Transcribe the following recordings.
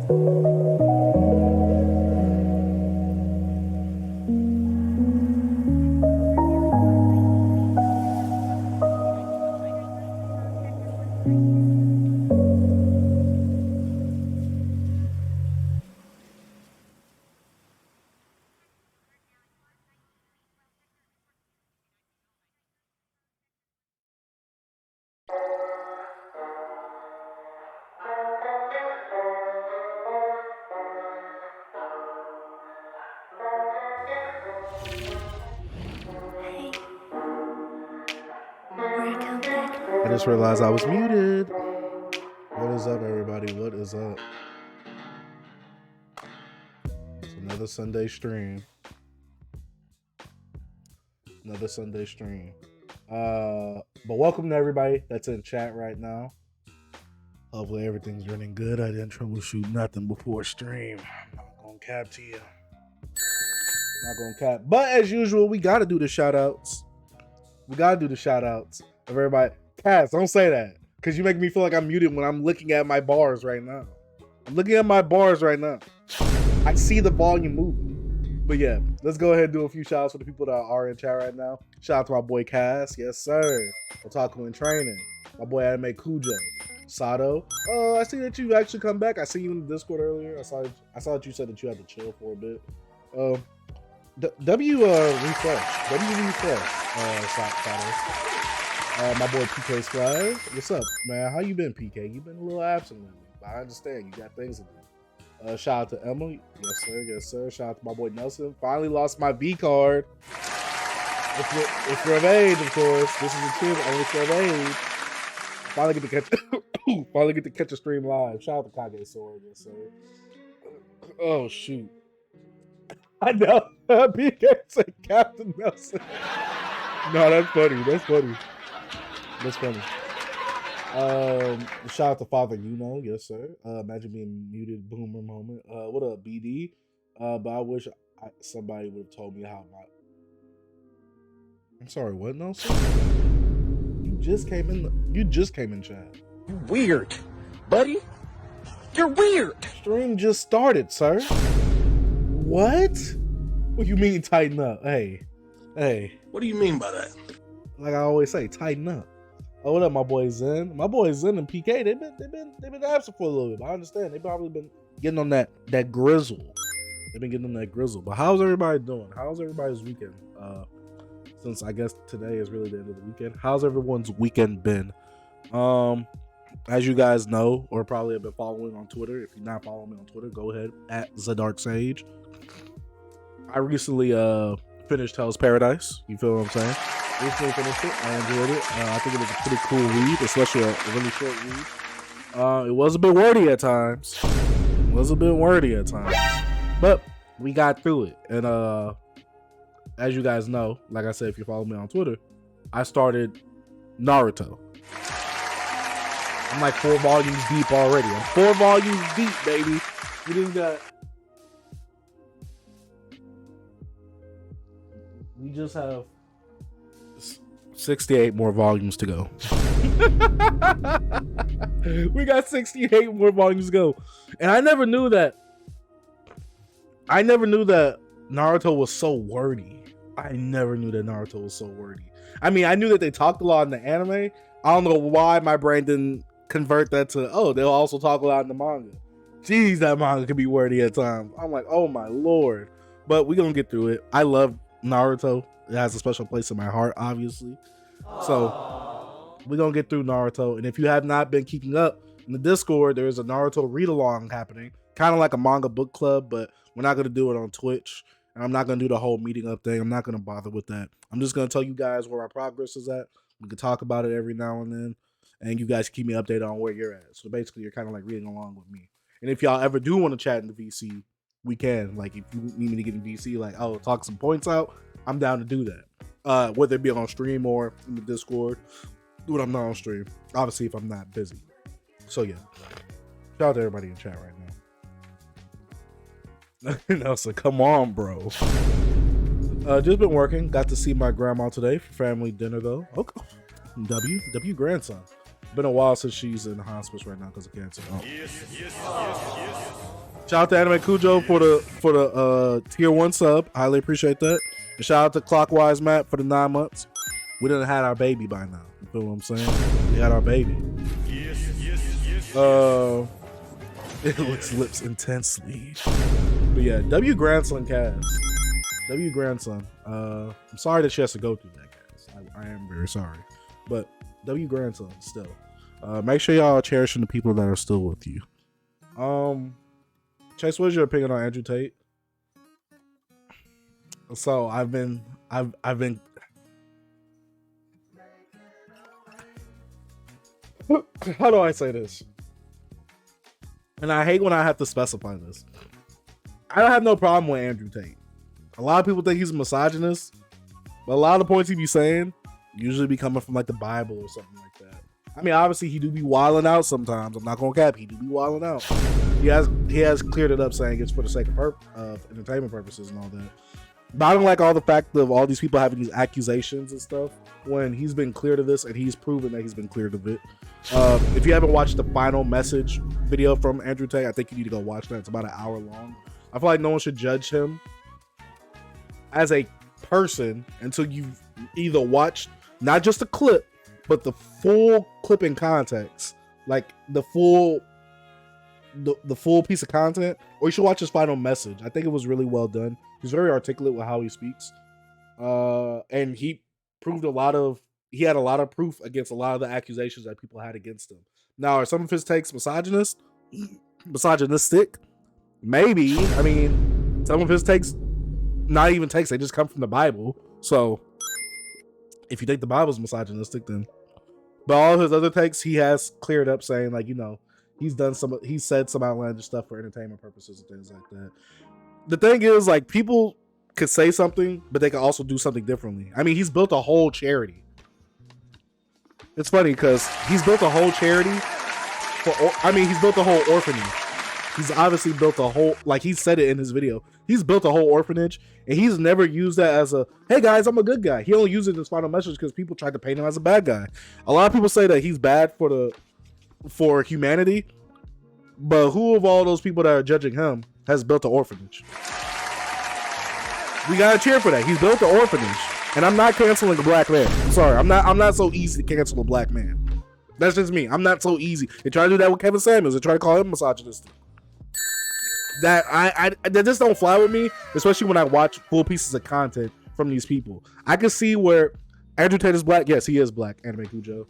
I just realized I was muted. What is up, everybody? What is up? It's another Sunday stream. But welcome to everybody that's in chat right now. Hopefully everything's running good. I didn't troubleshoot nothing before stream. I'm not gonna cap to you. Not gonna cap. But as usual, we gotta do the shout outs. Of everybody. Cass, don't say that. Because you make me feel like I'm muted when I'm looking at my bars right now. I see the volume moving. But yeah, let's go ahead and do a few shout outs for the people that are in chat right now. Shout out to my boy Cass. Yes, sir. Otaku in training. My boy Anime Kujo. Sato. I see that you actually come back. I see you in the Discord earlier. I saw that you said that you had to chill for a bit. Refresh. Sato. My boy PK Squad. What's up, man? How you been, PK? You been a little absent lately, but I understand you got things to do. Shout out to Emma. Yes, sir. Shout out to my boy Nelson. Finally lost my V card. It's for of age, of course. This is a kid only for of age. Finally get to catch a stream live. Shout out to Kage Sword. Yes, sir. Oh shoot. I know. PK said Captain Nelson. No, that's funny. Shout out to Father yes sir. Imagine being muted, boomer moment. What up, BD? But I wish somebody would have told me how my. I'm sorry, what, Nelson? You just came in chat. You weird, buddy. You're weird. Stream just started, sir. What? What you mean tighten up? Hey. What do you mean by that? Like I always say, tighten up. Oh, what up, my boy Zen? My boy Zen and PK, they've been absent for a little bit. But I understand they probably been getting on that grizzle. They've been getting on that grizzle. But how's everybody doing? How's everybody's weekend? Since I guess today is really the end of the weekend. How's everyone's weekend been? As you guys know, or probably have been following on Twitter. If you're not following me on Twitter, go ahead at TheDarkSage. I recently finished Hell's Paradise. You feel what I'm saying? Recently finished it. I enjoyed it. I think it was a pretty cool read, especially a really short read. It was a bit wordy at times. But we got through it. And as you guys know, like I said, if you follow me on Twitter, I started Naruto. I'm like 4 volumes deep already. I'm 4 volumes deep, baby. We just have 68 more volumes to go. We got 68 more volumes to go. And I never knew that Naruto was so wordy. I mean, I knew that they talked a lot in the anime. I don't know why my brain didn't convert that to, they'll also talk a lot in the manga. Jeez, that manga can be wordy at times. I'm like, oh my lord. But we're going to get through it. I love Naruto. It has a special place in my heart, obviously. So we're going to get through Naruto. And if you have not been keeping up in the Discord, there is a Naruto read-along happening. Kind of like a manga book club, but we're not going to do it on Twitch. And I'm not going to do the whole meeting up thing. I'm not going to bother with that. I'm just going to tell you guys where our progress is at. We can talk about it every now and then. And you guys keep me updated on where you're at. So basically, you're kind of like reading along with me. And if y'all ever do want to chat in the VC, we can. Like, if you need me to get in VC, like, talk some points out, I'm down to do that. Whether it be on stream or in the Discord, when I'm not on stream. Obviously, if I'm not busy. So, yeah. Shout out to everybody in chat right now. Nelson, come on, bro. Just been working. Got to see my grandma today for family dinner, though. Okay. W grandson. Been a while since she's in the hospice right now because of cancer. Yes. Shout out to Anime Cujo for the tier 1 sub. Highly appreciate that. And shout out to Clockwise Matt for the 9 months. We done had our baby by now. You feel what I'm saying? We had our baby. Yes. It looks lips intensely. But yeah, W Grandson cast. W Grandson. I'm sorry that she has to go through that cast. I am very sorry. But W Grandson still. Make sure y'all cherishing the people that are still with you. Chase, what's your opinion on Andrew Tate? So I've been how do I say this? And I hate when I have to specify this. I don't have no problem with Andrew Tate. A lot of people think he's a misogynist, but a lot of the points he be saying usually be coming from like the Bible or something like that. I mean, obviously he do be wilding out sometimes. I'm not gonna cap. He do be wilding out. He has cleared it up saying it's for the sake of entertainment purposes and all that. But I don't like all the fact of all these people having these accusations and stuff when he's been cleared of this and he's proven that he's been cleared of it. If you haven't watched the final message video from Andrew Tate, I think you need to go watch that. It's about an hour long. I feel like no one should judge him as a person until you've either watched not just a clip, but the full clip in context, like the full piece of content, or you should watch his final message. I think it was really well done. He's very articulate with how he speaks, and he had a lot of proof against a lot of the accusations that people had against him. Now, are some of his takes misogynistic? Maybe. I mean, some of his takes, not even takes, they just come from the Bible. So, if you think the Bible's misogynistic, then. But all of his other takes, he has cleared up, saying like, he said some outlandish stuff for entertainment purposes and things like that. The thing is, like, people could say something, but they could also do something differently. I mean, he's built a whole charity. It's funny because he's built a whole charity he's built a whole orphanage. He's obviously built a whole, like he said it in his video, he's built a whole orphanage, and he's never used that as a, hey guys, I'm a good guy. He only used it in his final message because people tried to paint him as a bad guy. A lot of people say that he's bad for humanity, but who of all those people that are judging him has built an orphanage? We gotta cheer for that. He's built an orphanage. And I'm not canceling a black man. I'm sorry. I'm not so easy to cancel a black man. That's just me. I'm not so easy. They try to do that with Kevin Samuels. They try to call him misogynistic. That just don't fly with me, especially when I watch full pieces of content from these people. I can see where Andrew Tate is black. Yes, he is black, Anime Cujo.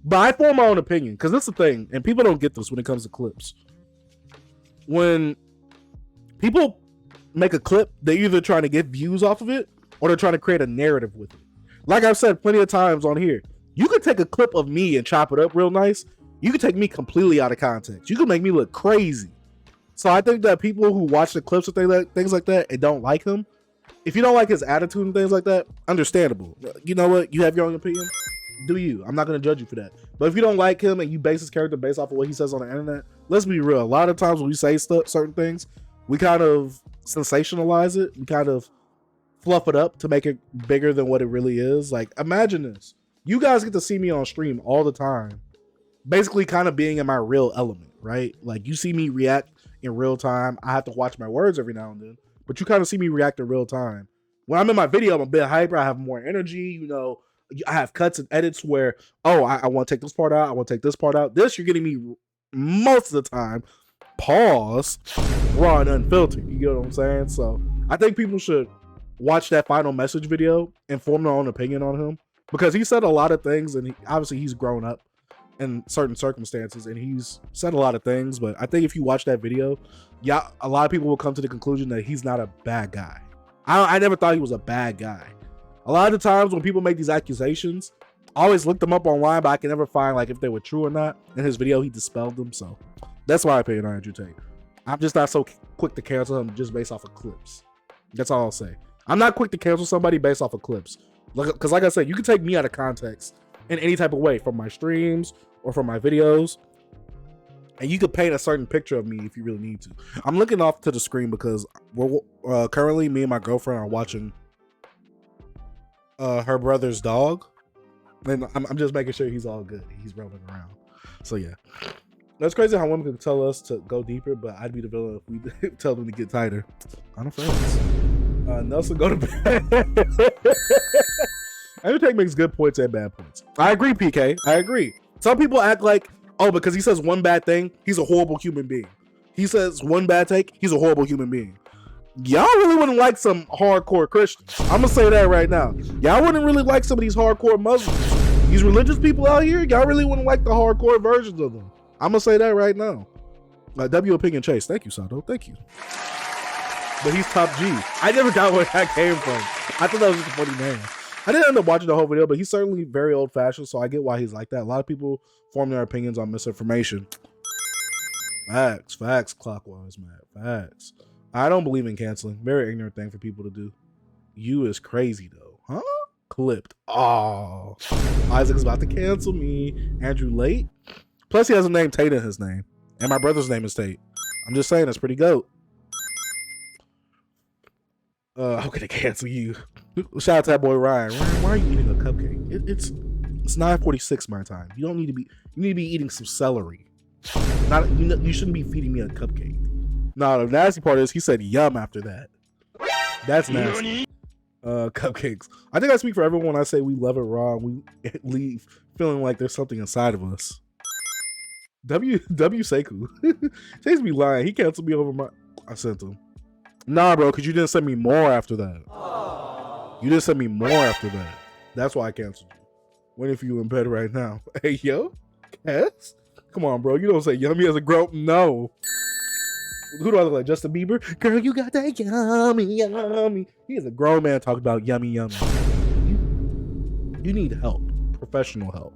But I form my own opinion, because that's the thing, and people don't get this when it comes to clips. When people make a clip, they're either trying to get views off of it, or they're trying to create a narrative with it. Like I've said plenty of times on here, you could take a clip of me and chop it up real nice. You could take me completely out of context. You could make me look crazy. So I think that people who watch the clips of things like that and don't like him, if you don't like his attitude and things like that, understandable. You know what? You have your own opinion. Do you? I'm not going to judge you for that. But if you don't like him and you base his character based off of what he says on the internet, let's be real. A lot of times when we say certain things, we kind of sensationalize it. We kind of fluff it up to make it bigger than what it really is. Like, imagine this. You guys get to see me on stream all the time, basically kind of being in my real element, right? Like, you see me react in real time. I have to watch my words every now and then, but you kind of see me react in real time. When I'm in my video, I'm a bit hyper. I have more energy. I have cuts and edits where, I want to take this part out. I want to take this part out. This, you're getting me most of the time. Pause. Raw and unfiltered. You get what I'm saying? So I think people should watch that final message video and form their own opinion on him, because he said a lot of things, and obviously he's grown up in certain circumstances and he's said a lot of things. But I think if you watch that video, a lot of people will come to the conclusion that he's not a bad guy. I never thought he was a bad guy. A lot of the times when people make these accusations, I always look them up online, but I can never find like if they were true or not. In his video, he dispelled them. So that's my opinion on Andrew Tate. I'm just not so quick to cancel him just based off of clips. That's all I'll say. I'm not quick to cancel somebody based off of clips. Because like I said, you can take me out of context in any type of way, from my streams or from my videos, and you could paint a certain picture of me if you really need to. I'm looking off to the screen because we're currently, me and my girlfriend are watching her brother's dog, and I'm just making sure he's all good. He's roaming around. So yeah. That's crazy how women could tell us to go deeper, but I'd be the villain if we tell them to get tighter. I don't friends. Nelson, go to bed. Andrew Tate makes good points and bad points. I agree, PK. I agree. Some people act like, oh, because he says one bad thing, he's a horrible human being. He says one bad take, he's a horrible human being. Y'all really wouldn't like some hardcore Christians. I'm gonna say that right now. Y'all wouldn't really like some of these hardcore Muslims. These religious people out here, y'all really wouldn't like the hardcore versions of them. I'm gonna say that right now. W Opinion Chase, thank you, Sato, thank you. But he's top G. I never got where that came from. I thought that was just a funny name. I didn't end up watching the whole video, but he's certainly very old-fashioned, so I get why he's like that. A lot of people form their opinions on misinformation. Facts, clockwise, man. Facts. I don't believe in canceling. Very ignorant thing for people to do. You is crazy, though. Huh? Clipped. Oh. Isaac's about to cancel me. Andrew late. Plus, he has a name Tate in his name. And my brother's name is Tate. I'm just saying, that's pretty goat. I'm gonna cancel you. Shout out to that boy Ryan. Ryan, why are you eating a cupcake? It's 9:46 my time. You don't need to be. You need to be eating some celery. You shouldn't be feeding me a cupcake. No, the nasty part is he said yum after that. That's nasty. Cupcakes. I think I speak for everyone when I say we love it raw and we leave feeling like there's something inside of us. W Seku. Chase be lying. He canceled me over my. I sent him. Nah, bro, because you didn't send me more after that. Aww. You didn't send me more after that. That's why I canceled you. What if you in bed right now? Hey, yo, Cass? Come on, bro. You don't say yummy as a grown. No. Who do I look like? Justin Bieber? Girl, you got that yummy. He is a grown man talking about yummy. You need help. Professional help.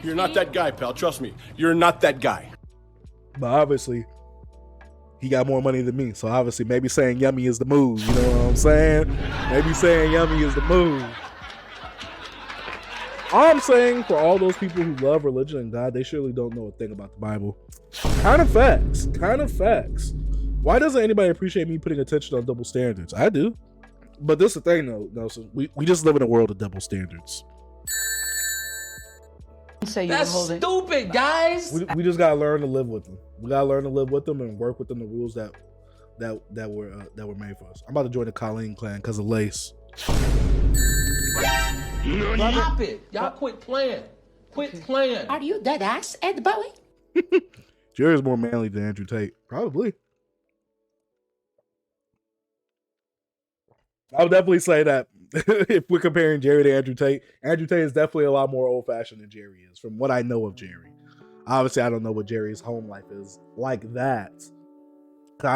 You're not that guy, pal. Trust me. You're not that guy. But obviously, he got more money than me. So obviously, maybe saying yummy is the move. You know what I'm saying? Maybe saying yummy is the move. All I'm saying for all those people who love religion and God, they surely don't know a thing about the Bible. Kind of facts. Why doesn't anybody appreciate me putting attention on double standards? I do. But this is the thing, though, Nelson. We just live in a world of double standards. That's stupid, guys. We just gotta learn to live with them. We gotta learn to live with them and work within the rules that were made for us. I'm about to join the Colleen clan because of Lace. Stop it. Y'all quit playing. Are you dead ass, Ed Bowie? Jerry's more manly than Andrew Tate. Probably. I would definitely say that if we're comparing Jerry to Andrew Tate is definitely a lot more old-fashioned than Jerry is, from what I know of Jerry. Obviously, I don't know what Jerry's home life is like that.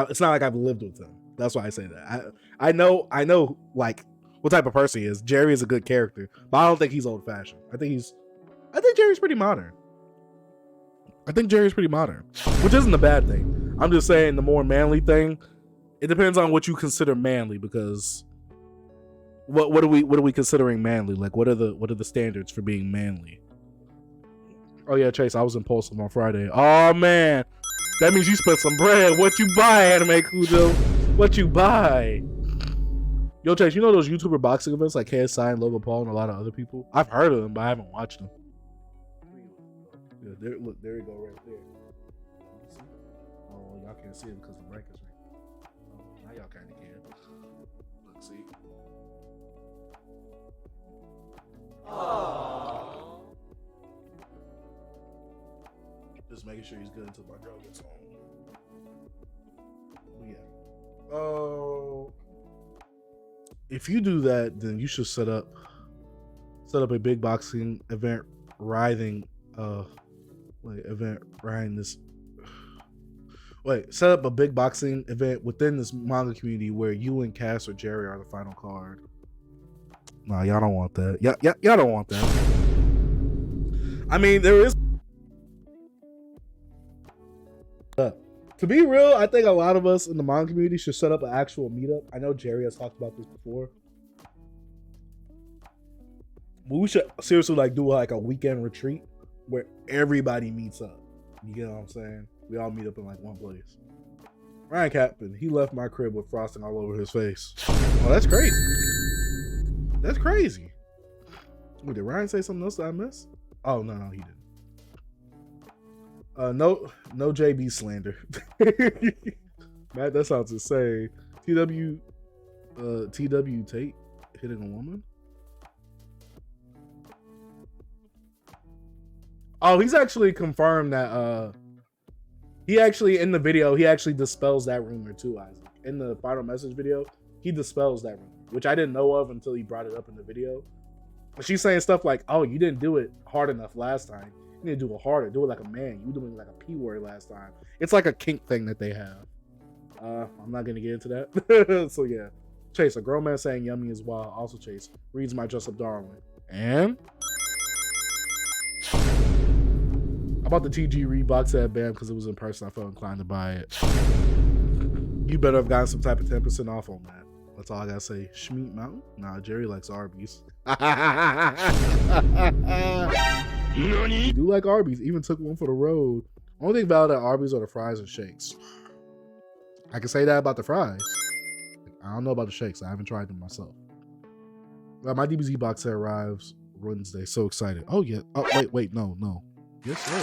It's not like I've lived with him. That's why I say that. I know like what type of person he is. Jerry is a good character, but I don't think he's old-fashioned. I think Jerry's pretty modern. Which isn't a bad thing. I'm just saying the more manly thing, it depends on what you consider manly, because what are we considering manly? Like what are the standards for being manly? Oh yeah, Chase, I was impulsive on Friday. Oh man, that means you spent some bread. What you buy, Anime Kujo? What you buy? Yo, Chase, you know those YouTuber boxing events like KSI and Logan Paul and a lot of other people? I've heard of them, but I haven't watched them. Yeah, there you go, right there. Oh, well, y'all can't see it because the mic is right. Oh, now y'all kind of can. Look, see. Aww. Just making sure he's good until my girl gets home. Yeah. Oh. If you do that, then you should set up a big boxing event set up a big boxing event within this manga community where you and Cass or Jerry are the final card. Nah, y'all don't want that. Y'all don't want that. I mean, there is. To be real, I think a lot of us in the manga community should set up an actual meetup. I know Jerry has talked about this before. But we should seriously do like a weekend retreat where everybody meets up. You get what I'm saying? We all meet up in one place. Ryan Captain, he left my crib with frosting all over his face. Oh, that's crazy. That's crazy. Wait, did Ryan say something else that I missed? Oh, no, he didn't. No JB slander. Matt, that sounds insane. TW Tate hitting a woman. Oh, he's actually confirmed that he actually in the video he actually dispels that rumor too, Isaac. In the final message video, he dispels that rumor, which I didn't know of until he brought it up in the video. She's saying stuff like, "Oh, you didn't do it hard enough last time. You need to do it harder. Do it like a man. You doing like a P word last time." It's like a kink thing that they have. I'm not gonna get into that. So yeah, Chase, a grown man saying "yummy" is wild. Also, Chase reads my Just Up Darwin. And about the TG Reebok said bam because it was in person. I felt inclined to buy it. You better have gotten some type of 10% off on that. That's all I gotta say. Schmeat Mountain? Nah, Jerry likes Arby's. You do like Arby's. Even took one for the road. Only thing valid at Arby's are the fries and shakes. I can say that about the fries. I don't know about the shakes. I haven't tried them myself. My DBZ box set arrives Wednesday. So excited. Oh yeah. Oh wait. No. Yes sir.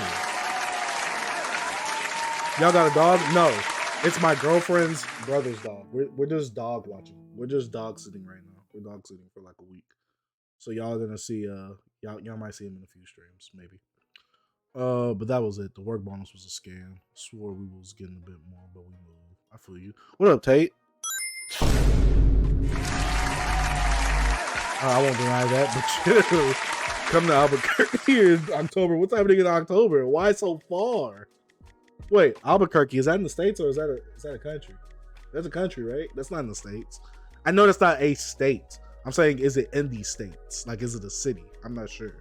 Y'all got a dog? No. It's my girlfriend's brother's dog. We're just dog watching. We're just dog sitting right now. We're dog sitting for like a week. So y'all gonna see y'all might see him in a few streams, maybe. But that was it. The work bonus was a scam. Swore we was getting a bit more, but we moved. I feel you. What up, Tate? I won't deny that, but chill. Come to Albuquerque in October. What's happening in October? Why so far? Wait, Albuquerque, is that in the States or is that a country? That's a country, right? That's not in the States. I know that's not a state. I'm saying, is it in these states? Like, is it a city? I'm not sure.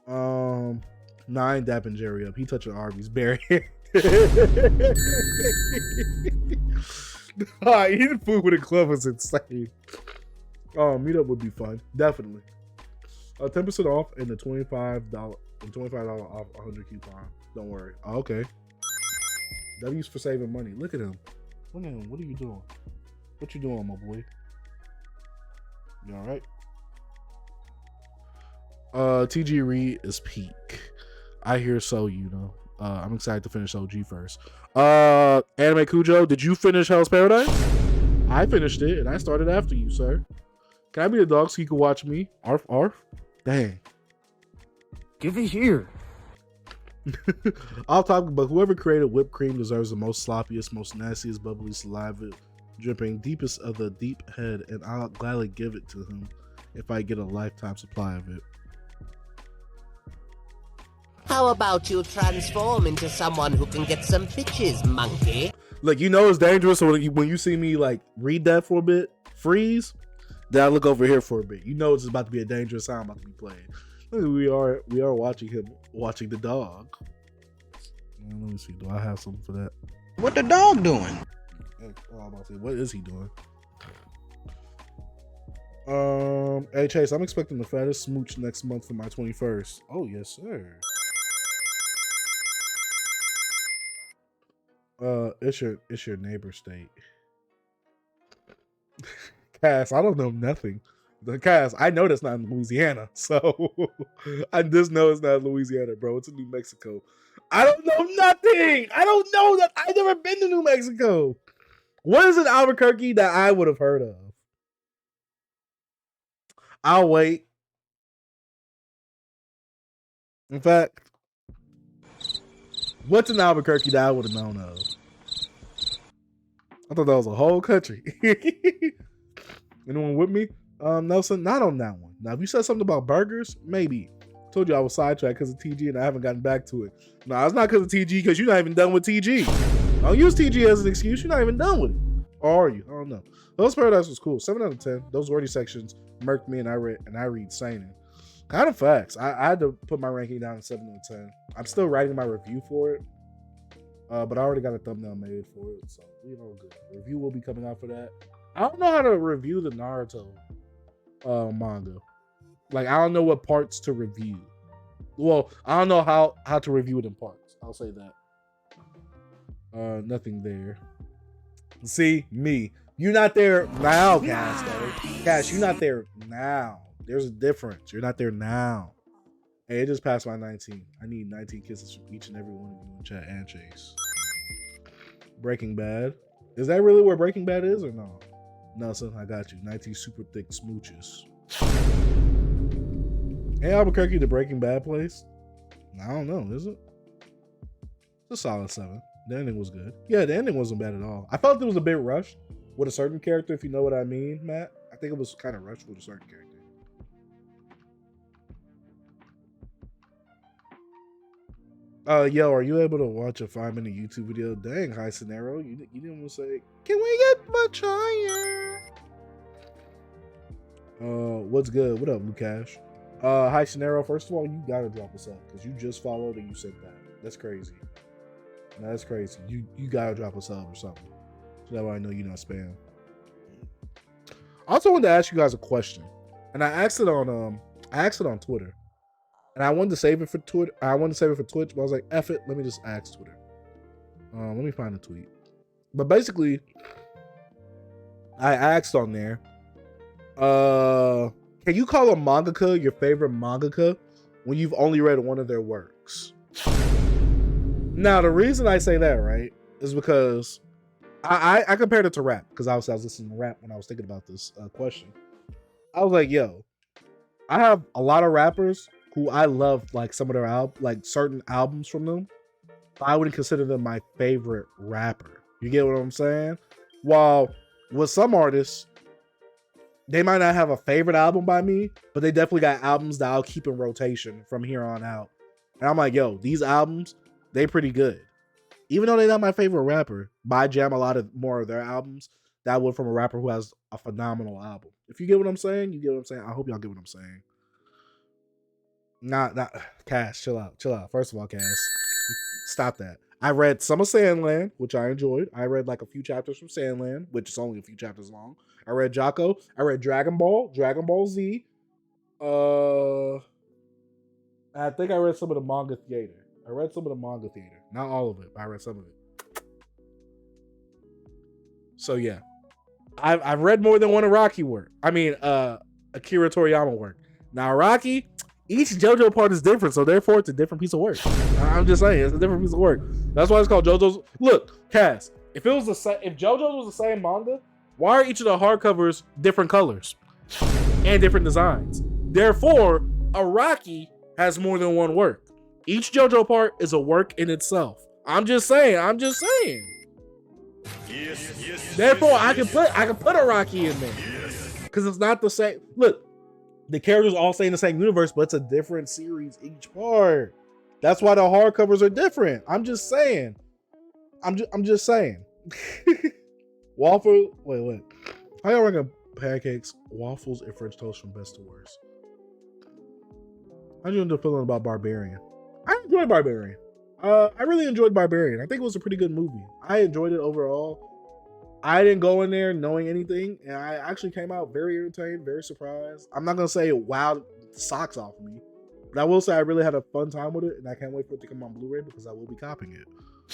I ain't dapping Jerry up. He touching Arby's. Barry. Eating food with a glove was insane. Meetup would be fun. Definitely. 10% off and the $25 off 100 coupon. Don't worry. Oh, okay. W's for saving money. Look at him. Look at him. What are you doing? What you doing, my boy? You all right? TG Reed is peak. I hear so, you know. I'm excited to finish OG first. Anime Cujo, did you finish Hell's Paradise? I finished it, and I started after you, sir. Can I be the dog so you can watch me? Arf, arf. Dang. Give it here. Off topic, but whoever created whipped cream deserves the most sloppiest, most nastiest, bubbly saliva dripping, deepest of the deep head, and I'll gladly give it to him if I get a lifetime supply of it. How about you transform into someone who can get some bitches, monkey? Look, you know it's dangerous, so when you see me like read that for a bit, freeze, then I look over here for a bit. You know it's about to be a dangerous sound about to be played. We are watching him watching the dog. Let me see. Do I have something for that? What the dog doing? I'm about to say, what is he doing? Hey Chase, I'm expecting the fattest smooch next month for my 21st. Oh yes, sir. It's your neighbor state. Cass, I don't know nothing. Cass, I know that's not in Louisiana, so I just know it's not in Louisiana, bro. It's in New Mexico. I don't know nothing. I don't know that. I've never been to New Mexico. What is in Albuquerque that I would have heard of? I'll wait. In fact, what's in Albuquerque that I would have known of? I thought that was a whole country. Anyone with me? Nelson, not on that one. Now, if you said something about burgers, maybe. Told you I was sidetracked because of TG and I haven't gotten back to it. No, it's not because of TG, because you're not even done with TG. Don't use TG as an excuse. You're not even done with it. Or are you? I don't know. Hell's Paradise was cool. 7 out of 10. Those wordy sections murked me and I read seinen. Kind of facts. I had to put my ranking down to 7 out of 10. I'm still writing my review for it. But I already got a thumbnail made for it. So, you know, good. The review will be coming out for that. I don't know how to review the Naruto manga. Like, I don't know what parts to review. Well, I don't know how to review it in parts. I'll say that. Nothing there. See, me. You're not there now, Cass, though. Cass, you're not there now. There's a difference. You're not there now. Hey, it just passed my 19. I need 19 kisses from each and every one of you in chat and Chase. Breaking Bad. Is that really where Breaking Bad is or no? No, son, I got you. 19 super thick smooches. Hey, Albuquerque, the Breaking Bad place? I don't know, is it? It's a solid 7. The ending was good. Yeah, the ending wasn't bad at all. I felt it was a bit rushed with a certain character, if you know what I mean, Matt. I think it was kind of rushed with a certain character. Yo, are you able to watch a 5-minute YouTube video? Dang, High Scenario, you didn't even say, can we get much higher? What's good? What up, Lukash? High Scenario, first of all, you gotta drop us up because you just followed and you said that. That's crazy. That's crazy. You gotta drop us up or something. So that way I know you're not spam. I also wanted to ask you guys a question. And I asked it on Twitter. And I wanted to save it for Twitter. I wanted to save it for Twitch, but I was like, F it, let me just ask Twitter. Let me find the tweet. But basically, I asked on there, can you call a mangaka your favorite mangaka when you've only read one of their works? Now, the reason I say that, right, is because I compared it to rap, because I was listening to rap when I was thinking about this question. I was like, yo, I have a lot of rappers who I love, like some of their like certain albums from them. I wouldn't consider them my favorite rapper. You get what I'm saying? While with some artists, they might not have a favorite album by me, but they definitely got albums that I'll keep in rotation from here on out. And I'm like, yo, these albums, they pretty good. Even though they're not my favorite rapper, but I jam a lot of more of their albums that I would from a rapper who has a phenomenal album. If you get what I'm saying, you get what I'm saying. I hope y'all get what I'm saying. Not Cass, chill out. First of all, Cass, stop that. I read some of Sandland, which I enjoyed. I read like a few chapters from Sandland, which is only a few chapters long. I read Jocko. I read Dragon Ball Z. I think I read some of the manga theater. Not all of it, but I read some of it. So yeah, I've read more than one Araki work. I mean, Akira Toriyama work. Now Araki, each JoJo part is different, so therefore it's a different piece of work. I'm just saying, it's a different piece of work. That's why it's called JoJo's. Look, Cass, if JoJo's was the same manga, why are each of the hardcovers different colors and different designs? Therefore, Araki has more than one work. Each JoJo part is a work in itself. I'm just saying. Yes, therefore, I can put Araki in there because it's not the same. Look, the characters all stay in the same universe, but it's a different series each part. That's why the hardcovers are different. I'm just saying. I'm just saying. Waffle. Wait. How y'all rank pancakes, waffles, and French toast from best to worst? How'd you end up feeling about Barbarian? I enjoyed Barbarian. I really enjoyed Barbarian. I think it was a pretty good movie. I enjoyed it overall. I didn't go in there knowing anything, and I actually came out very entertained, very surprised. I'm not gonna say it wowed the socks off me, but I will say I really had a fun time with it, and I can't wait for it to come on Blu-ray because I will be copying it.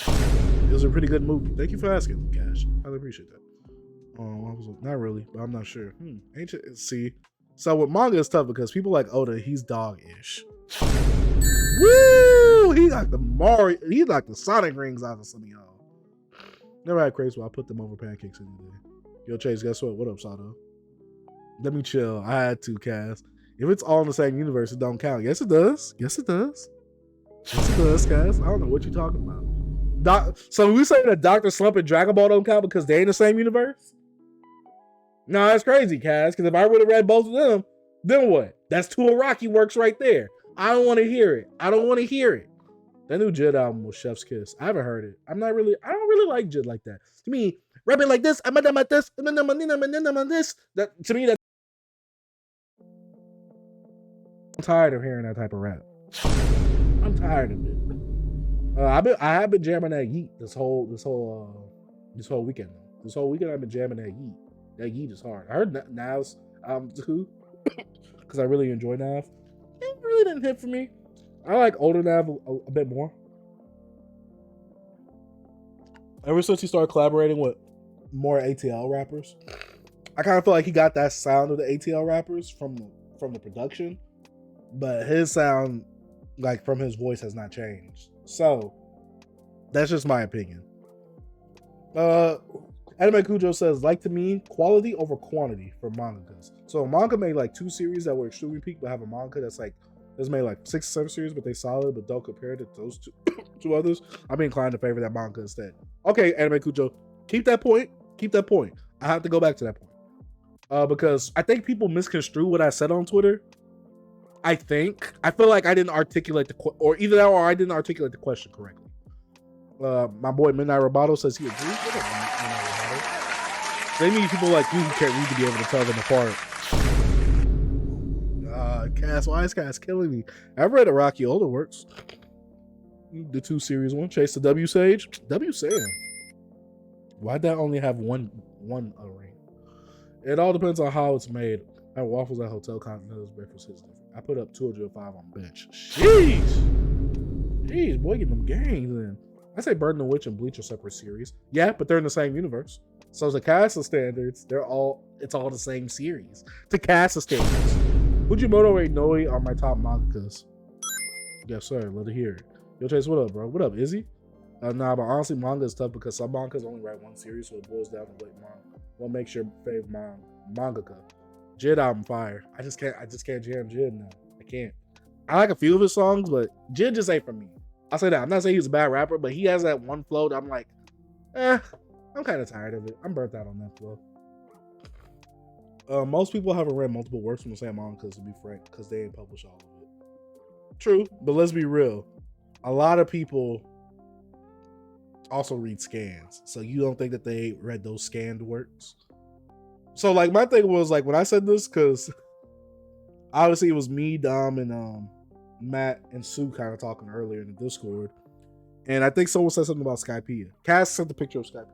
It was a pretty good movie. Thank you for asking, Cash. I really appreciate that. Not really, but I'm not sure. See, so with manga it's tough because people like Oda, he's dog-ish. Woo! He like the Sonic rings out of some of y'all. Never had crazy, so I put them over pancakes any day. Yo, Chase, guess what? What up, Sato? Let me chill. I had to, Cass. If it's all in the same universe, it don't count. Yes, it does. Yes, it does, Cass. I don't know what you're talking about. So we saying that Dr. Slump and Dragon Ball don't count because they in the same universe? No, that's crazy, Cass. Because if I would have read both of them, then what? That's 2 Araki works right there. I don't want to hear it. That new Jid album was Chef's Kiss. I haven't heard it. I don't really like Jid like that. To me, rapping like this, this. That to me, that I'm tired of hearing that type of rap. I'm tired of it. I have been jamming that Yeet this whole weekend. This whole weekend I've been jamming that Yeet. That Yeet is hard. I heard Nav's album too, because I really enjoy Nav. It really didn't hit for me. I like older Nav a bit more. Ever since he started collaborating with more ATL rappers, I kind of feel like he got that sound of the ATL rappers from the production, but his sound like from his voice has not changed. So that's just my opinion. Anime Kujo says, like to me, quality over quantity for mangas. So manga made like 2 series that were extremely peak, but have a manga that's made like 6 or 7 series, but they solid, but don't compare it to those two others. I'm inclined to favor that manga instead. Okay, Anime Kujo, keep that point. I have to go back to that point. Because I think people misconstrue what I said on Twitter. I feel like I didn't articulate or either that or I didn't articulate the question correctly. My boy Midnight Roboto says he agrees with it. They need people like you who can't read to be able to tell them apart. Cass, why is Cass killing me? I've read Araki older works. The 2 series one, Chase the W Sage. W Sage. Why'd that only have one ring? It all depends on how it's made. I had waffles at Hotel Continental's breakfast is different. I put up 205 on bench. Jeez, boy, get them gangs in. I say Burn the Witch and Bleach are separate series. Yeah, but they're in the same universe. So the Casa standards, it's all the same series. To Casa standards. Fujimoto and Noi are my top mangakas. Yes, sir. Let it hear it. Yo, Chase, what up, bro? What up, Izzy? Nah, but honestly, manga is tough because some mangas only write 1 series, so it boils down to what makes your favorite mangaka. Jid album fire. I just can't jam Jid now. I can't. I like a few of his songs, but Jid just ain't for me. I'll say that. I'm not saying he's a bad rapper, but he has that one flow that I'm like, I'm kind of tired of it. I'm burnt out on that flow. Most people haven't read multiple works from the same manga, to be frank, because they ain't published all of it. True, but let's be real. A lot of people also read scans, so you don't think that they read those scanned works? So like my thing was like when I said this, because obviously it was me, Dom, and Matt and Sue kind of talking earlier in the Discord, and I think someone said something about Skypea. Cass sent the picture of Skypea.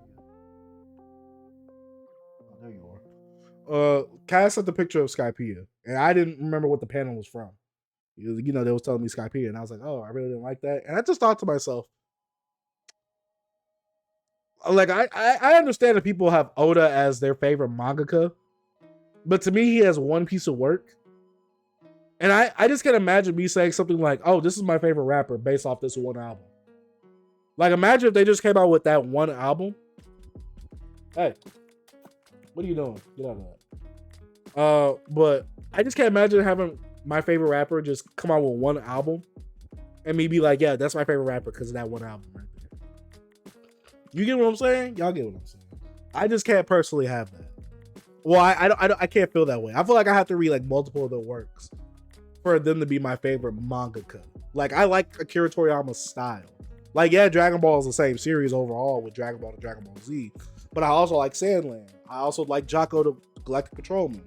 Oh, there you are. Cass sent the picture of Skypea, and I didn't remember what the panel was from. You know, they was telling me Skypea, and I was like, oh, I really didn't like that. And I just thought to myself, like, I understand that people have Oda as their favorite mangaka, but to me, he has one piece of work. And I just can't imagine me saying something like, oh, this is my favorite rapper based off this one album. Like, imagine if they just came out with that one album. Hey, what are you doing? Get out of that. But I just can't imagine having my favorite rapper just come out with one album and me be like, yeah, that's my favorite rapper because of that one album right there. You get what I'm saying? Y'all get what I'm saying. I just can't personally have that. Well, I can't feel that way. I feel like I have to read like multiple of their works for them to be my favorite mangaka. Like, I like Akira Toriyama's style. Like, yeah, Dragon Ball is the same series overall with Dragon Ball to Dragon Ball Z, but I also like Sandland. I also like Jocko the Galactic Patrolman.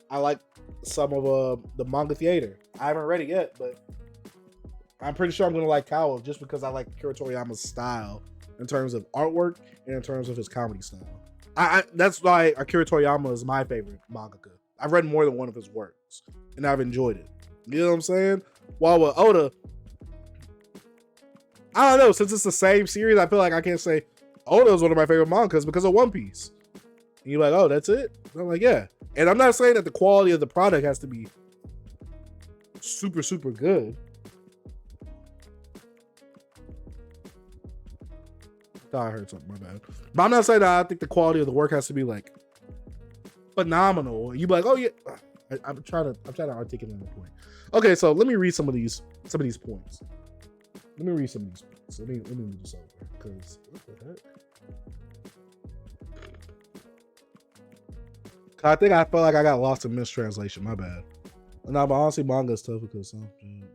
I like some of the manga theater. I haven't read it yet, but I'm pretty sure I'm going to like Kawa just because I like Akira Toriyama's style in terms of artwork and in terms of his comedy style. That's why Akira Toriyama is my favorite mangaka. I've read more than one of his works, and I've enjoyed it. You know what I'm saying? While with Oda, I don't know, since it's the same series, I feel like I can't say Oda is one of my favorite mangas because of One Piece. And you're like, oh, that's it? And I'm like, yeah. And I'm not saying that the quality of the product has to be super, super good. I heard something, my bad. But I'm not saying that I think the quality of the work has to be like phenomenal. You be like, oh yeah. I'm trying to articulate the point. Okay, so let me read some of these points. Let me read some of these points. Let me move this over because what the heck? I think I felt like I got lost in mistranslation. My bad. No, but honestly, manga is tough because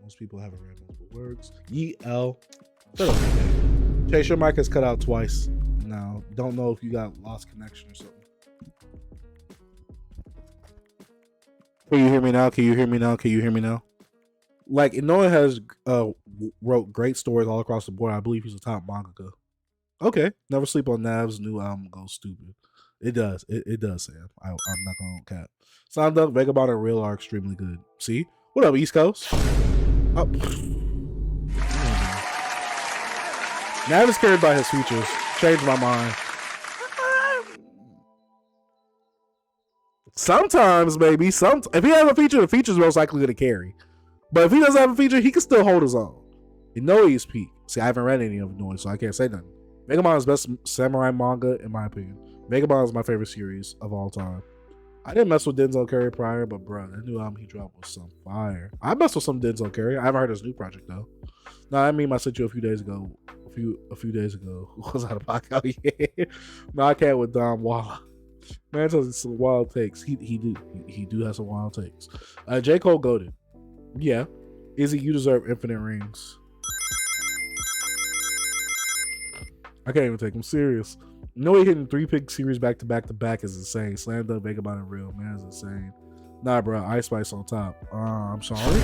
most people haven't read multiple works. Shut up. Chase, your mic is cut out twice. Now, don't know if you got lost connection or something. Can you hear me now? Can you hear me now? Can you hear me now? Like, Inoue has wrote great stories all across the board. I believe he's a top mangaka. Okay. Never Sleep on Nav's new album goes stupid. It does. It does, Sam. I'm not going to cap. Sound Duck, Vagabond, and Real are extremely good. See? What up, East Coast? Oh. Nav is carried by his features. Changed my mind. Sometimes, maybe. If he has a feature, the feature's most likely going to carry. But if he doesn't have a feature, he can still hold his own. Inoue is peak. See, I haven't read any of Inoue, so I can't say nothing. Vagabond is best samurai manga, in my opinion. Vagabond is my favorite series of all time. I didn't mess with Denzel Curry prior, but bro, that new album he dropped was some fire. I messed with some Denzel Curry. I haven't heard his new project though. No, I mean I sent you a few days ago. A few days ago. Was out of pocket. Yeah. No, I can't with Don Walla. Man tells some wild takes. He do have some wild takes. J. Cole goated. Yeah. Izzy, you deserve infinite rings. I can't even take him serious. No way hitting 3 pick series back to back is insane. Slam Dunk, Vagabond, and Real, man, is insane. Nah, bro, Ice Spice on top. I'm sorry.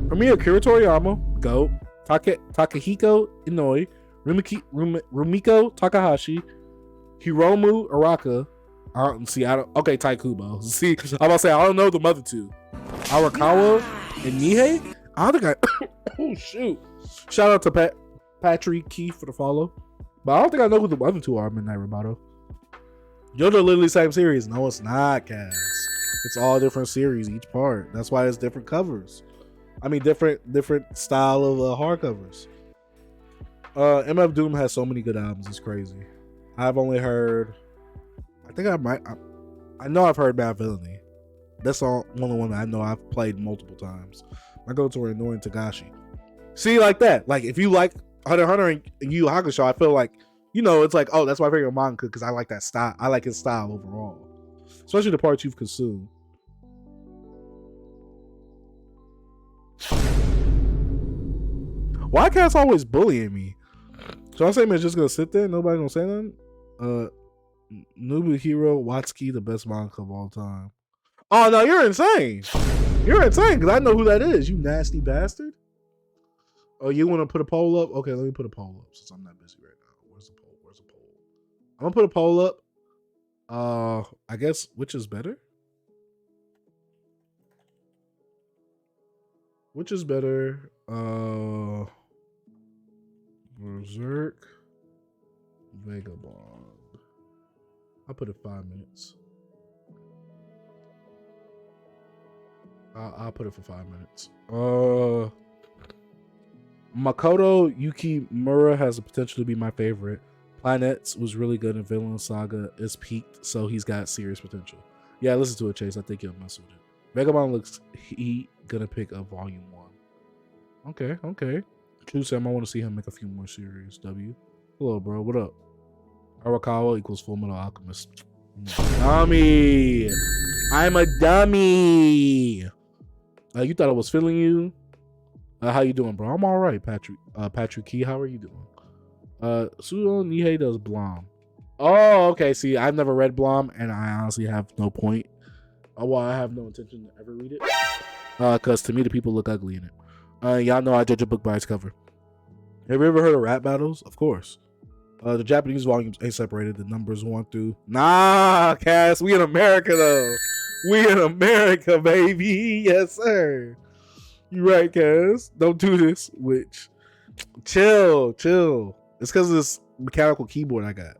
For me, Akira Toriyama, GOAT. Takahiko Inoue, Rumiko Takahashi, Hiromu Araka. Okay, Taikubo. See, I'm about to say, I don't know the other two. Arakawa and Nihei? I don't think I. Oh, shoot. Shout out to Patrick Key for the follow. But I don't think I know who the other two are, Midnight Roboto. JoJo literally same series. No, it's not, Cass. It's all different series, each part. That's why it's different covers. I mean, different style of hardcovers. MF Doom has so many good albums. It's crazy. I've only heard. I know I've heard Bad Villainy. That's all one of the one I know I've played multiple times. I go to Annoying Tagashi. See, like that. Like if you like Hunter x Hunter and Yu Yu Hakusho, I feel like, you know, it's like, oh, that's my favorite manga because I like that style. I like his style overall, especially the parts you've consumed. Why Cat's always bullying me? So I say, man, just gonna sit there. Nobody gonna say nothing. Nobuhiro Watsuki, the best manga of all time. Oh no, you're insane. You're insane because I know who that is. You nasty bastard. Oh, you want to put a poll up? Okay, let me put a poll up since I'm not busy right now. Where's the poll? Where's the poll? I'm gonna put a poll up. I guess which is better? Which is better? Berserk, Vagabond. I'll put it 5 minutes. I'll put it for 5 minutes. Makoto Yuki Mura has the potential to be my favorite. Planets was really good in Villain Saga. Is peaked, so he's got serious potential. Yeah, listen to it, Chase. I think you'll mess with it. Vagabond looks he gonna pick up volume 1. Okay. True Sam, I want to see him make a few more series. W. Hello, bro. What up? Arakawa equals Full Metal Alchemist. Dummy. I'm a dummy. You thought I was feeling you? How you doing, bro? I'm all right, Patrick. Patrick Key, how are you doing? Sudo Nihei does Blom. Oh, okay. See, I've never read Blom, and I honestly have no point. Well, I have no intention to ever read it. Because to me, the people look ugly in it. Y'all know I judge a book by its cover. Have you ever heard of rap battles? Of course. The Japanese volumes ain't separated. The numbers 1 through. Nah, Cass. We in America, though. We in America, baby. Yes, sir. You right, Cass. Don't do this. Which. Chill. It's because of this mechanical keyboard I got.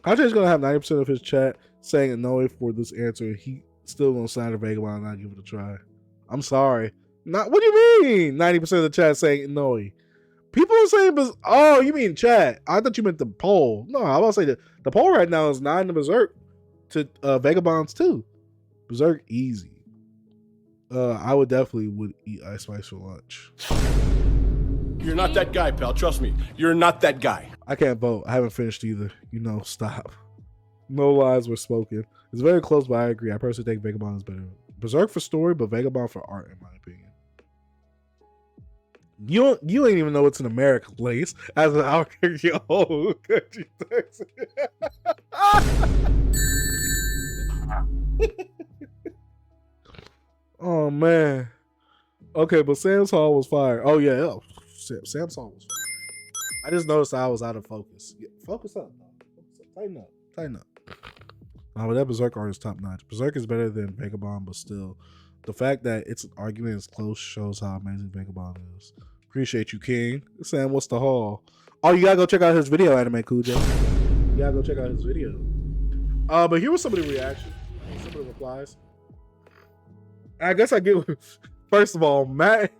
Ajay's going to have 90% of his chat saying no for this answer. He still going to sign a Vagabond and not give it a try. I'm sorry. What do you mean? 90% of the chat saying no. People are saying, oh, you mean chat. I thought you meant the poll. No, I was about to say the poll right now is 9 to Berserk to Vagabonds 2. Berserk easy. I would eat Ice Spice for lunch. You're not that guy, pal. Trust me. You're not that guy. I can't vote. I haven't finished either. Stop. No lies were spoken. It's very close, but I agree. I personally think Vagabond is better. Berserk for story, but Vagabond for art, in my opinion. You ain't even know it's an American place. As an hour, yo, country Texas. Oh man. Okay, but Sam's Hall was fire. Oh yeah, Sam's Hall was fire. I just noticed I was out of focus. Focus up. Tighten up. But that Berserk art is top notch. Berserk is better than Vagabond, but still, the fact that it's an argument is close shows how amazing Vagabond is. Appreciate you, King. Sam, what's the haul? Oh, you gotta go check out his video, Anime Cujo. You gotta go check out his video. But here was some of the reactions, some of the replies. I guess I get First of all, Matt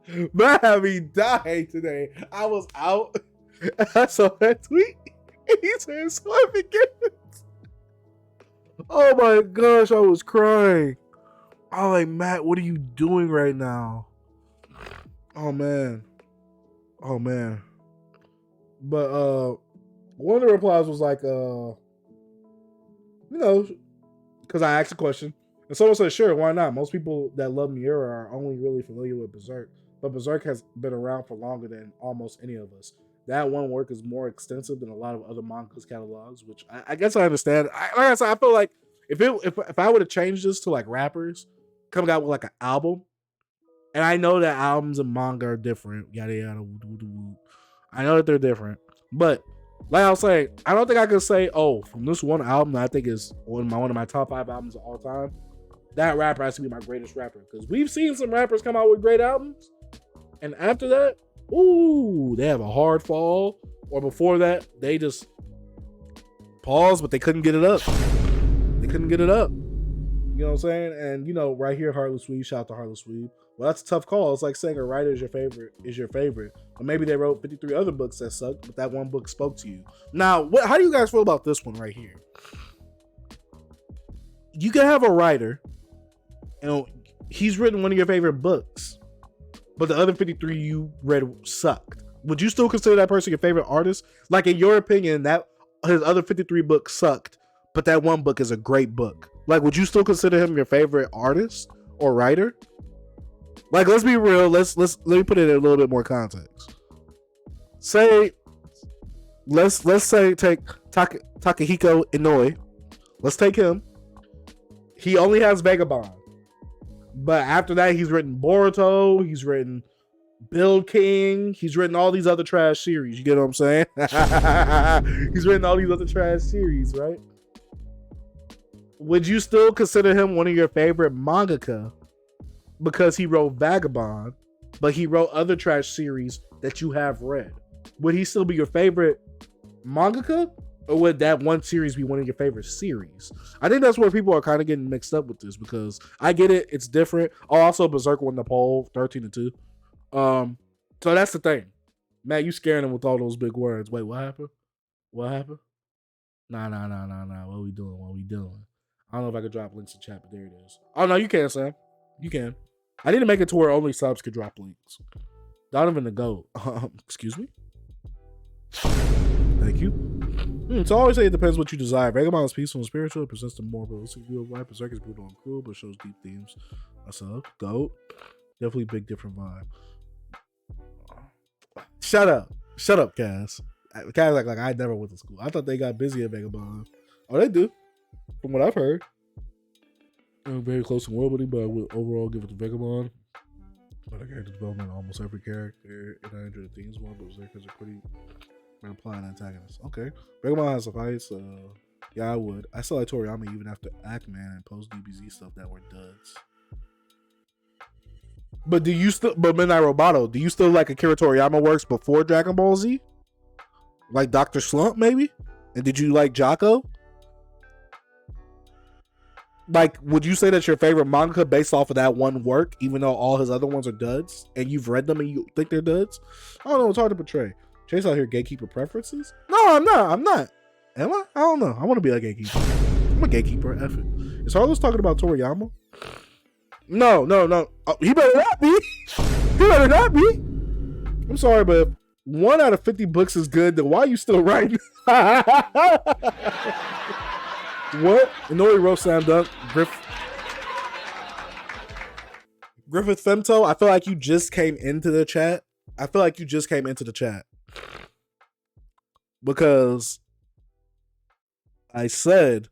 had me dying today. I was out. And I saw that tweet. And he said, so I forget. Oh my gosh, I was crying. I'm like, Matt, what are you doing right now? Oh man. But one of the replies was like, because I asked a question. And someone said, sure, why not? Most people that love Miura are only really familiar with Berserk. But Berserk has been around for longer than almost any of us. That one work is more extensive than a lot of other manga's catalogs, which I guess I understand. Like I said, I feel like if I would have changed this to like rappers coming out with like an album, and I know that albums and manga are different, yada yada. I know that they're different, but like I was saying, I don't think I could say, oh, from this one album that I think is one of my top 5 albums of all time, that rapper has to be my greatest rapper. Because we've seen some rappers come out with great albums, and after that, ooh, they have a hard fall. Or before that, they just paused, but they couldn't get it up. You know what I'm saying? And right here, Heartless Weed, shout out to Heartless Weed. Well, that's a tough call. It's like saying a writer is your favorite. But maybe they wrote 53 other books that sucked, but that one book spoke to you. Now, how do you guys feel about this one right here? You can have a writer, and he's written one of your favorite books, but the other 53 you read sucked. Would you still consider that person your favorite artist? Like, in your opinion, that his other 53 books sucked, but that one book is a great book. Like, would you still consider him your favorite artist or writer? Like, let's be real. Let me put it in a little bit more context. Let's say take Takahiko Inoue. Let's take him. He only has Vagabond, but after that, he's written Boruto. He's written Build King. He's written all these other trash series. You get what I'm saying? He's written all these other trash series, right? Would you still consider him one of your favorite mangaka because he wrote Vagabond, but he wrote other trash series that you have read? Would he still be your favorite mangaka, or would that one series be one of your favorite series? I think that's where people are kind of getting mixed up with this, because I get it, it's different. Oh, also Berserk won the poll 13-2. So that's the thing. Matt, you scaring him with all those big words. Wait, what happened? Nah. What we doing? I don't know if I could drop links in chat, but there it is. Oh, no, you can, Sam. You can. I need to make it to where only subs could drop links. Donovan the GOAT. Excuse me? Thank you. So I always say it depends what you desire. Vagabond is peaceful and spiritual. It presents a more realistic view of life. Berserk is brutal and cruel, but shows deep themes. That's a GOAT. Definitely big different vibe. Shut up, Cass. Cass like I never went to school. I thought they got busy at Vagabond. Oh, they do, from what I've heard. I'm very close in world building, but I would overall give it to Vagabond. But I character development, almost every character, and I enjoy the themes more, but Berserkers are pretty applying antagonists. Okay, Vagabond has fights. Yeah, I would. I still like Toriyama even after Ackman and post DBZ stuff that were duds. But Midnight Roboto, do you still like Akira Toriyama works before Dragon Ball Z? Like Dr. Slump, maybe? And did you like Jocko? Like, would you say that's your favorite manga based off of that one work, even though all his other ones are duds, and you've read them and you think they're duds? I don't know, it's hard to portray. Chase out here gatekeeper preferences? No, I'm not. Am I? I don't know. I want to be a gatekeeper. I'm a gatekeeper. F it. Is Harlow's talking about Toriyama? No. Oh, he better not be. I'm sorry, but if 1 out of 50 books is good, then why are you still writing? What? Inoue wrote Slam Dunk. Griffith Femto, I feel like you just came into the chat. Because I said,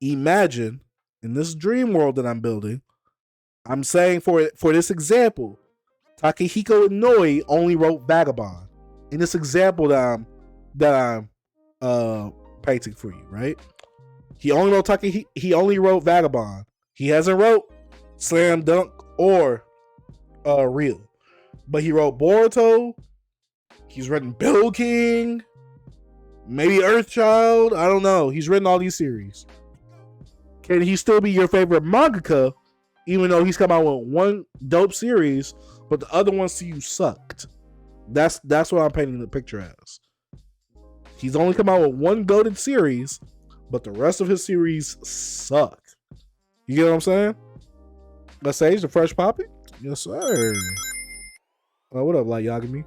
imagine in this dream world that I'm building, I'm saying for this example, Takahiko Inoue only wrote Vagabond. In this example that I'm painting for you, right? He only wrote Vagabond. He hasn't wrote Slam Dunk or Real. But he wrote Boruto. He's written Bill King. Maybe Earthchild. I don't know. He's written all these series. Can he still be your favorite mangaka even though he's come out with one dope series, but the other ones to you sucked. That's what I'm painting the picture as. He's only come out with one goated series, but the rest of his series suck. You get what I'm saying? Let's Sage, the fresh poppy? Yes, sir. What up, Light Yagami?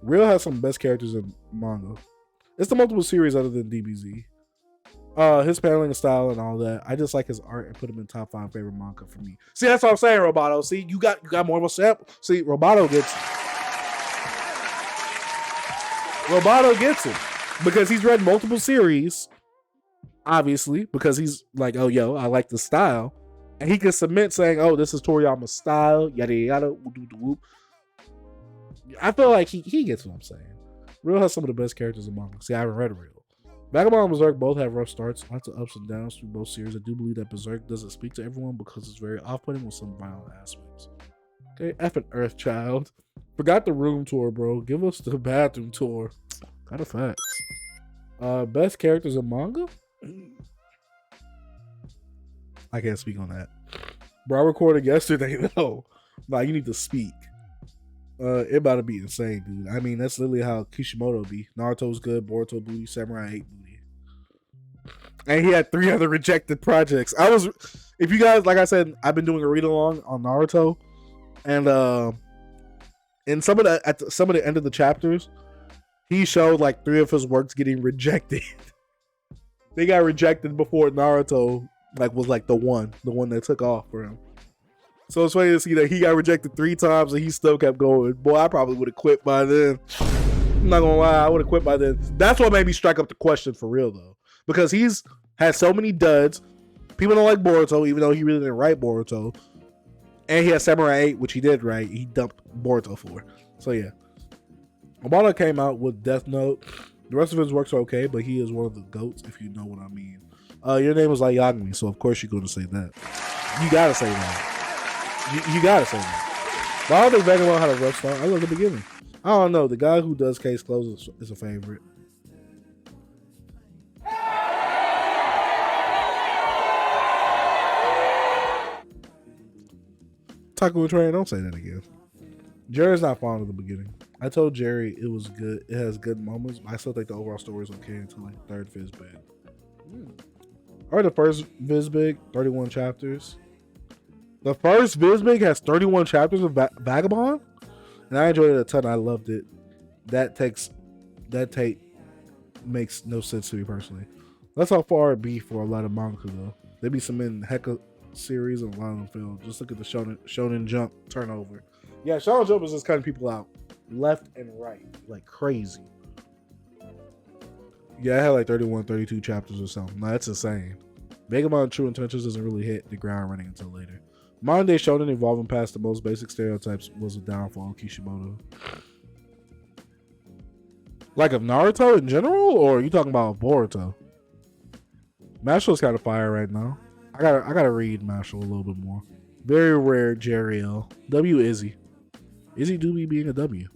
Real has some best characters in manga. It's the multiple series other than DBZ. His paneling style and all that. I just like his art and put him in top 5 favorite manga for me. See, that's what I'm saying, Roboto. See, you got more of a sample. See, Roboto gets it. Roboto gets it. Because he's read multiple series, obviously, because he's like, oh, yo, I like the style. And he can submit saying, oh, this is Toriyama's style, yada, yada, whoop, whoop. I feel like he gets what I'm saying. Real has some of the best characters in manga. See, I haven't read Real. Vagabond and Berserk both have rough starts, lots of ups and downs through both series. I do believe that Berserk doesn't speak to everyone because it's very off-putting with some violent aspects. Okay, effing Earthchild. Forgot the room tour, bro. Give us the bathroom tour. Kind of facts. Best characters in manga? I can't speak on that. Bro, I recorded yesterday, though. Nah, you need to speak. It about to be insane, dude. I mean, that's literally how Kishimoto be. Naruto's good, Boruto booty, Samurai 8 booty. And he had 3 other rejected projects. If you guys, like I said, I've been doing a read along on Naruto, and in some of the end of the chapters, he showed like 3 of his works getting rejected. They got rejected before Naruto was the one that took off for him. So it's funny to see that he got rejected 3 times and he still kept going. Boy, I probably would have quit by then. I'm not gonna lie, I would have quit by then. That's what made me strike up the question for real though, because he's had so many duds. People don't like Boruto, even though he really didn't write Boruto. And he had Samurai 8, which he did write. He dumped Boruto for. So yeah. Obama came out with Death Note. The rest of his works are okay, but he is one of the GOATs, if you know what I mean. Your name was like Yagami, so of course you're going to say that. You gotta say that. You gotta say that. But I don't think Vagabond had a rough start. I love the beginning. I don't know. The guy who does case closed is a favorite. Taco Train, don't say that again. Jerry's not fond of the beginning. I told Jerry it was good. It has good moments. But I still think the overall story is okay until like third Fizbig. Or the first Fizbig, 31 chapters. The first Fizbig has 31 chapters of Vagabond, and I enjoyed it a ton. I loved it. That take makes no sense to me personally. That's how far it be for a lot of manga though. They be submitting hecka series and a lot of them fail. Just look at the Shonen Jump turnover. Yeah, Shonen Jump is just cutting people out left and right like crazy. Yeah, I had like 31, 32 chapters or something. No, that's insane. Vagabond True Intentions doesn't really hit the ground running until later. Modern day Shonen evolving past the most basic stereotypes was a downfall of Kishimoto. Like of Naruto in general, or are you talking about Boruto? Mashlow's kind of fire right now. I gotta read Mashlow a little bit more. Very rare Jerry L. W Izzy. Izzy do be being a W.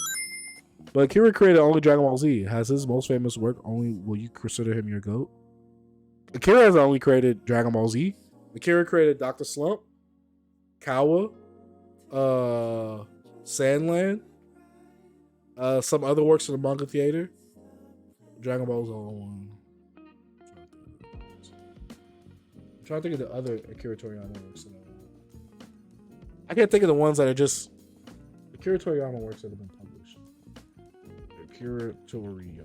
But Akira created only Dragon Ball Z. Has his most famous work only, will you consider him your GOAT? Akira has only created Dragon Ball Z. Akira created Dr. Slump, Kawa, Sandland, some other works in the manga theater. Dragon Ball's all one. I'm trying to think of the other Akira Toriyama works. I can't think of the ones that are just Akira Toriyama works that have been published. Akira Toriyama.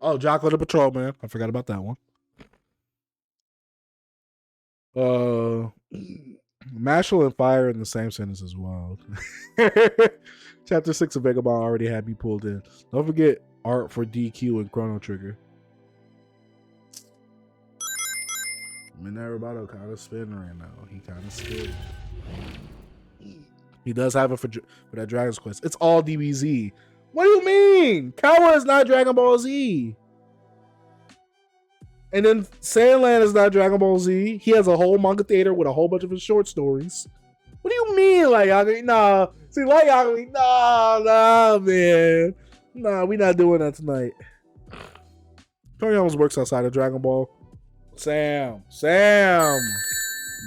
Oh, Jocko the Patrolman. I forgot about that one. Mashal and Fire in the same sentence as well. Chapter 6 of Vagabond already had me pulled in. Don't forget art for DQ and Chrono Trigger. I mean, that Roboto kind of spinning right now. He kind of scared. He does have it for that Dragon's Quest. It's all DBZ. What do you mean? Kawa is not Dragon Ball Z. And then Sandland is not Dragon Ball Z. He has a whole manga theater with a whole bunch of his short stories. What do you mean, Light Yagami? Nah. See, Light Yagami, nah, man. Nah, we not doing that tonight. Toriyama's works outside of Dragon Ball. Sam.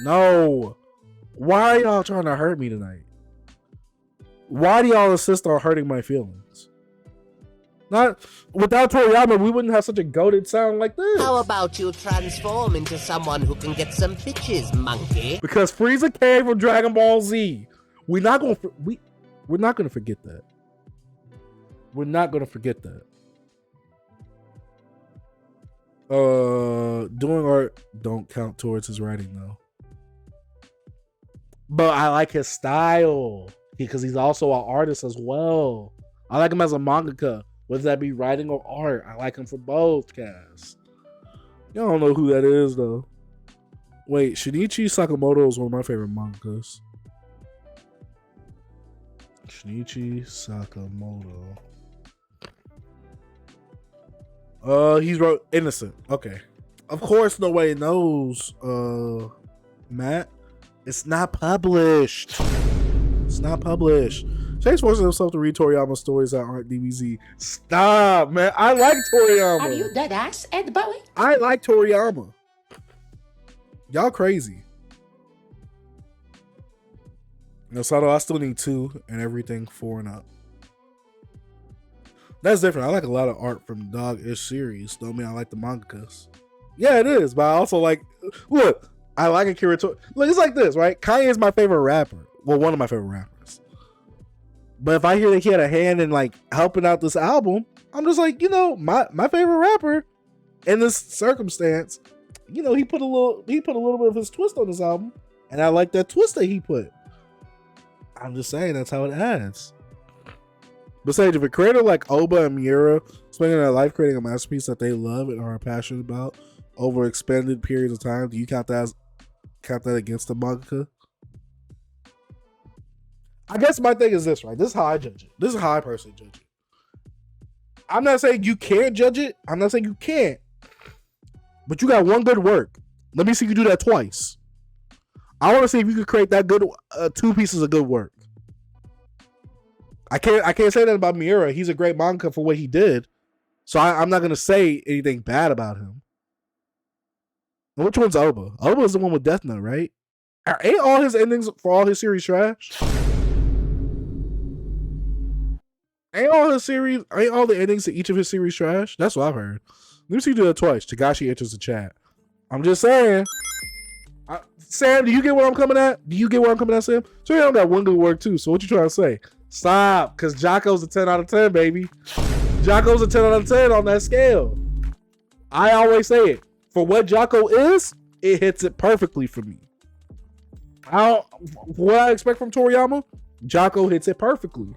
No. Why are y'all trying to hurt me tonight? Why do y'all insist on hurting my feelings? Not without Toriyama, we wouldn't have such a goated sound like this. How about you transform into someone who can get some bitches, monkey? Because Frieza came from Dragon Ball Z. We're not gonna forget that. We're not gonna forget that. Doing art don't count towards his writing though. But I like his style because he's also an artist as well. I like him as a mangaka. Whether that be writing or art, I like him for both, Cass. Y'all don't know who that is, though. Wait, Shinichi Sakamoto is one of my favorite mangakas. Shinichi Sakamoto. He's wrote Innocent. Okay. Of course, nobody knows, Matt. It's not published. It's not published. Chase forces himself to read Toriyama stories that aren't DBZ. Stop, man. I like Toriyama. Are you dead ass, Ed Bowie? I like Toriyama. Y'all crazy. No, Sato, I still need 2 and everything 4 and up. That's different. I like a lot of art from Dog-ish series. Don't mean I like the mangakas. Yeah, it is, but I also like... Look, I like Akira Toriyama. Look, it's like this, right? Kanye is my favorite rapper. Well, one of my favorite rappers. But if I hear that he had a hand in like helping out this album, I'm just like, you know, my favorite rapper in this circumstance, you know, he put a little bit of his twist on this album, and I like that twist that he put. I'm just saying that's how it adds. Besides, if a creator like Oba and Miura spending their life creating a masterpiece that they love and are passionate about over expanded periods of time, do you count that against the mangaka? I guess my thing is this, right? This is how I judge it. This is how I personally judge it. I'm not saying you can't judge it. I'm not saying you can't. But you got one good work. Let me see you do that twice. I want to see if you could create that good 2 pieces of good work. I can't say that about Miura. He's a great manga for what he did. So I'm not going to say anything bad about him. And which one's Oba? Oba is the one with Death Note, right? Ain't all his endings for all his series trash? Ain't all the endings to each of his series trash? That's what I've heard. Let me see you do that twice. Tagashi enters the chat. I'm just saying. Sam, do you get what I'm coming at? Sam? So you don't got one good work too. So what you trying to say? Stop, because Jocko's a 10 out of 10, baby. Jocko's a 10 out of 10 on that scale. I always say it. For what Jocko is, it hits it perfectly for me. What I expect from Toriyama, Jocko hits it perfectly.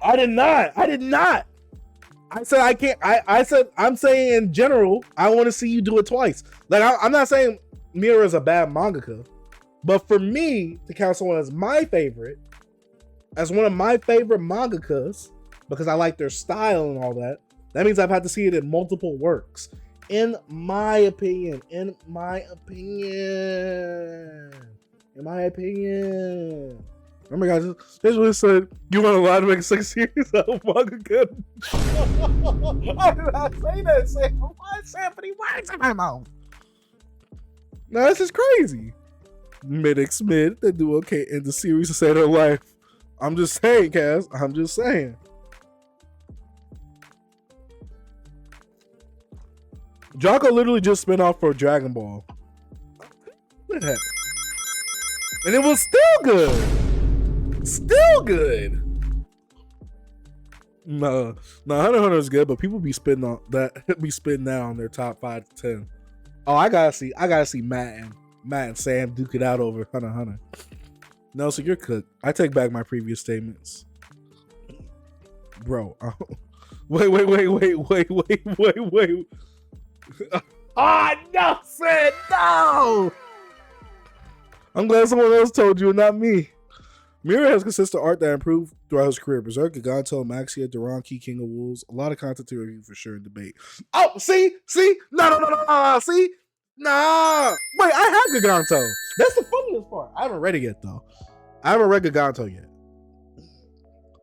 I did not. I said I can't. I said I'm saying in general, I want to see you do it twice. Like I'm not saying Miura is a bad mangaka, but for me to count someone as my favorite, as one of my favorite mangakas, because I like their style and all that, that means I've had to see it in multiple works. In my opinion. Remember, guys, this is what it said. You want a lot to make 6 series out of manga? I did not say that, Sam. Why is Sam putting words in my mouth? No, this is crazy. Midix mid, they do okay in the series to save their life. I'm just saying, Cass. I'm just saying. Jocko literally just spin off for Dragon Ball. Look at that. And it was still good. Still good. No, Hunter x Hunter is good, but people be spitting on that. Be spitting that on their top 5 to 10. Oh, I gotta see Matt and Sam duke it out over Hunter x Hunter. No, so you're cooked. I take back my previous statements, bro. Wait. Ah, no, Sam, no. I'm glad someone else told you and not me. Miura has consistent art that improved throughout his career. Berserk, Giganto, Maxia, Duran, Key, King of Wolves. A lot of content to review for sure and debate. Oh, see? No. See? Nah. Wait, I have Giganto. That's the funniest part. I haven't read it yet, though. I haven't read Giganto yet.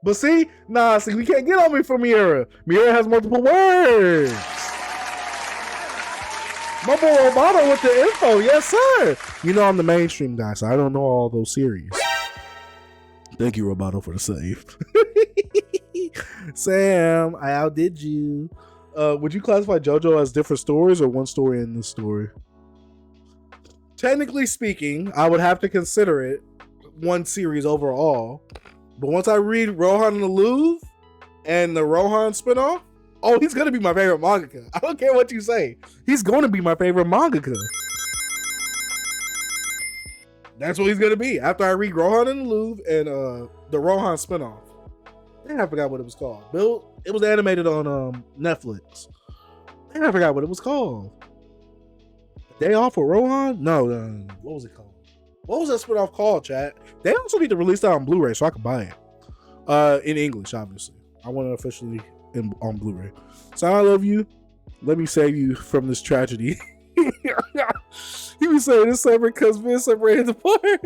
But see? Nah, see, we can't get on me for Miura. Miura has multiple words. My boy Roboto with the info. Yes, sir. You know I'm the mainstream guy, so I don't know all those series. Thank you, Roboto, for the save. Sam, I outdid you. Would you classify JoJo as different stories or one story in this story? Technically speaking, I would have to consider it one series overall. But once I read Rohan and the Louvre and the Rohan spinoff, oh, he's going to be my favorite mangaka. I don't care what you say. He's going to be my favorite mangaka. That's what he's going to be. After I read Rohan and the Louvre and the Rohan spinoff. I forgot what it was called. It was animated on Netflix. I forgot what it was called. Day Off with Rohan? No, what was it called? What was that spinoff called, chat? They also need to release that on Blu-ray so I can buy it. In English, obviously. I want it officially on Blu-ray. So I love you. Let me save you from this tragedy. He was saying this separate because we're separated apart.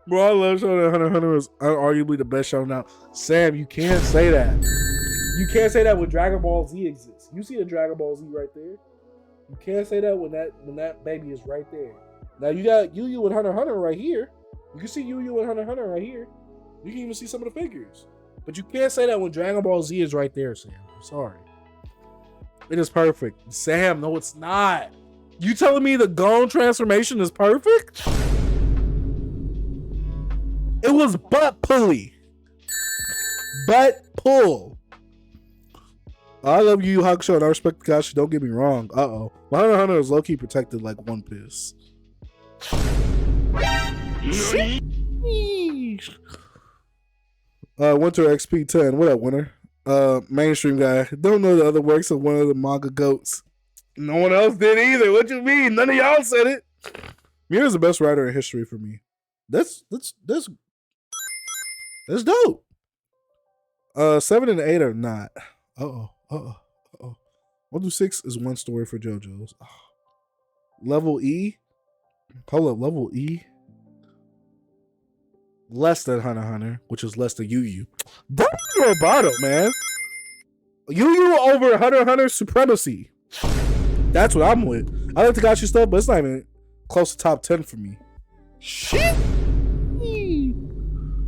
Bro, I love Shonen. Hunter x Hunter is arguably the best show now. Sam, you can't say that. You can't say that when Dragon Ball Z exists. You see the Dragon Ball Z right there? You can't say that when that baby is right there. Now you got Yu Yu and Hunter x Hunter right here. You can see Yu Yu and Hunter x Hunter right here. You can even see some of the figures. But you can't say that when Dragon Ball Z is right there, Sam. I'm sorry. It is perfect. Sam, no, it's not. You telling me the Gon transformation is perfect? It was butt pulley. Butt pull. I love Yu Yu Hakusho and I respect the Kashi, don't get me wrong. Uh-oh. Hunter x Hunter is low-key protected like One Piece. Winter XP10. What up, Winter? Mainstream guy. Don't know the other works of one of the manga goats. No one else did either. What you mean? None of y'all said it. Miura's the best writer in history for me. That's dope. 7 and 8 are not. Uh-oh. 1 through 6 is one story for JoJo's. Oh. Level E. Hold up, level E. Less than Hunter x Hunter, which is less than Yu Yu. Don't Roboto, man. Yu Yu over Hunter x Hunter supremacy. That's what I'm with. I like the Gachi stuff, but it's not even close to top 10 for me. Shit.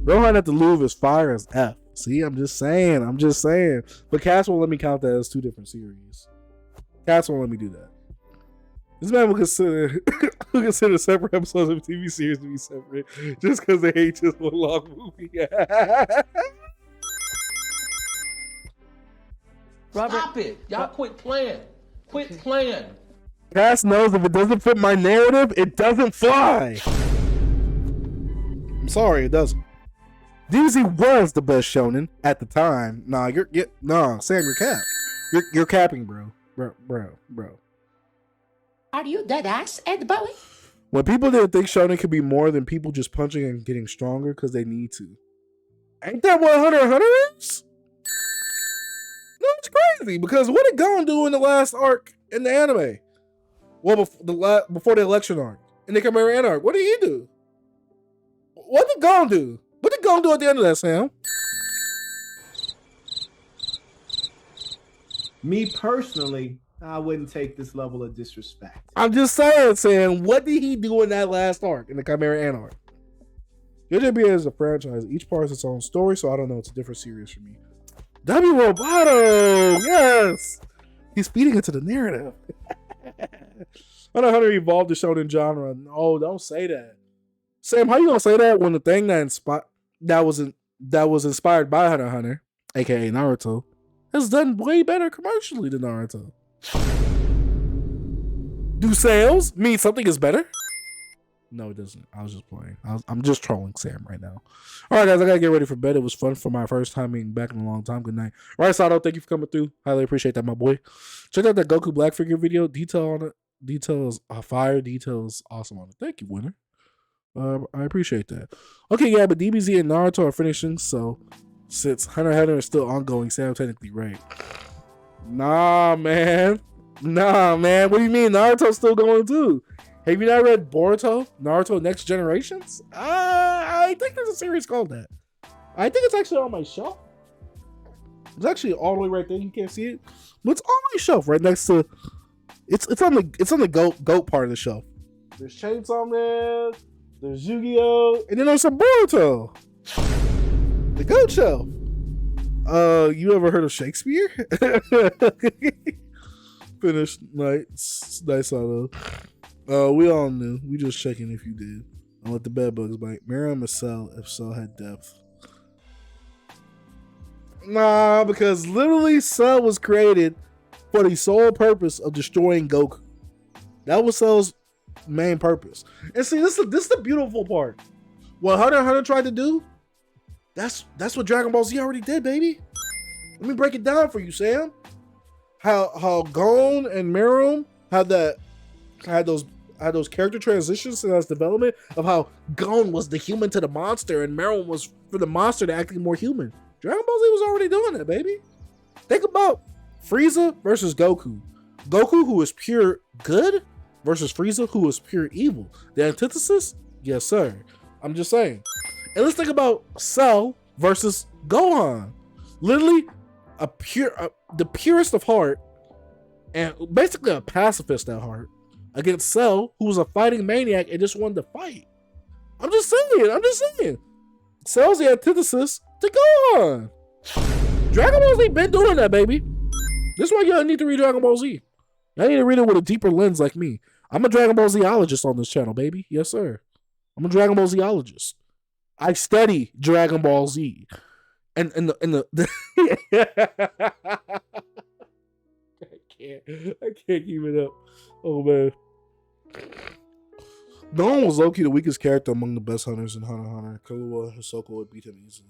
Rohan at the Louvre is fire as F. See, I'm just saying. But Cass won't let me count that as two different series. Cass won't let me do that. This man will consider separate episodes of TV series to be separate just because they hate just one long movie. Robert, stop it. Y'all quit playing. Quit playing. Cass knows if it doesn't fit my narrative, it doesn't fly. I'm sorry, it doesn't. DBZ was the best shonen at the time. Nah, Sam, you're cap. You're capping, bro. Bro. Are you dead ass, Ed Bowie? When people didn't think shonen could be more than people just punching and getting stronger because they need to. Ain't that what Hunter x Hunter is? No, it's crazy because what did Gon do in the last arc in the anime? Well, before the election arc, in the Chimera Ant arc, what did he do? What did Gon do? What did Gon do at the end of that, Sam? Me personally, I wouldn't take this level of disrespect. I'm just saying, Sam, what did he do in that last arc, in the Chimera Ant arc? JJB is a franchise. Each part has its own story, so I don't know. It's a different series for me. W. Roboto! Yes! He's feeding into the narrative. Hunter x Hunter evolved the shonen genre. No, don't say that. Sam, how you gonna say that when the thing that was inspired by Hunter x Hunter, aka Naruto, has done way better commercially than Naruto? Do sales mean something is better? No, it doesn't. I was just playing. I'm just trolling Sam right now. All right, guys, I gotta get ready for bed. It was fun for my first time being back in a long time. Good night. All right, Sato, thank you for coming through. Highly appreciate that, my boy. Check out that Goku Black figure video. Detail on it. Details fire. Details awesome on it. Thank you, winner. I appreciate that. Okay, yeah, but DBZ and Naruto are finishing, so since Hunter x Hunter is still ongoing, Sam technically right. Nah, man. What do you mean? Naruto's still going too? Have you not read Boruto? Naruto Next Generations? I think there's a series called that. I think it's actually on my shelf. It's actually all the way right there. You can't see it, but it's on my shelf right next to. It's on the goat part of the shelf. There's Chainsaw Man. There's Yu-Gi-Oh, and then there's some Boruto. The goat shelf. You ever heard of Shakespeare? Finished nice auto. We all knew. We just checking if you did. I'll let the bed bugs bite. Miriam is Cell if Cell had depth. Nah, because literally Cell was created for the sole purpose of destroying Goku. That was Cell's main purpose. And see, this is the beautiful part. What Hunter x Hunter tried to do, that's what Dragon Ball Z already did, baby. Let me break it down for you, Sam. How Gon and Miriam had those character transitions in that development of how Gon was the human to the monster and Miriam was for the monster to acting more human. Dragon Ball Z was already doing that, baby. Think about Frieza versus Goku. Goku, who is pure good, versus Frieza, who is pure evil. The antithesis? Yes, sir. I'm just saying. And let's think about Cell versus Gohan. Literally, the purest of heart, and basically a pacifist at heart, against Cell, who was a fighting maniac and just wanted to fight. I'm just saying. Cell's the antithesis to Gohan. Dragon Ball Z been doing that, baby. This is why y'all need to read Dragon Ball Z. Y'all need to read it with a deeper lens like me. I'm a Dragon Ball Z-ologist on this channel, baby. Yes, sir. I'm a Dragon Ball Z-ologist. I study Dragon Ball Z. And the I can't keep it up. Oh man. Gon was low-key the weakest character among the best hunters in Hunter x Hunter. Killua and Hisoka would beat him easily.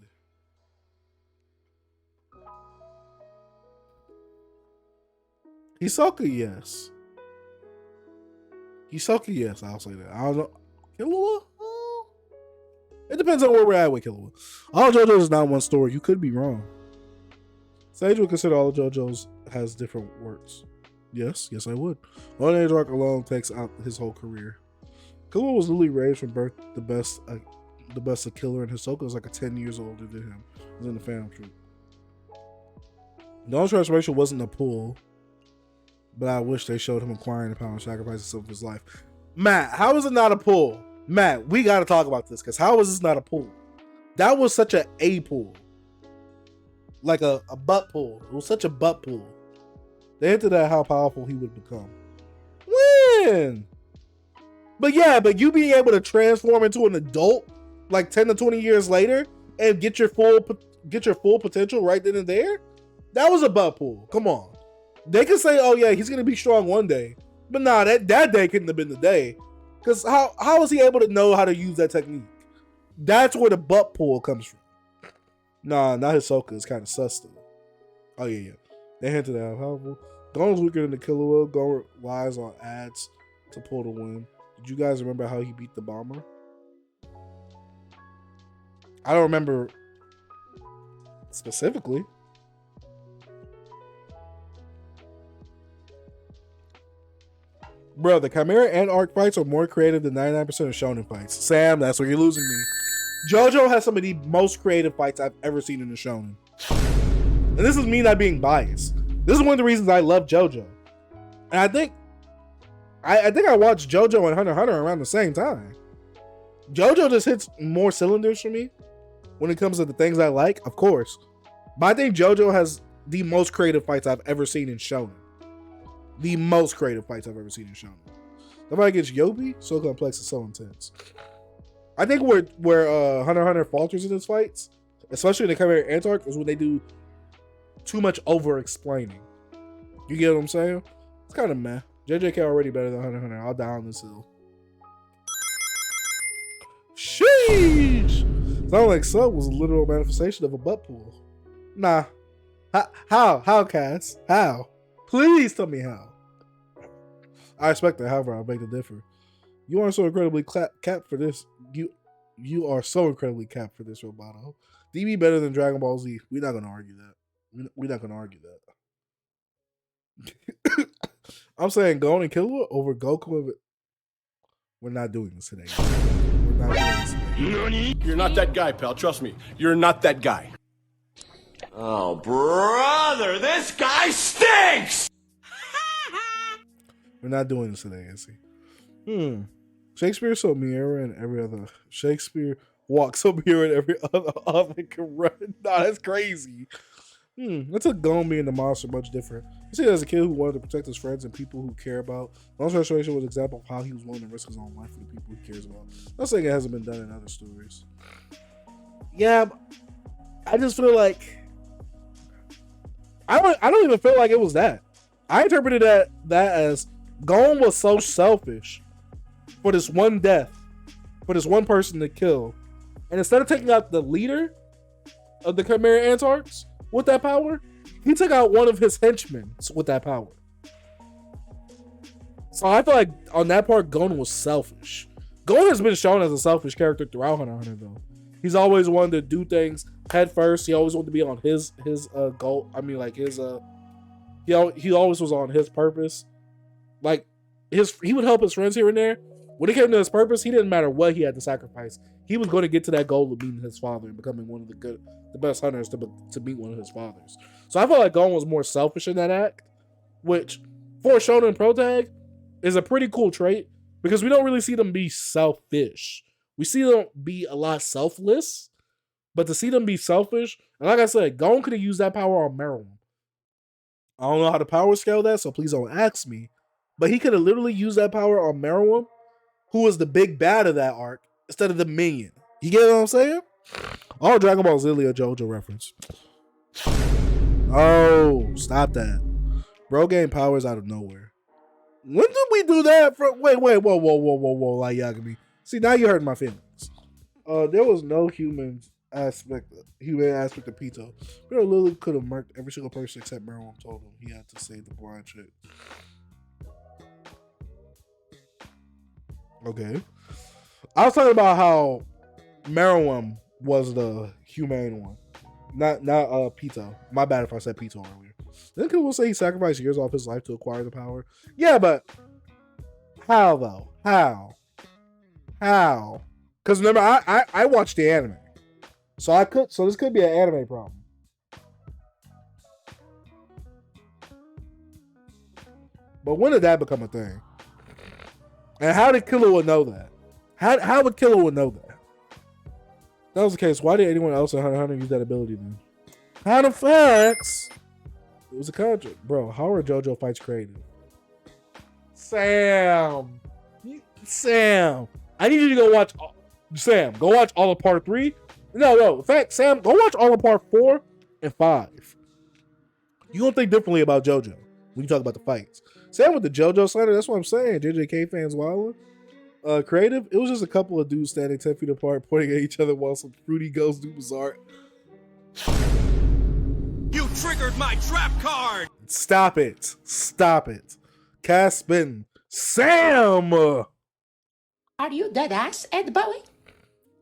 Hisoka, yes. I'll say that. I don't know. Killua? It depends on where we're at with Killua. All JoJo's is not one story. You could be wrong. Sage would consider all of JoJo's has different works. Yes, I would. One age arc alone takes out his whole career. Killua was literally raised from birth the best of killer, and Hisoka was like a 10 years older than him. He was in the Phantom Troop. Gon's transformation wasn't a pull, but I wish they showed him acquiring the power and sacrificing some of his life. Matt, how is it not a pull? Matt, we got to talk about this, because how is this not a pull? That was such a pull. Like a butt pull. It was such a butt pull. They hinted at how powerful he would become. When? But you being able to transform into an adult like 10 to 20 years later and get your full potential right then and there, that was a butt pull. Come on. They could say, oh yeah, he's gonna be strong one day. But nah, that day couldn't have been the day. Because how was he able to know how to use that technique? That's where the butt pull comes from. Nah, not Hisoka. It's kind of sus though. Oh yeah. They hinted at how powerful. Gon's weaker than the Killua. Gon relies on ads to pull the win. Did you guys remember how he beat the bomber? I don't remember specifically. Bro, the Chimera and Arc fights are more creative than 99% of Shonen fights. Sam, that's where you're losing me. JoJo has some of the most creative fights I've ever seen in the Shonen. And this is me not being biased. This is one of the reasons I love JoJo. And I think I watched JoJo and Hunter x Hunter around the same time. JoJo just hits more cylinders for me when it comes to the things I like, of course. But I think JoJo has the most creative fights I've ever seen in Shonen. The most creative fights I've ever seen in Shonen. The fight against Yobi, so complex and so intense. I think where Hunter x Hunter falters in his fights, especially in the Chimera Ant arc, is when they do too much over-explaining. You get what I'm saying? It's kind of meh. JJK already better than Hunter x Hunter. I'll die on this hill. Sheesh! Sound like Sub was a literal manifestation of a butt pool. Nah. How, Cass? How? Please tell me how. I expect that, however, I'll beg to differ. You are so incredibly capped for this. You are so incredibly capped for this, Roboto. DB better than Dragon Ball Z. We're not gonna argue that. We're not gonna argue that. I'm saying Gon and Killua over Goku. We're not doing this today. We're not doing this today. You're not that guy, pal. Trust me. You're not that guy. Oh, brother, this guy stinks! We're not doing this today, is he? Shakespeare so Miura and every other. Shakespeare walks so Miura and every other can run. Nah, that's crazy. That took Gon being the monster much different. You see, as a kid who wanted to protect his friends and people who care about. Gon's restoration was an example of how he was willing to risk his own life for the people he cares about. Not saying it hasn't been done in other stories. Yeah, I just feel like I don't even feel like it was that. I interpreted that as Gon was so selfish for this one death, for this one person to kill, and instead of taking out the leader of the Chimera Antarchs with that power, he took out one of his henchmen with that power. So I feel like on that part, Gon was selfish. Gon has been shown as a selfish character throughout Hunter x Hunter, though. He's always wanted to do things head first. He always wanted to be on his goal. I mean, like his he always was on his purpose. Like he would help his friends here and there. When it came to his purpose, he didn't matter what he had to sacrifice. He was going to get to that goal of meeting his father and becoming one of the best hunters to meet one of his fathers. So I feel like Gon was more selfish in that act, which for a Shonen protag is a pretty cool trait because we don't really see them be selfish. We see them be a lot selfless, but to see them be selfish, and like I said, Gon could have used that power on Meruem. I don't know how to power scale that, so please don't ask me. But he could have literally used that power on Meruem, who was the big bad of that arc, instead of the minion. You get what I'm saying? Oh, Dragon Ball Z a JoJo reference. Oh, stop that. Bro gained powers out of nowhere. When did we do that? Wait, whoa, like Yagami. See, now you hurt my feelings. There was no human aspect of Pito. Pero Lily could have murked every single person except Meruem told him he had to save the blind chick. Okay. I was talking about how Meruem was the humane one. Not Pito. My bad if I said Pito earlier. Then people will say he sacrificed years off his life to acquire the power. Yeah, but how though? How? Because remember, I watched the anime. So this could be an anime problem. But when did that become a thing? And how did Killua know that? How would Killua know that? If that was the case, why did anyone else in Hunter x Hunter use that ability then? Hunter facts. It was a contract. Bro, how are JoJo fights creative? Sam. I need you to go watch. Sam, go watch all of part 3. No. In fact, Sam, go watch all of part 4 and 5. You gonna think differently about JoJo when you talk about the fights. Sam with the JoJo slander, that's what I'm saying. JJK fans wilding. Creative, it was just a couple of dudes standing 10 feet apart, pointing at each other while some fruity ghosts do bizarre. You triggered my trap card! Stop it. Caspin. Sam! Are you dead ass, Ed Bowie?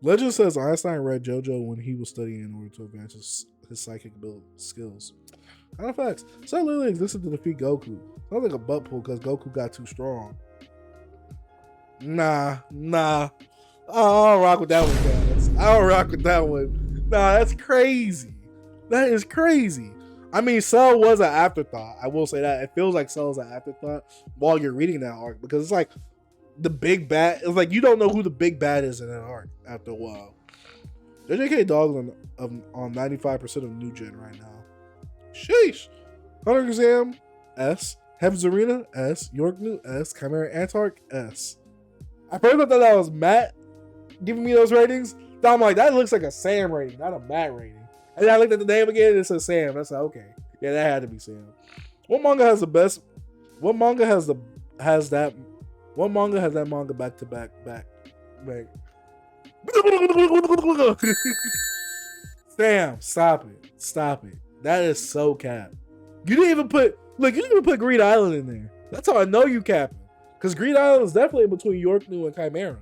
Legend says Einstein read JoJo when he was studying in order to advance his psychic skills. Kind of facts. So literally existed to defeat Goku. Sounds like a butt pull because Goku got too strong. Nah. I don't rock with that one, guys. I don't rock with that one. Nah, that's crazy. That is crazy. I mean, Cell was an afterthought. I will say that. It feels like Cell is an afterthought while you're reading that arc because it's like the big bad. It's like you don't know who the big bad is in that arc after a while. JJK Dog's on 95% of New Gen right now. Sheesh. Hunter Exam S. Heaven's Arena S. York New S. Chimera Antarch S. I first thought that was Matt giving me those ratings. So I'm like, that looks like a Sam rating, not a Matt rating. And then I looked at the name again and it says Sam. That's like, okay. Yeah, that had to be Sam. What manga has the best? What manga has that manga back to back? Sam, stop it. That is so cap. You didn't even put Green Island in there. That's how I know you capping. Because Green Island is definitely between York New and Chimera.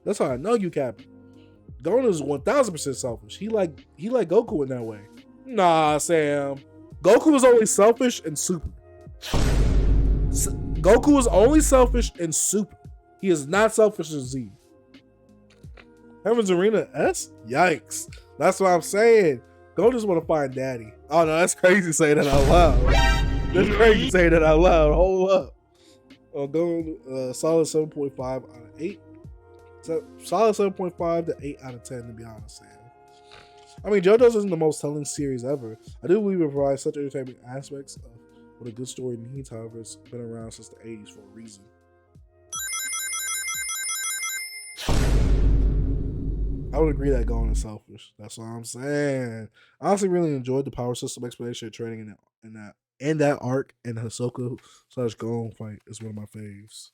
That's how I know you, Captain. Gon is 1000% selfish. He like Goku in that way. Nah, Sam. Goku is only selfish and super. Goku is only selfish and super. He is not selfish as Z. Heaven's Arena S? Yikes. That's what I'm saying. Go just want to find daddy. Oh no, that's crazy saying that out loud. That's crazy saying that out loud. Hold up. Go solid 7.5 out of 8. So, solid 7.5 to 8 out of 10 to be honest, Sam. I mean, JoJo's isn't the most telling series ever. I do believe it provides such entertainment aspects of what a good story needs, however, it's been around since the 80s for a reason. I would agree that Gon is selfish. That's what I'm saying. I honestly really enjoyed the power system explanation and training in that arc, and Hisoka / Gon fight is one of my faves.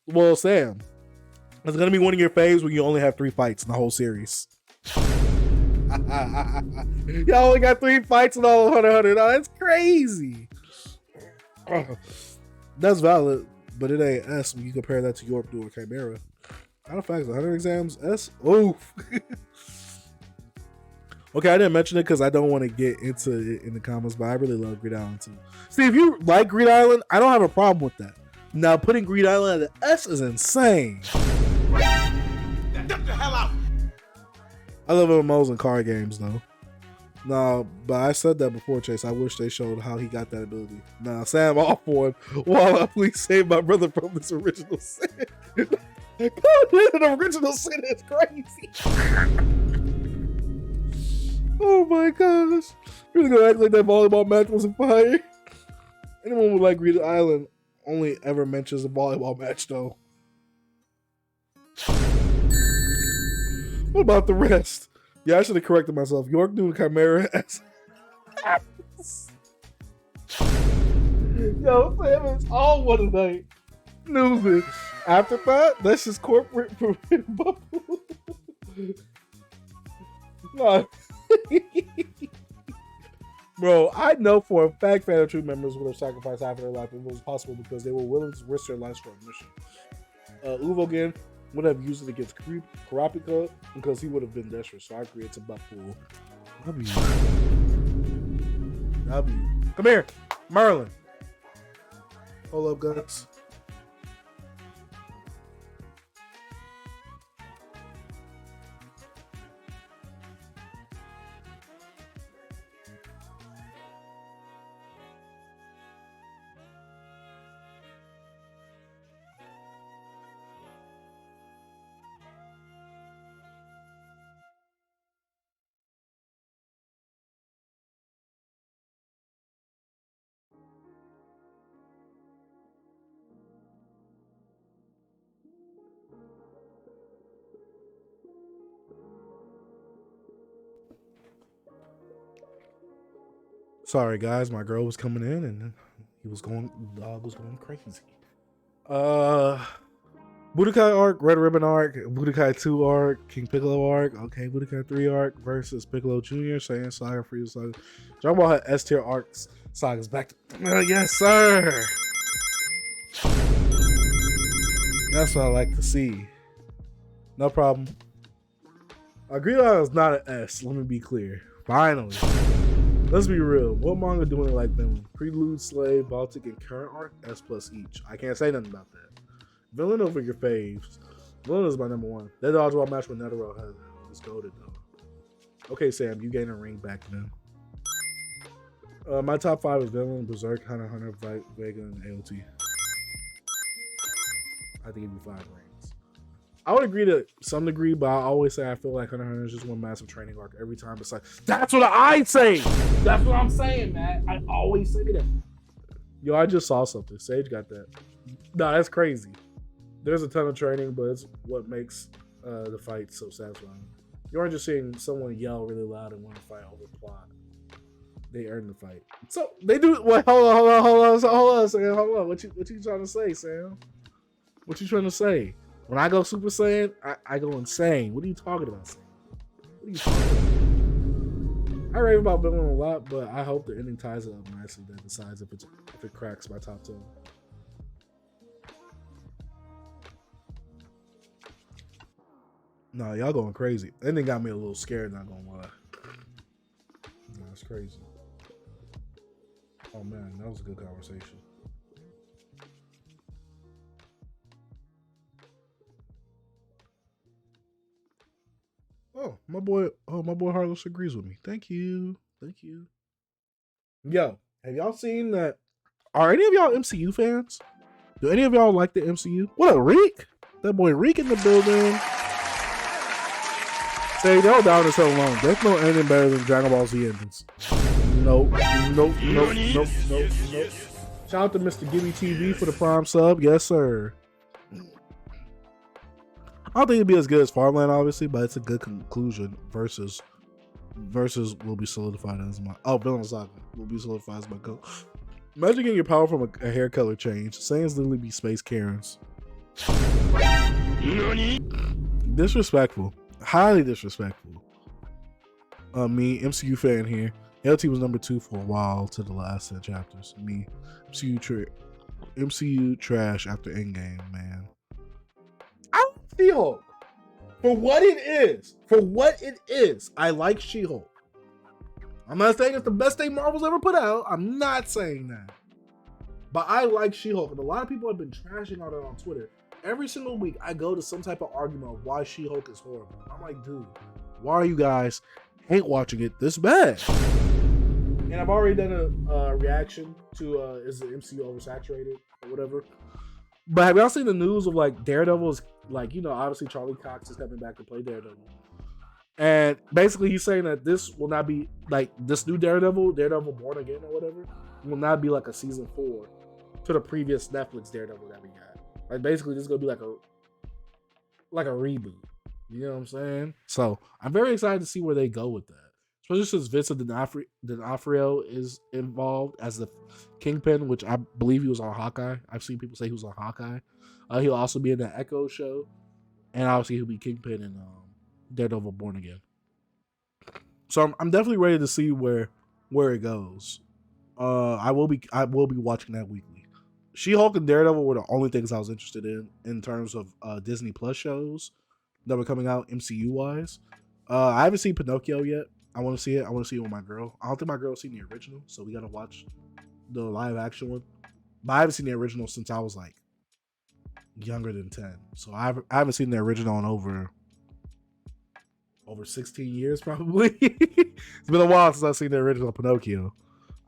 Well, Sam, it's gonna be one of your faves when you only have 3 fights in the whole series. Y'all only got 3 fights in all of Hunter x Hunter. No, that's crazy. That's valid, but it ain't S when you compare that to York New or Chimera. Out of fact, 100 exams S. Oof. Okay, I didn't mention it because I don't want to get into it in the comments, but I really love Green Island too. See, if you like Green Island, I don't have a problem with that. Now, putting Green Island at the S is insane. Get the hell out! I love MMOs and card games, though. No, but I said that before, Chase. I wish they showed how he got that ability. Nah, Sam off one. While I please save my brother from this original sin. The original sin is crazy. Oh my gosh. Really gonna act like that volleyball match wasn't fire? Anyone who like Green Island only ever mentions the volleyball match, though. What about the rest? Yeah, I should have corrected myself. York New and Chimera S. Yo, Sam, it's all one tonight. Snoozing. Afterthought? That's just corporate bubble. No. Bro, I know for a fact Phantom Troop members would have sacrificed half of their life if it was possible because they were willing to risk their lives for a mission. Uvo again would have used it against Kurapika because he would have been desperate, so I agree it's a butt pool. W. Come here, Merlin. Hold up, guys. Sorry, guys. My girl was coming in and the dog was going crazy. Budokai arc, Red Ribbon arc, Budokai 2 arc, King Piccolo arc, okay, Budokai 3 arc versus Piccolo Jr., Saiyan Saga, Frieza Saga. Dragon Ball had S tier arcs, sagas back to. Yes, sir. That's what I like to see. No problem. Green Island is not an S, let me be clear. Finally. Let's be real. What manga doing it like Villain? Prelude, Slave, Baltic, and Current arc? S plus each. I can't say nothing about that. Villain over your faves. Villain is my number 1. That dodgeball match with Netero was goated though. Okay, Sam, you gain a ring back now. My top 5 is Villain, Berserk, Hunter x Hunter, Vega, and AOT. I think it'd be 5 rings. I would agree to some degree, but I always say I feel like Hunter x Hunter is just one massive training arc every time. It's like, that's what I say. That's what I'm saying, man. I always say that. Yo, I just saw something. Sage got that. No, that's crazy. There's a ton of training, but it's what makes the fight so satisfying. You aren't just seeing someone yell really loud and want to fight over plot. They earn the fight. So they do. Wait, hold on a second. Hold on. What you trying to say, Sam? What you trying to say? When I go Super Saiyan, I go insane. What are you talking about, Sam? What are you talking about? I rave about Villain a lot, but I hope the ending ties it up nicely that decides if it cracks my top 10. No, y'all going crazy. That thing got me a little scared, not gonna lie. No, that's crazy. Oh man, that was a good conversation. Oh, my boy Harless agrees with me. Thank you. Yo, have y'all seen that? Are any of y'all MCU fans? Do any of y'all like the MCU? What up, Reek? That boy Reek in the building. Say they'll down this hell alone. There's no ending better than Dragon Ball Z endings. Nope. Shout out to Mr. Gibby TV for the prime sub. Yes, sir. I don't think it'd be as good as Farmland, obviously, but it's a good conclusion versus will be solidified as my Villain Saga will be solidified as my goal. Imagine getting your power from a hair color change. Saiyans literally be space Karens. Disrespectful. Highly disrespectful. Me, MCU fan here. LT was number 2 for a while to the last 10 chapters. Me, MCU trash after Endgame, man. I like She-Hulk. For what it is, I like She-Hulk. I'm not saying it's the best thing Marvel's ever put out. I'm not saying that. But I like She-Hulk, and a lot of people have been trashing on it on Twitter. Every single week, I go to some type of argument of why She-Hulk is horrible. I'm like, dude, why are you guys hate watching it this bad? And I've already done a reaction to is the MCU oversaturated or whatever. But have y'all seen the news of like Daredevil's, like, you know, obviously Charlie Cox is coming back to play Daredevil. And basically he's saying that this will not be like this new Daredevil Born Again or whatever, will not be like a season 4 to the previous Netflix Daredevil that we got. Like basically this is gonna be like a reboot. You know what I'm saying? So I'm very excited to see where they go with that. Especially since Vincent D'Onofrio is involved as the Kingpin, which I believe he was on Hawkeye. I've seen people say he was on Hawkeye. He'll also be in the Echo show, and obviously he'll be Kingpin in Daredevil Born Again. So I'm definitely ready to see where it goes. I will be watching that weekly. She-Hulk and Daredevil were the only things I was interested in terms of Disney Plus shows that were coming out MCU wise. I haven't seen Pinocchio yet. I want to see it. I want to see it with my girl. I don't think my girl's seen the original, so we gotta watch the live action one. But I haven't seen the original since I was like younger than 10. So I haven't seen the original in over 16 years probably. It's been a while since I've seen the original Pinocchio.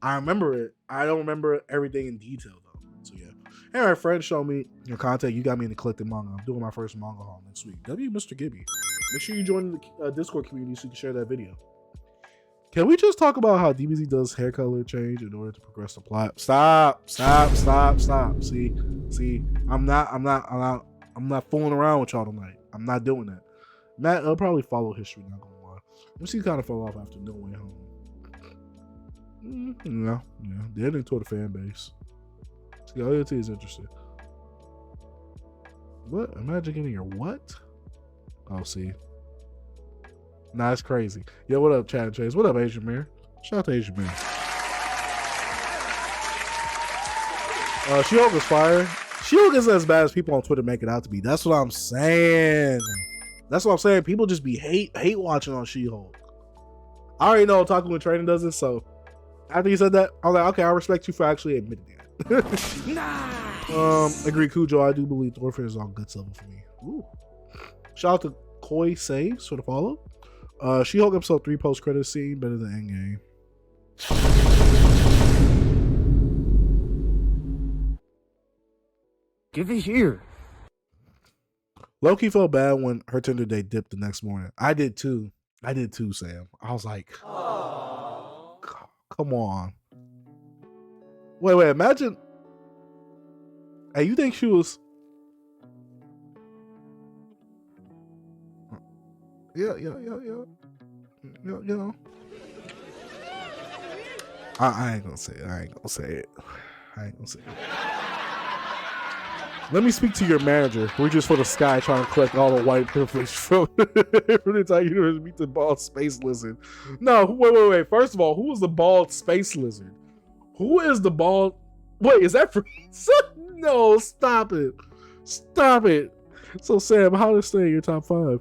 I remember it. I don't remember everything in detail though. So yeah. Anyway, friends, show me your content. You got me into collecting manga. I'm doing my first manga haul next week. Mr. Gibby. Make sure you join the Discord community so you can share that video. Can we just talk about how DBZ does hair color change in order to progress the plot? Stop. See, I'm not fooling around with y'all tonight. I'm not doing that. Matt, I'll probably follow history, not gonna lie. MC kind of fell off after No Way Home. Yeah. The ending toward the fan base. See, LT is interested. What? Imagine getting your what? Oh, see. Nah, it's crazy. Yo, what up, Chad Chase? What up, Asian Mirror? Shout out to Asian Mirror. She-Hulk is fire. She-Hulk isn't as bad as people on Twitter make it out to be. That's what I'm saying. People just be hate watching on She-Hulk. I already know Otaku and Training does this, so after you said that, I was like, okay, I respect you for actually admitting that. Nice. Agree, Cujo. I do believe Thorfinn is on good level for me. Ooh. Shout out to Koi Saves for the follow. She-Hulk episode 3 post-credit scene better than Endgame. Give it here. Loki felt bad when her Tinder date dipped the next morning. I did too, Sam. I was like, come on. Wait, imagine. Hey, you think she was? Yeah. You know. I ain't gonna say it. Let me speak to your manager. We're just for the sky trying to collect all the white privilege from the entire universe. Meet the bald space lizard. No, wait. First of all, who is the bald space lizard? Who is the bald? Wait, is that for? No, stop it. So Sam, how to stay in your top 5?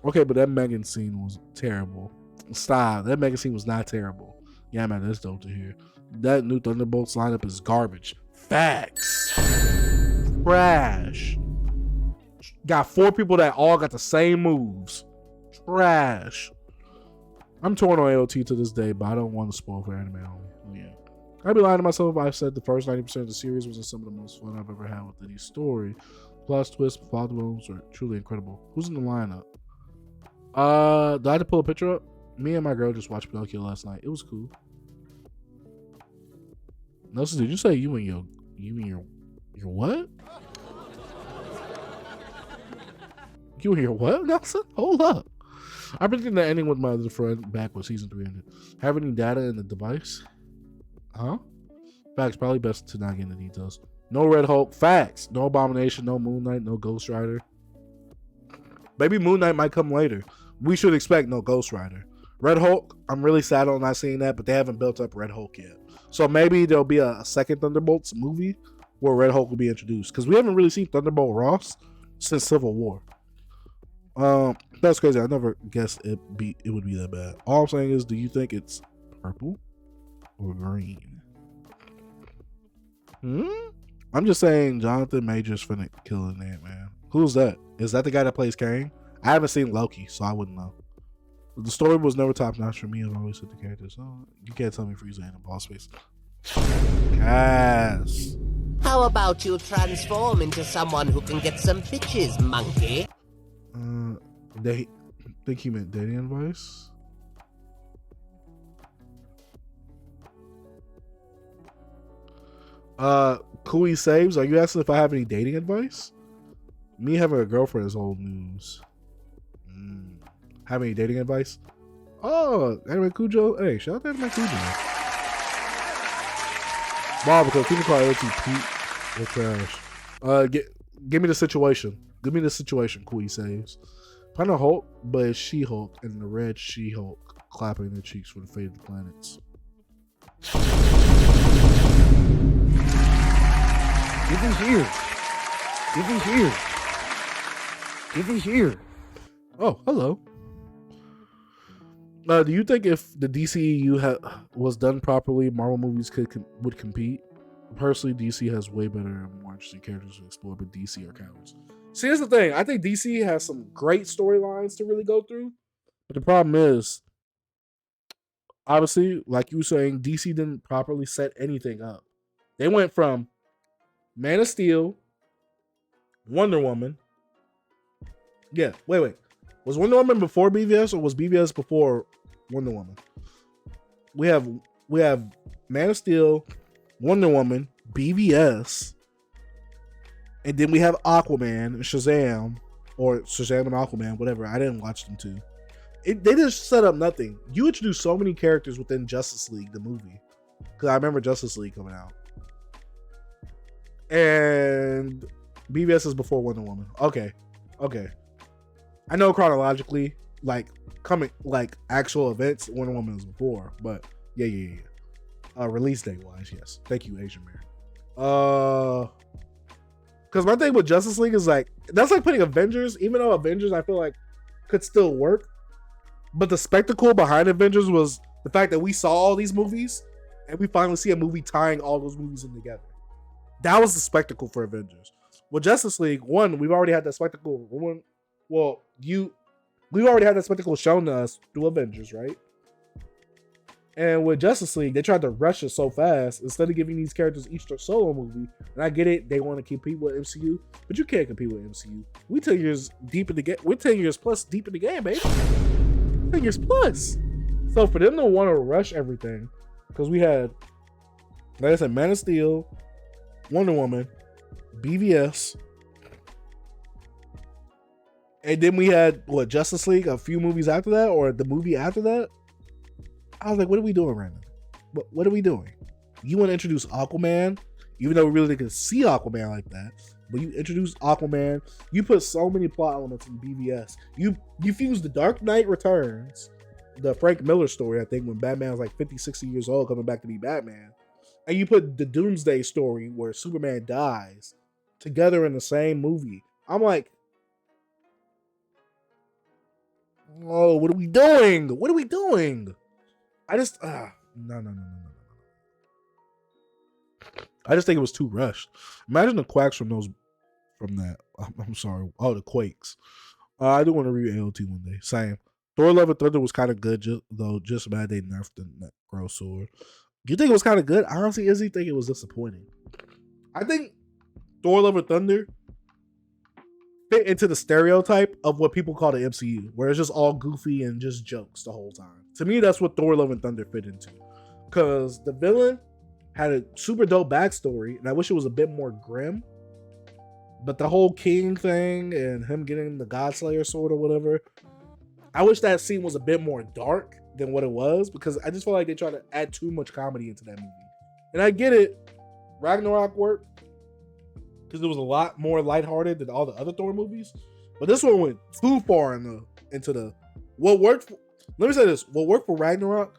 Okay, but that Megan scene was terrible. Stop. That Megan scene was not terrible. Yeah, man, that's dope to hear. That new Thunderbolts lineup is garbage. Facts. Trash. Got 4 people that all got the same moves. Trash. I'm torn on AOT to this day, but I don't want to spoil for anime only. Yeah. I'd be lying to myself if I said the first 90% of the series wasn't some of the most fun I've ever had with any story. Plus, twists, plot developments are truly incredible. Who's in the lineup? Do I have to pull a picture up? Me and my girl just watched Pinocchio last night. It was cool. Nelson, did you say you and your what? You and your what, Nelson? Hold up. I've been thinking the ending with my other friend back when season 3 ended. Have any data in the device? Huh? Facts, probably best to not get into details. No Red Hulk. Facts. No Abomination, no Moon Knight, no Ghost Rider. Maybe Moon Knight might come later. We should expect no Ghost Rider. Red Hulk, I'm really sad on not seeing that, but they haven't built up Red Hulk yet. So maybe there'll be a second Thunderbolts movie where Red Hulk will be introduced. Because we haven't really seen Thunderbolt Ross since Civil War. That's crazy. I never guessed it would be that bad. All I'm saying is, do you think it's purple or green? I'm just saying Jonathan Majors finna kill an Ant-Man. Who's that? Is that the guy that plays Kang? I haven't seen Loki, so I wouldn't know. The story was never top notch for me. I've always said the characters. So you can't tell me Frieza ain't in boss space. Yes. How about you transform into someone who can get some bitches, monkey? They think he meant dating advice. Kui Saves, are you asking if I have any dating advice? Me having a girlfriend is old news. Have any dating advice? Oh, Anime Cujo. Hey, shout out to Anime Cujo. Wow, because people call LT Pete. They're trash. Give me the situation. Give me the situation, Kui Saves. Find a Hulk, but it's She-Hulk and the red She-Hulk clapping their cheeks for the fate of the planets. Give me here. Give me here. Give me here. Oh, hello. Do you think if the DCEU was done properly, Marvel movies would compete? Personally, DC has way better and more interesting characters to explore, but DC are cowards. See, here's the thing. I think DC has some great storylines to really go through, but the problem is, obviously, like you were saying, DC didn't properly set anything up. They went from Man of Steel, Wonder Woman. Yeah, wait. Was Wonder Woman before BVS or was BVS before Wonder Woman? We have Man of Steel, Wonder Woman, BVS, and then we have Aquaman and Shazam, or Shazam and Aquaman, whatever. I didn't watch them too. They just set up nothing. You introduced so many characters within Justice League, the movie, because I remember Justice League coming out, and BVS is before Wonder Woman. Okay. I know chronologically, actual events, Wonder Woman was before, but yeah. Release date wise, yes. Thank you, Asian Man. Because my thing with Justice League is that's like putting Avengers, even though Avengers I feel like could still work, but the spectacle behind Avengers was the fact that we saw all these movies and we finally see a movie tying all those movies in together. That was the spectacle for Avengers. With Justice League, we've already had that spectacle. We've already had that spectacle shown to us through Avengers, right? And with Justice League, they tried to rush it so fast instead of giving these characters each their solo movie. And I get it, they want to compete with MCU, but you can't compete with MCU. We 10 years deep in the game. We're 10 years plus deep in the game, baby. 10 years plus. So for them to want to rush everything, because we had, like I said, Man of Steel, Wonder Woman, BVS, and then we had Justice League a few movies after that, or the movie after that. I was like, what are we doing right now? What are we doing? You want to introduce Aquaman, even though we really didn't see Aquaman like that, but you introduced Aquaman. You put so many plot elements in BVS. You fused the Dark Knight Returns, the Frank Miller story, I think, when Batman was like 50, 60 years old coming back to be Batman, and you put the Doomsday story where Superman dies together in the same movie. I'm like, Oh, what are we doing? What are we doing? I just no. I just think it was too rushed. Imagine the quacks from that. I'm sorry. Oh, the Quakes. I do want to read AOT one day. Same. Thor: Love and Thunder was kind of good, just bad they nerfed the Necro Sword. You think it was kind of good? I honestly, Izzy think it was disappointing. I think Thor: Love and Thunder fit into the stereotype of what people call the MCU, where it's just all goofy and just jokes the whole time. To me, that's what Thor: Love and Thunder fit into. Because the villain had a super dope backstory, and I wish it was a bit more grim. But the whole King thing and him getting the Godslayer sword or whatever, I wish that scene was a bit more dark than what it was, because I just feel like they tried to add too much comedy into that movie. And I get it. Ragnarok worked because it was a lot more lighthearted than all the other Thor movies. But this one went too far into the what worked for, let me say this. What worked for Ragnarok,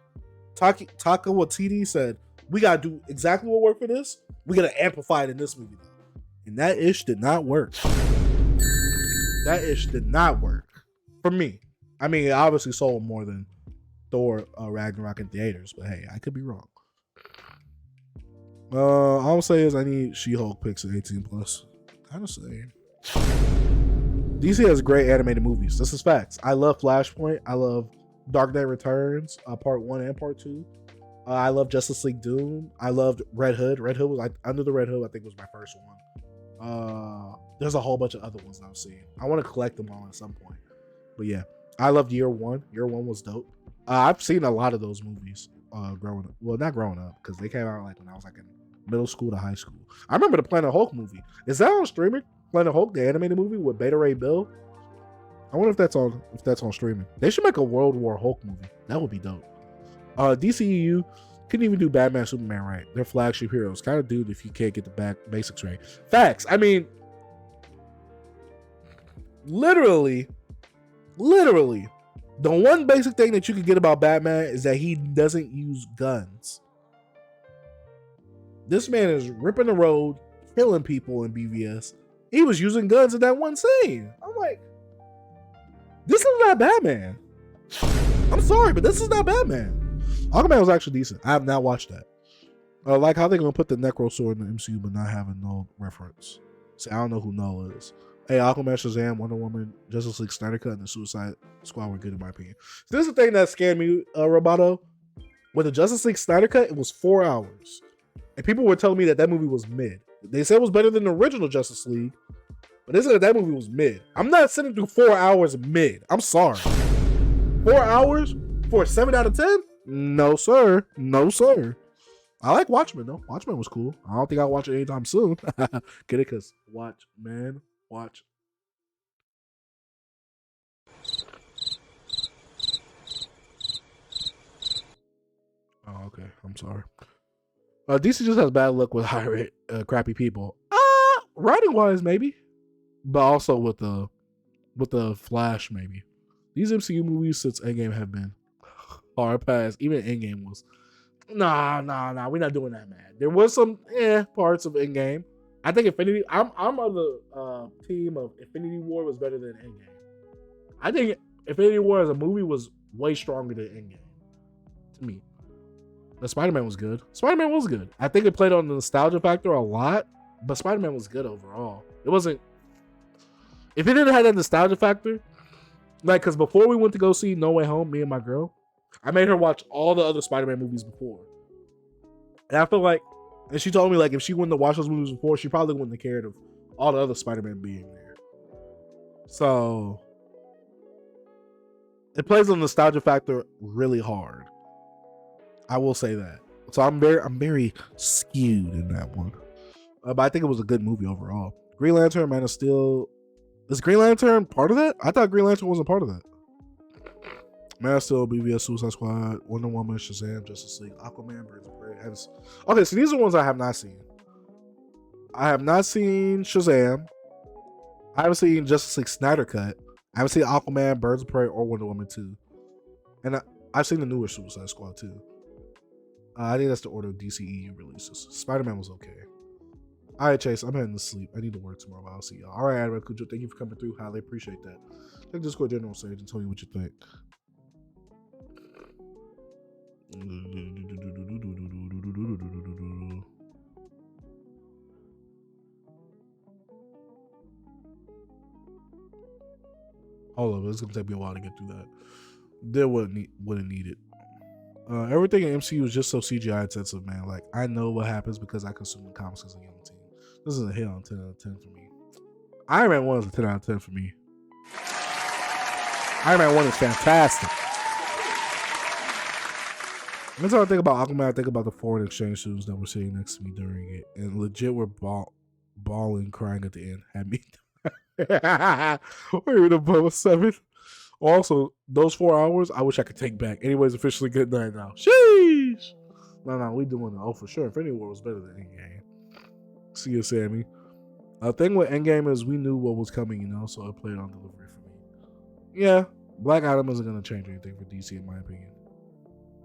Taika Waititi said, we gotta do exactly what worked for this. We gotta amplify it in this movie. And that ish did not work. That ish did not work. For me. I mean, it obviously sold more than Thor Ragnarok in theaters, but hey, I could be wrong. All I'll say is I need She-Hulk picks at 18 plus. Kind of saying. DC has great animated movies. This is facts. I love Flashpoint. I love Dark Knight Returns, part 1 and part 2. I love Justice League Doom. I loved Red Hood. Red Hood was like Under the Red Hood, I think was my first one. There's a whole bunch of other ones I've seen. I want to collect them all at some point. But yeah, I loved Year One. Year One was dope. I've seen a lot of those movies growing up. Well, not growing up, because they came out like when I was like in middle school to high school. I remember the Planet Hulk movie. Is that on streaming? Planet Hulk, the animated movie with Beta Ray Bill. I wonder if that's on streaming. They should make a World War Hulk movie. That would be dope. DCEU couldn't even do Batman, Superman right. They're flagship heroes. Kind of dude if you can't get the basics right. Facts. I mean, literally, the one basic thing that you can get about Batman is that he doesn't use guns. This man is ripping the road, killing people in BVS. He was using guns in that one scene. I'm like, this is not Batman. I'm sorry, but this is not Batman. Aquaman was actually decent. I have not watched that. Like how they're gonna put the Necro Sword in the MCU but not having no reference. See, I don't know who Null is. Hey, Aquaman, Shazam, Wonder Woman, Justice League Snyder Cut, and the Suicide Squad were good in my opinion. So this is the thing that scared me, Roboto. With the Justice League Snyder Cut, it was 4 hours. And people were telling me that movie was mid. They said it was better than the original Justice League, but they said that movie was mid. I'm not sitting through 4 hours mid. I'm sorry. 4 hours for a 7 out of 10? No, sir. No, sir. I like Watchmen, though. Watchmen was cool. I don't think I'll watch it anytime soon. Get it? Because Watchmen. Watch. Oh, okay. I'm sorry. DC just has bad luck with high crappy people. Writing wise, maybe, but also with the Flash, maybe. These MCU movies since Endgame have been hard pass. Even Endgame was nah. We're not doing that, man. There was some parts of Endgame. I think Infinity. I'm on the team of Infinity War was better than Endgame. I think Infinity War as a movie was way stronger than Endgame to me. The Spider-Man was good. Spider-Man was good. I think it played on the nostalgia factor a lot, but Spider-Man was good overall. It wasn't. If it didn't have that nostalgia factor, like, because before we went to go see No Way Home, me and my girl, I made her watch all the other Spider-Man movies before. And I feel like, and she told me, like, if she wouldn't have watched those movies before, she probably wouldn't have cared of all the other Spider-Man being there. So, it plays on the nostalgia factor really hard. I will say that. So I'm very skewed in that one. But I think it was a good movie overall. Green Lantern, Man of Steel. Is Green Lantern part of that? I thought Green Lantern wasn't part of that. Man of Steel, BVS, Suicide Squad, Wonder Woman, Shazam, Justice League, Aquaman, Birds of Prey. Okay, so these are ones I have not seen. I have not seen Shazam. I haven't seen Justice League Snyder Cut. I haven't seen Aquaman, Birds of Prey, or Wonder Woman 2. And I've seen the newer Suicide Squad too. I think that's the order of DCEU releases. Spider-Man was okay. All right, Chase, I'm heading to sleep. I need to work tomorrow, but I'll see y'all. All right, Admiral Cujo, thank you for coming through. Highly appreciate that. Check Discord General Sage and tell me what you think. All of it. It's gonna take me a while to get through that. There wouldn't need it. Everything in MCU is just so CGI intensive, man. Like, I know what happens because I consume the comics as a young teen. This is a hit on 10 out of 10 for me. Iron Man 1 is a 10 out of 10 for me. Iron Man 1 is fantastic. Every time I think about Aquaman, I think about the foreign exchange students that were sitting next to me during it. And legit were bawling, crying at the end. Had me. We're in above 7. Also, those 4 hours, I wish I could take back. Anyways, officially good night now. Sheesh. No, we doing it. Oh, for sure. Infinity War was better than Endgame. See you, Sammy. The thing with Endgame is we knew what was coming, you know, so it played on delivery for me. Yeah, Black Adam isn't going to change anything for DC, in my opinion.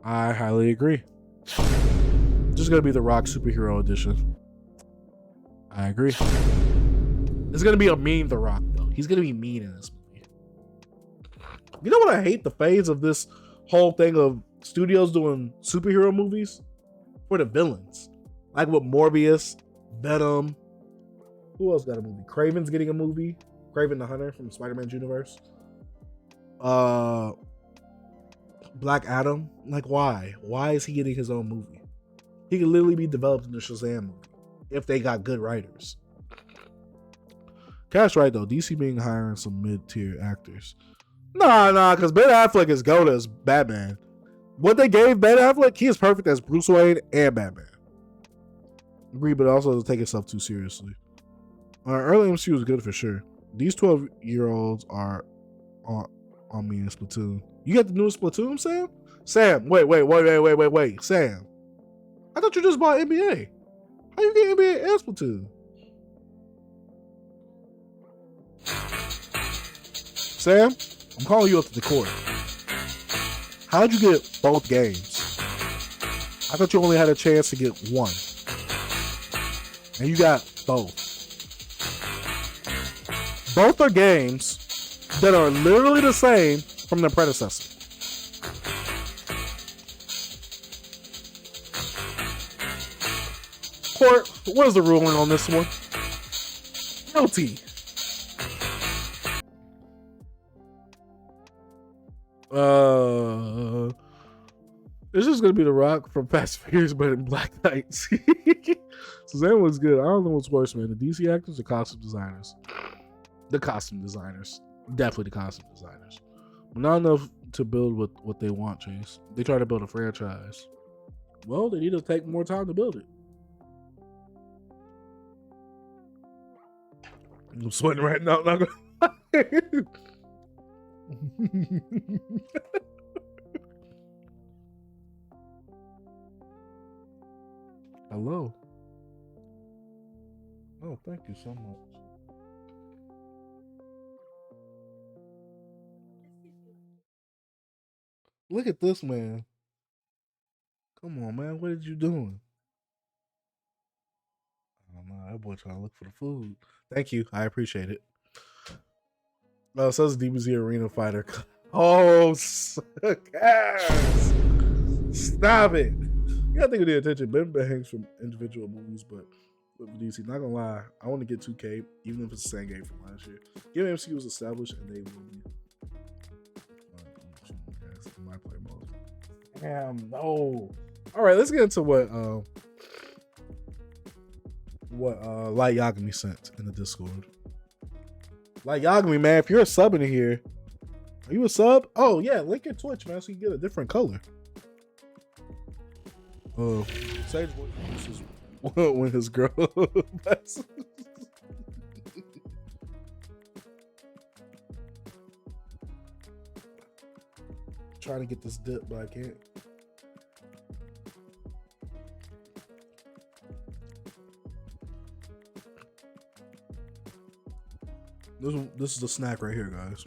I highly agree. Just going to be the Rock superhero edition. I agree. It's going to be a mean The Rock, though. He's going to be mean in this movie. You know what I hate? The phase of this whole thing of studios doing superhero movies for the villains. Like with Morbius, Venom. Who else got a movie? Kraven's getting a movie. Kraven the Hunter from Spider-Man's universe. Black Adam. Like, why? Why is he getting his own movie? He could literally be developed in the Shazam movie if they got good writers. Cash right though. DC being hiring some mid-tier actors. Nah, because Ben Affleck is goated as Batman. What they gave Ben Affleck, he is perfect as Bruce Wayne and Batman. Agree, but also doesn't take itself too seriously. Early MCU was good for sure. These 12-year-olds are on me in Splatoon. You got the newest Splatoon, Sam? Sam, wait. Sam, I thought you just bought NBA. How you get NBA and Splatoon? Sam, I'm calling you up to the court. How'd you get both games? I thought you only had a chance to get one. And you got both. Both are games that are literally the same from their predecessor. Court, what is the ruling on this one? Guilty. It's just gonna be The Rock from Fast and Furious, but in Black Knights. Suzanne was good. I don't know what's worse, man. The DC actors or costume designers? The costume designers. Definitely the costume designers. But not enough to build what they want, Chase. They try to build a franchise. Well, they need to take more time to build it. I'm sweating right now. Not gonna Hello. Oh, thank you so much. Look at this man. Come on, man. What are you doing? I don't know. That boy trying to look for the food. Thank you. I appreciate it. Oh, so it's DBZ Arena Fighter. Oh, yes. Stop it. You gotta think of the attention. Ben hangs from individual movies, but with DC, not gonna lie, I want to get 2K, even if it's the same game from last year. Give MCU was established and they will be. My play mode. Damn, no. All right, let's get into what Light Yagami sent in the Discord. Light Yagami, man, if you're a sub in here, are you a sub? Oh yeah, link your Twitch, man, so you get a different color. Sage uses when his girl. Trying to get this dip, but I can't. This is the snack right here, guys.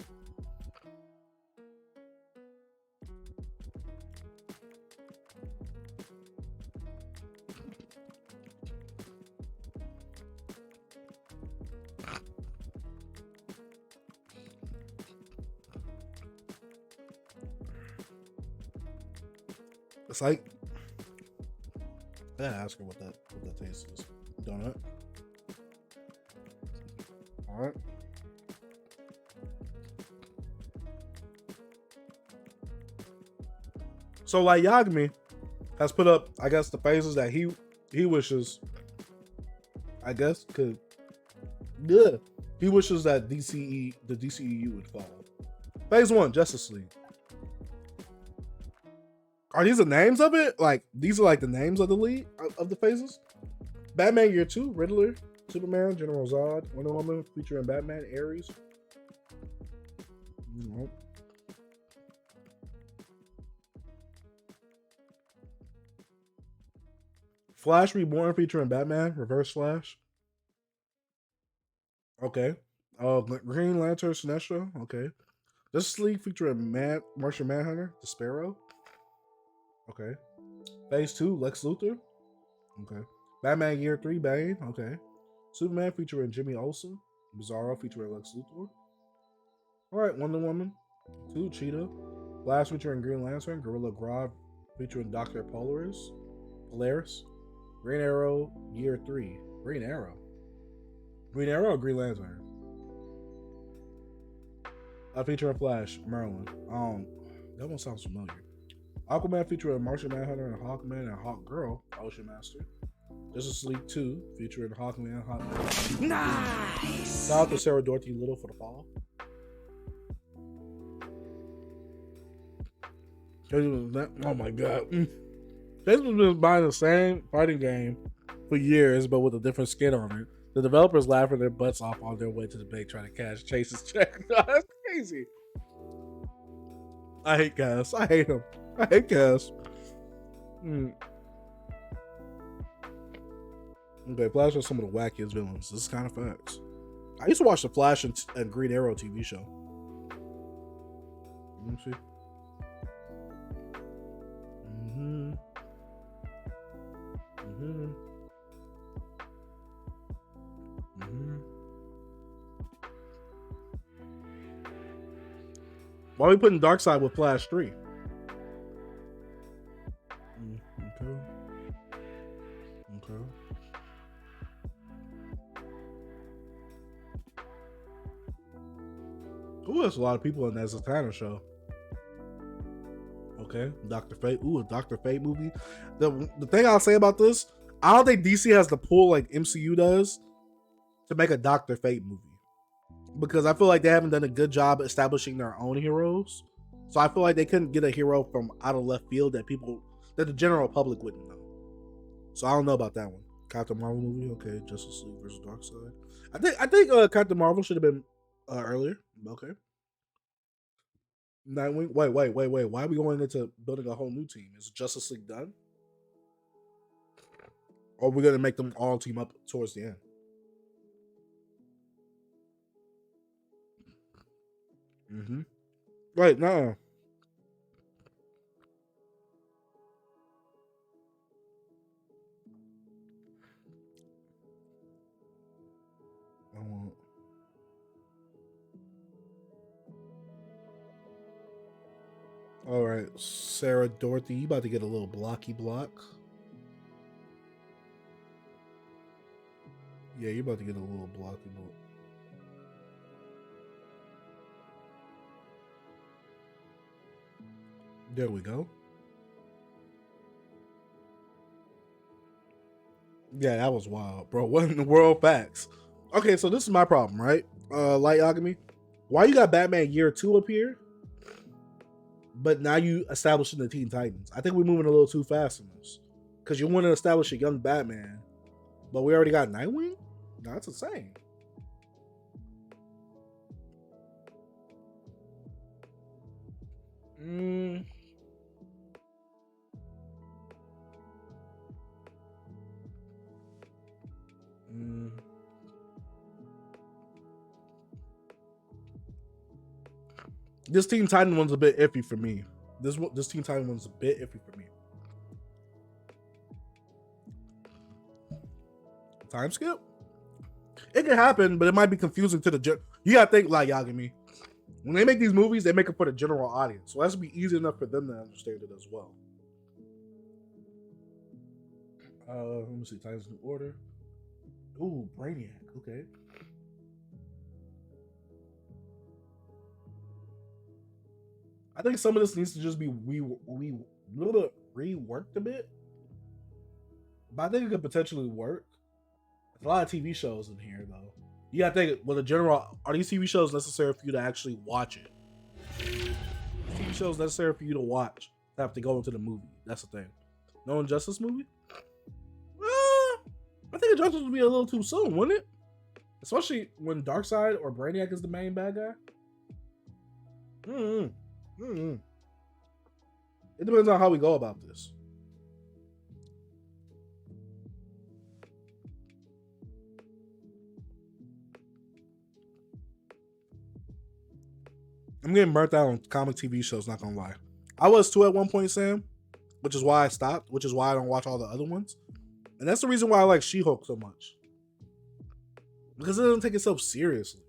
It's like, I gotta ask her what that taste is. Donut. All right. So like Yagami has put up, I guess, the phases that he wishes, I guess, could, yeah, he wishes that the DCEU would follow. Phase 1, Justice League. Are these the names of it? Like, these are like the names of the league of the phases? Batman Year 2, Riddler, Superman, General Zod, Wonder Woman featuring Batman, Ares. Nope. Flash Reborn featuring Batman, Reverse Flash. Okay. Green Lantern, Sinestro. Okay. Justice League featuring Martian Manhunter, The Sparrow. Okay. Phase 2, Lex Luthor. Okay. Batman Year 3, Bane. Okay. Superman featuring Jimmy Olsen. Bizarro featuring Lex Luthor. Alright, Wonder Woman 2, Cheetah. Flash featuring Green Lantern. Gorilla Grodd featuring Dr. Polaris. Green Arrow Year 3. Green Arrow or Green Lantern? Featuring Flash, Merlin. That one sounds familiar. Aquaman featuring Martian Manhunter and Hawkman and Hawkgirl, Ocean Master. Justice League 2 featuring Hawkman, Hawkman. Nice! Shout out to Sarah Dorothy Little for the fall. Oh my god. Facebook's been buying the same fighting game for years, but with a different skin on it. The developers laughing their butts off on their way to the bank trying to cash Chase's check. That's crazy. I hate Cass. I hate him. I hate Cass. Okay, Flash is some of the wackiest villains. This is kind of facts. I used to watch the Flash and Green Arrow TV show. Let me see. Why are we putting Darkseid with Flash 3? Okay. Ooh, there's a lot of people in that Zatanna show. Okay, Dr. Fate. Ooh, a Dr. Fate movie. The thing I'll say about this, I don't think DC has the pull like MCU does to make a Dr. Fate movie. Because I feel like they haven't done a good job establishing their own heroes. So I feel like they couldn't get a hero from out of left field that the general public wouldn't know. So I don't know about that one. Captain Marvel movie, okay. Justice League versus Darkseid. I think Captain Marvel should have been earlier. Okay. Nightwing. Wait. Why are we going into building a whole new team? Is Justice League done? Or are we gonna make them all team up towards the end? Right, no. All right, Sarah Dorothy, you about to get a little blocky block. Yeah, you're about to get a little blocky block. There we go. Yeah, that was wild, bro. What in the world? Facts. Okay, so this is my problem, right? Light Yagami, why you got Batman Year 2 up here, but now you establishing the Teen Titans? I think we're moving a little too fast in this. Because you want to establish a young Batman, but we already got Nightwing? No, that's insane. This Teen Titan one's a bit iffy for me. This Teen Titan one's a bit iffy for me. Time skip? It can happen, but it might be confusing to the you gotta think like Yagami. When they make these movies, they make it for the general audience. So that's be easy enough for them to understand it as well. Let me see. Titans New Order. Ooh, Brainiac. Okay. I think some of this needs to just be reworked a bit. But I think it could potentially work. There's a lot of TV shows in here, though. You gotta think, well, the general, are these TV shows necessary for you to actually watch it? TV shows necessary for you to watch. Have to go into the movie. That's the thing. No Injustice movie? I think Injustice would be a little too soon, wouldn't it? Especially when Darkseid or Brainiac is the main bad guy. It depends on how we go about this. I'm getting burnt out on comic TV shows, not gonna lie. I was too at one point, Sam, which is why I stopped, which is why I don't watch all the other ones. And that's the reason why I like She-Hulk so much. Because it doesn't take itself seriously.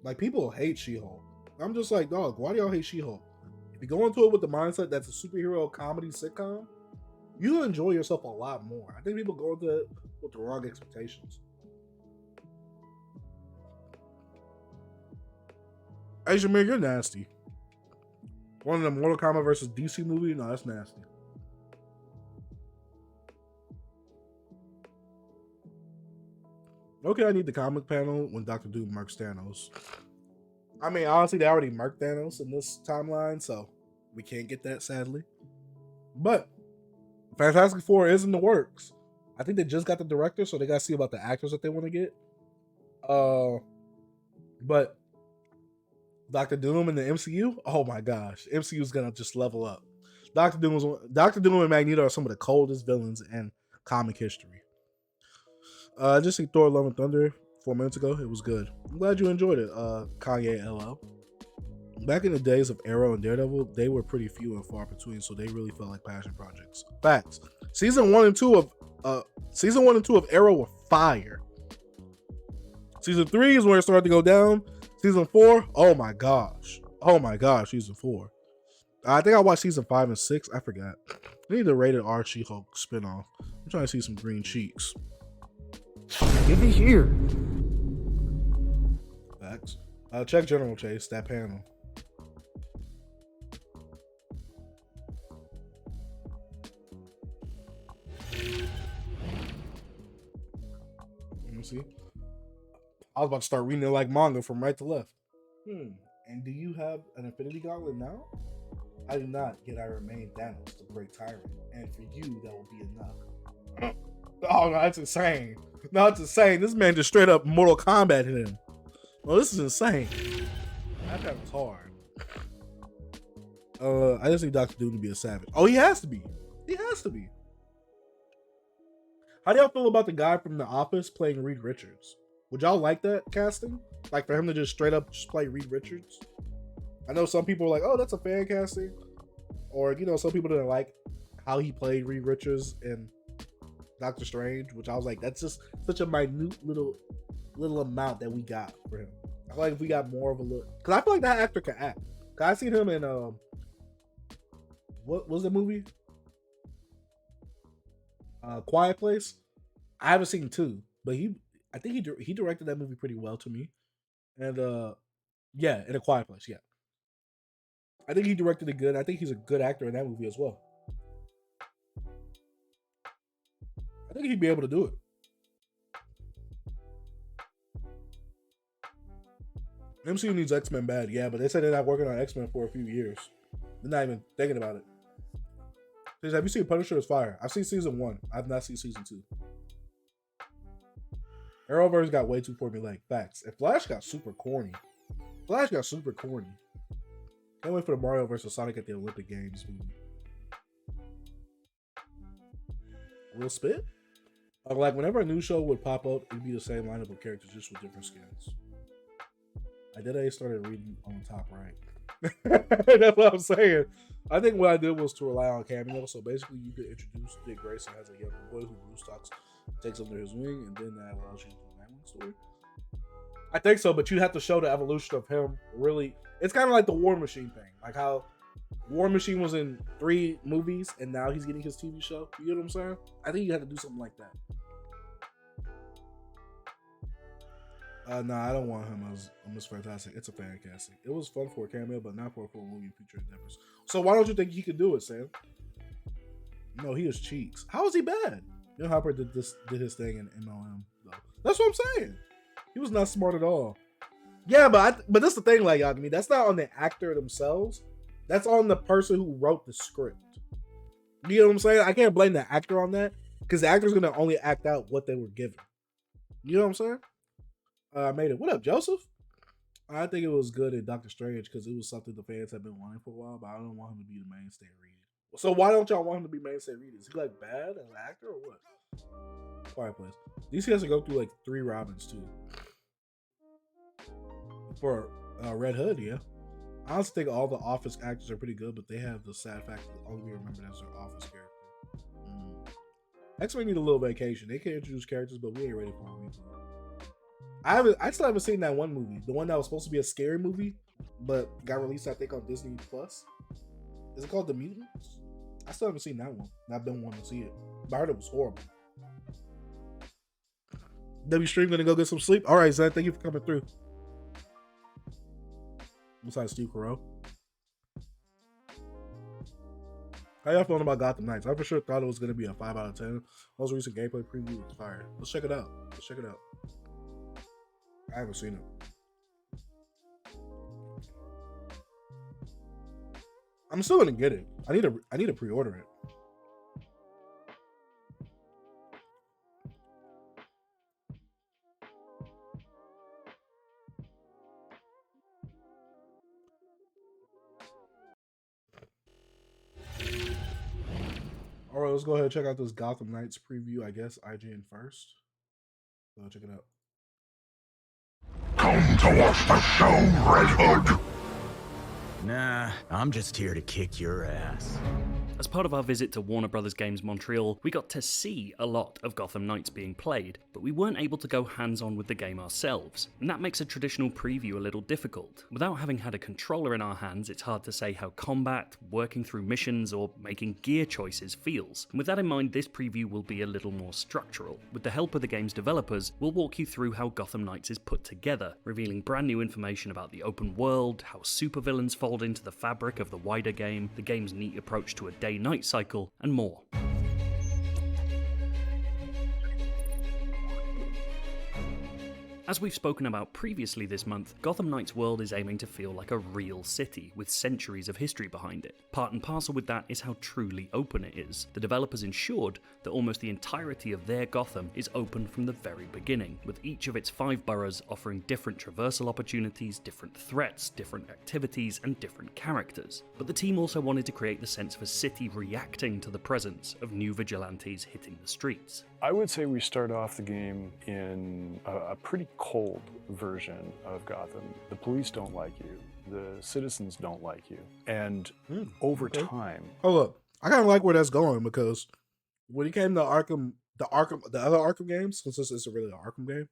Like, people hate She-Hulk. I'm just like, dog, why do y'all hate She-Hulk? If you go into it with the mindset that's a superhero comedy sitcom, you'll enjoy yourself a lot more. I think people go into it with the wrong expectations. Hey, Jameer, you're nasty. One of the Mortal Kombat versus DC movie? No, that's nasty. Okay, I need the comic panel when Dr. Doom murks Thanos. I mean, honestly, they already murked Thanos in this timeline, so we can't get that, sadly. But Fantastic Four is in the works. I think they just got the director, so they got to see about the actors that they want to get. But Dr. Doom in the MCU, oh my gosh, MCU is gonna just level up. Dr. Doom and Magneto are some of the coldest villains in comic history. I just see Thor: Love and Thunder 4 minutes ago. It was good. I'm glad you enjoyed it, Kanye LL. Back in the days of Arrow and Daredevil, they were pretty few and far between, so they really felt like passion projects. Facts. Season 1 and 2 of Arrow were fire. Season 3 is where it started to go down. Season 4, oh my gosh, season 4. I think I watched season 5 and 6. I forgot. I need the rated R She-Hulk spinoff. I'm trying to see some green cheeks. Give me here. Facts. Check General Chase, that panel. Let me see. I was about to start reading it like manga from right to left. And do you have an Infinity Gauntlet now? I do not, yet I remain Thanos, the great tyrant. And for you, that will be enough. Oh, no, that's insane. No, it's insane. This man just straight up Mortal Kombat hit him. Oh, this is insane. That was hard. I just need Dr. Doom to be a savage. Oh, he has to be. He has to be. How do y'all feel about the guy from The Office playing Reed Richards? Would y'all like that casting? Like for him to just straight up just play Reed Richards? I know some people are like, oh, that's a fan casting. Or, you know, some people didn't like how he played Reed Richards in Doctor Strange, which I was like, that's just such a minute little amount that we got for him. I feel like if we got more of a look, because I feel like that actor can act. Cause I seen him in what was the movie? Quiet Place. I haven't seen 2, but I think he directed that movie pretty well to me. And yeah, in A Quiet Place, yeah. I think he directed it good. I think he's a good actor in that movie as well. I think he'd be able to do it. MCU needs X-Men bad, yeah, but they said they're not working on X-Men for a few years. They're not even thinking about it. Have you seen Punisher is fire? I've seen season 1. I've not seen season 2. Arrowverse got way too formulaic. Facts. And Flash got super corny. Can't wait for the Mario vs. Sonic at the Olympic Games movie. Real spit? Like, whenever a new show would pop up, it'd be the same lineup of characters, just with different skins. I started reading on the top right. That's what I'm saying. I think what I did was to rely on cameos. So basically, you could introduce Dick Grayson as a young boy who Bruce takes under his wing, and then that allows you to do an Batman story. I think so, but you have to show the evolution of him. Really, it's kind of like the War Machine thing, like how War Machine was in 3 movies, and now he's getting his TV show. You get what I'm saying? I think you had to do something like that. No, I don't want him as Miss Fantastic. It's a fan casting. It was fun for a cameo, but not for a full movie featuring Devers. So why don't you think he could do it, Sam? No, he is cheeks. How is he bad? You know, Hopper did his thing in MLM though. That's what I'm saying. He was not smart at all. Yeah, but that's the thing, like, I mean, that's not on the actor themselves. That's on the person who wrote the script. You know what I'm saying? I can't blame the actor on that because the actor's gonna only act out what they were given. You know what I'm saying? I made it. What up, Joseph? I think it was good in Doctor Strange because it was something the fans have been wanting for a while, but I don't want him to be the mainstay read. So why don't y'all want him to be mainstay read? Is he like bad as an actor or what? Quiet Place. DC has to go through like 3 Robins too. For Red Hood, yeah. I honestly think all the Office actors are pretty good, but they have the sad fact that all we remember as their Office character. X-Men need a little vacation. They can introduce characters, but we ain't ready for them. I still haven't seen that one movie. The one that was supposed to be a scary movie, but got released, I think, on Disney Plus. Is it called The Mutants? I still haven't seen that one. I've been wanting to see it. But I heard it was horrible. W Stream gonna go get some sleep. All right, Zed, thank you for coming through. Besides Steve Carell. How y'all feeling about Gotham Knights? I for sure thought it was gonna be a 5 out of 10. Most recent gameplay preview was fire. Let's check it out. I haven't seen it. I'm still gonna get it. I need to pre-order it. All right, let's go ahead and check out this Gotham Knights preview. I guess IGN first. So check it out. Come to watch the show, Red Hood. Nah, I'm just here to kick your ass. As part of our visit to Warner Bros. Games Montreal, we got to see a lot of Gotham Knights being played, but we weren't able to go hands-on with the game ourselves, and that makes a traditional preview a little difficult. Without having had a controller in our hands, it's hard to say how combat, working through missions, or making gear choices feels. And with that in mind, this preview will be a little more structural. With the help of the game's developers, we'll walk you through how Gotham Knights is put together, revealing brand new information about the open world, how supervillains fold into the fabric of the wider game, the game's neat approach to a day-night cycle, and more. As we've spoken about previously this month, Gotham Knights' world is aiming to feel like a real city, with centuries of history behind it. Part and parcel with that is how truly open it is. The developers ensured that almost the entirety of their Gotham is open from the very beginning, with each of its 5 boroughs offering different traversal opportunities, different threats, different activities, and different characters. But the team also wanted to create the sense of a city reacting to the presence of new vigilantes hitting the streets. I would say we start off the game in a pretty cold version of Gotham. The police don't like you. The citizens don't like you. And over time... Hold up. I kind of like where that's going because when it came to the other Arkham games, since this isn't really an Arkham game,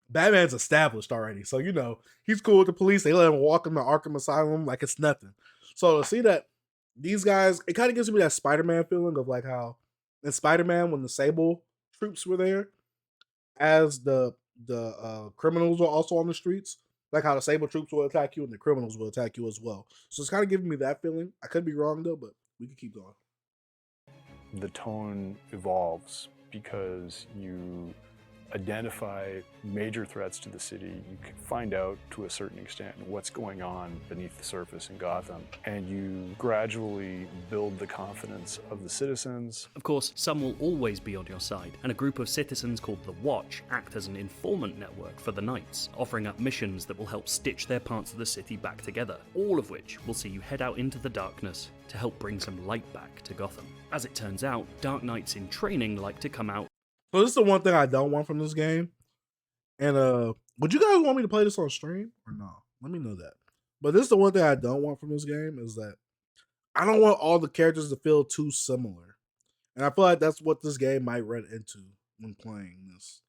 Batman's established already. So, you know, he's cool with the police. They let him walk in the Arkham Asylum like it's nothing. So to see that these guys, it kind of gives me that Spider-Man feeling of like how in Spider-Man, when the Sable troops were there, as the criminals were also on the streets, like how the Sable troops will attack you and the criminals will attack you as well. So it's kind of giving me that feeling. I could be wrong though, but we can keep going. The tone evolves because you identify major threats to the city. You can find out to a certain extent what's going on beneath the surface in Gotham, and you gradually build the confidence of the citizens. Of course, some will always be on your side, and a group of citizens called the Watch act as an informant network for the Knights, offering up missions that will help stitch their parts of the city back together, all of which will see you head out into the darkness to help bring some light back to Gotham. As it turns out, Dark Knights in training like to come out. So this is the one thing I don't want from this game. And would you guys want me to play this on stream or no? Let me know that. But this is the one thing I don't want from this game is that I don't want all the characters to feel too similar. And I feel like that's what this game might run into when playing this.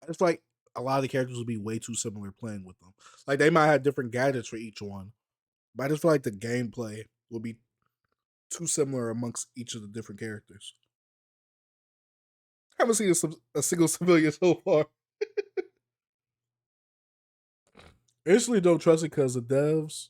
It's like a lot of the characters will be way too similar playing with them. Like they might have different gadgets for each one. But I just feel like the gameplay will be too similar amongst each of the different characters. I haven't seen a single civilian so far. I instantly don't trust it because the devs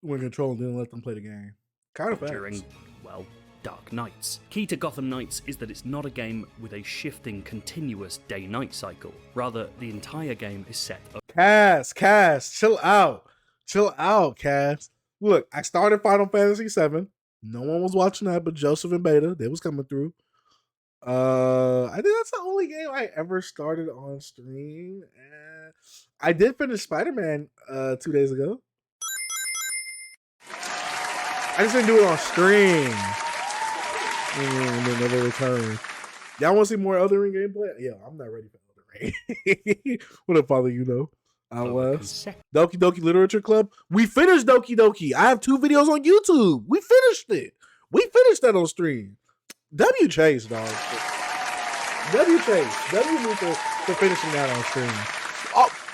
were in control and didn't let them play the game. Kind of fast. During, well, Dark Nights. Key to Gotham Knights is that it's not a game with a shifting, continuous day-night cycle. Rather, the entire game is set up. Cass, chill out. Chill out, Cass. Look, I started Final Fantasy VII. No one was watching that but Joseph and Beta. They was coming through. I think that's the only game I ever started on stream. I did finish Spider-Man 2 days ago. I just didn't do it on stream. And then never returned. Y'all want to see more Elden Ring gameplay? Yeah, I'm not ready for Elden Ring. What up, Father? You know. Outlast. Doki Doki Literature Club. We finished Doki Doki. I have 2 videos on YouTube. We finished it. We finished that on stream. W Chase, dog. W Chase. W me for finishing that on stream.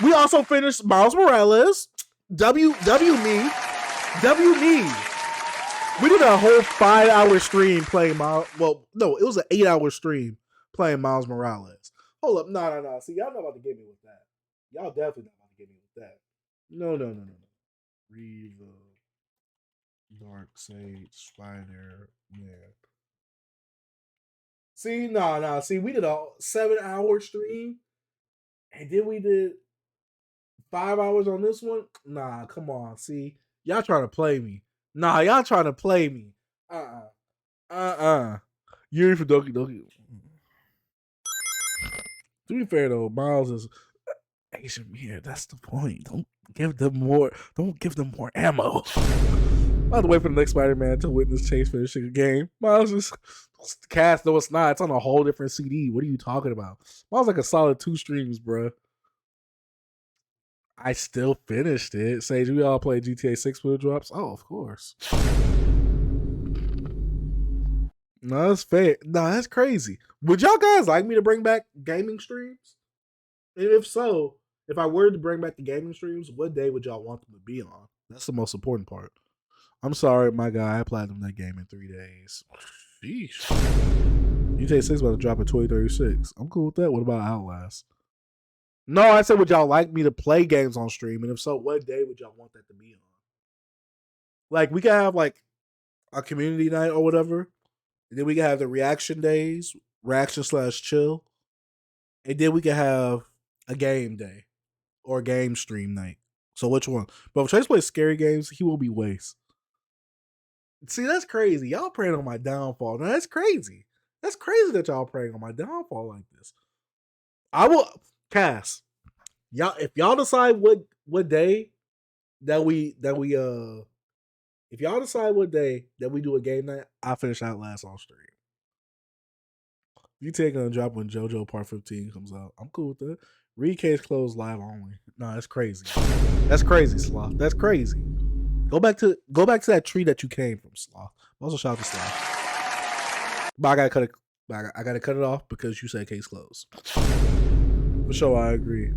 We also finished Miles Morales. W me. We did a whole 5-hour stream playing Miles. Well, no, it was an 8-hour stream playing Miles Morales. Hold up. No. See, y'all not about to get me with that. Y'all definitely not about to get me with that. No. Reva. Dark Sage, Spider, Man. See, nah. See, we did a 7-hour stream, and then we did 5 hours on this one. Nah, come on. See, y'all trying to play me. Nah, y'all trying to play me. You ready for Doki Doki? To be fair though, Miles is Asian here. That's the point. Don't give them more ammo. I'll have to wait for the next Spider-Man to witness Chase finishing a game. Miles is cast, though it's not. It's on a whole different CD. What are you talking about? Miles like a solid 2 streams, bro. I still finished it. Sage, we all play GTA 6 with the drops? Oh, of course. No, that's fair. No, that's crazy. Would y'all guys like me to bring back gaming streams? And if so, if I were to bring back the gaming streams, what day would y'all want them to be on? That's the most important part. I'm sorry, my guy. I platinum that game in 3 days. Sheesh. GTA 6 about to drop in 2036. I'm cool with that. What about Outlast? No, I said, would y'all like me to play games on stream? And if so, what day would y'all want that to be on? Like, we could have like a community night or whatever. And then we could have the reaction days, reaction/chill. And then we could have a game day or a game stream night. So which one? But if Chase plays scary games, he will be waste. See, that's crazy. Y'all praying on my downfall. Now that's crazy. That's crazy that y'all praying on my downfall like this. I will Cass. Y'all, if y'all decide what day that we if y'all decide what day that we do a game night, I'll finish Outlast on stream. You take gonna drop when JoJo Part 15 comes out. I'm cool with that. Read case closed live only. No, that's crazy. That's crazy, Sloth. That's crazy. Go back to that tree that you came from, Sloth. Also shout out to Sloth. But I gotta cut it off because you said case closed. For sure, I agree.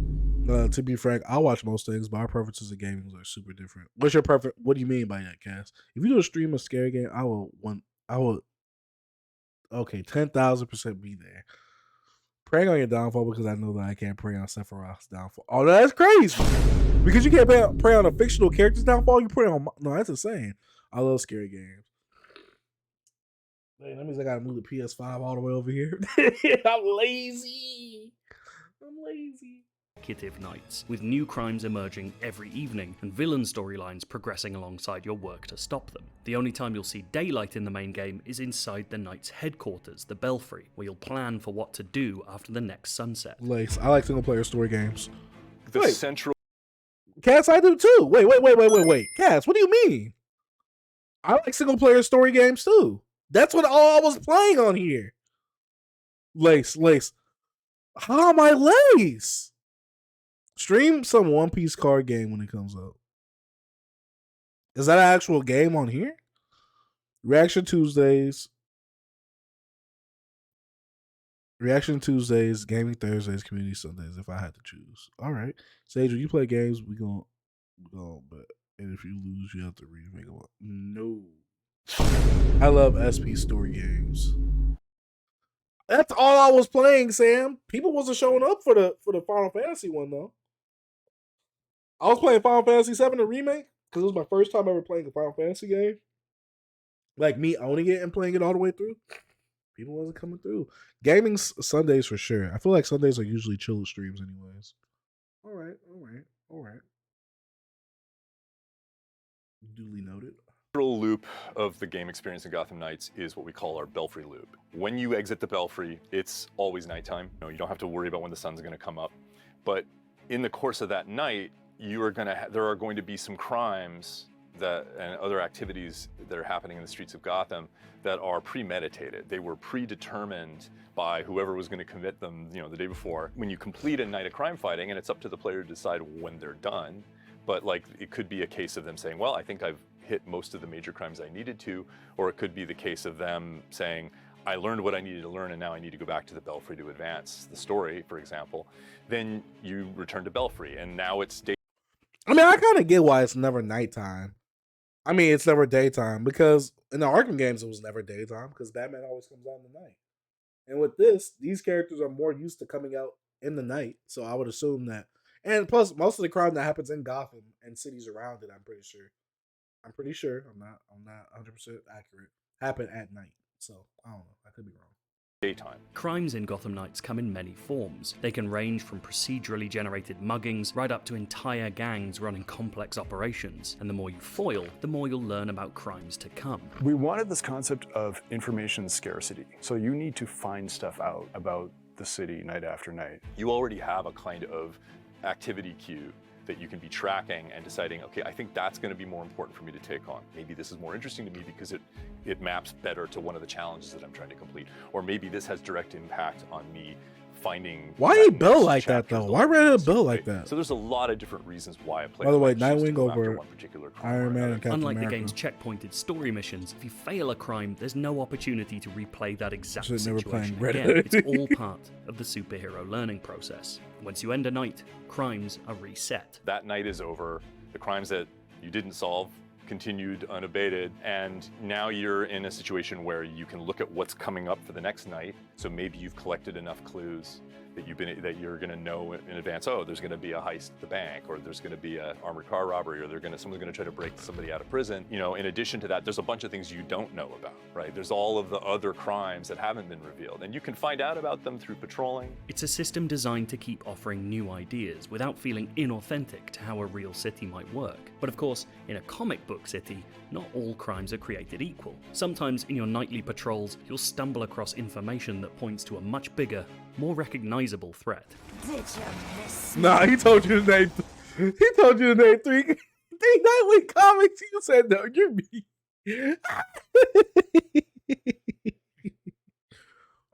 To be frank, I watch most things, but our preferences in gaming are super different. What's your preference? What do you mean by that, Cass? If you do a stream of scary game, I will. Okay, 10,000% be there. Praying on your downfall because I know that I can't pray on Sephiroth's downfall. Oh, that's crazy. Because you can't pray on a fictional character's downfall. You pray on no, that's insane. I love scary games. Man, that means I gotta move the PS5 all the way over here. I'm lazy. Consecutive nights, with new crimes emerging every evening and villain storylines progressing alongside your work to stop them. The only time you'll see daylight in the main game is inside the Knight's headquarters, the Belfry, where you'll plan for what to do after the next sunset. Lace, I like single player story games. The central Cass, I do too. Wait. Cass, what do you mean? I like single player story games too. That's what all I was playing on here. Lace. How am I Lace? Stream some One Piece card game when it comes out. Is that an actual game on here? Reaction Tuesdays, Gaming Thursdays, Community Sundays, if I had to choose. All right. Sage, when you play games, we gonna bet. And if you lose, you have to remake them. No. I love SP story games. That's all I was playing, Sam. People wasn't showing up for the Final Fantasy one though. I was playing Final Fantasy 7 the remake because it was my first time ever playing a Final Fantasy game. Like me owning it and playing it all the way through. People wasn't coming through. Gaming Sundays for sure. I feel like Sundays are usually chill streams anyways. All right. Duly noted. The loop of the game experience in Gotham Knights is what we call our Belfry loop. When you exit the Belfry, it's always nighttime. You don't have to worry about when the sun's going to come up. But in the course of that night, there are going to be some crimes and other activities that are happening in the streets of Gotham that are premeditated. They were predetermined by whoever was going to commit them, the day before. When you complete a night of crime fighting, and it's up to the player to decide when they're done, but like it could be a case of them saying, well, I think I've hit most of the major crimes I needed to, or it could be the case of them saying, I learned what I needed to learn and now I need to go back to the Belfry to advance the story, for example. Then you return to Belfry and now it's day. I mean, I kind of get why it's never nighttime. I mean, it's never daytime because in the Arkham games, it was never daytime because Batman always comes out in the night. And with this, these characters are more used to coming out in the night. So I would assume that. And plus, most of the crime that happens in Gotham and cities around it, I'm pretty sure. I'm not 100% accurate. Happen at night. So I don't know. I could be wrong. Daytime. Crimes in Gotham Knights come in many forms. They can range from procedurally generated muggings right up to entire gangs running complex operations. And the more you foil, the more you'll learn about crimes to come. We wanted this concept of information scarcity. So you need to find stuff out about the city night after night. You already have a kind of activity queue that you can be tracking and deciding, okay, I think that's going to be more important for me to take on. Maybe this is more interesting to me because it maps better to one of the challenges that I'm trying to complete. Or maybe this has direct impact on me finding... Why he built like that, though? Why Reddit built like that? So there's a lot of different reasons why I play. By the way, Nightwing over Iron Man and Captain Unlike America. the game's checkpointed story missions, if you fail a crime, there's no opportunity to replay that exact situation again. It's all part of the superhero learning process. Once you end a night, crimes are reset. That night is over. The crimes that you didn't solve continued unabated, and now you're in a situation where you can look at what's coming up for the next night. So maybe you've collected enough clues that you're going to know in advance. Oh, there's going to be a heist at the bank, or there's going to be an armored car robbery, or someone's going to try to break somebody out of prison. In addition to that, there's a bunch of things you don't know about, right? There's all of the other crimes that haven't been revealed, and you can find out about them through patrolling. It's a system designed to keep offering new ideas without feeling inauthentic to how a real city might work. But of course, in a comic book city, not all crimes are created equal. Sometimes in your nightly patrols, you'll stumble across information that points to a much bigger, more recognizable threat. Did you miss me? Nah, he told you to name. He told you to name three Nightwing comics. You said no. You're me.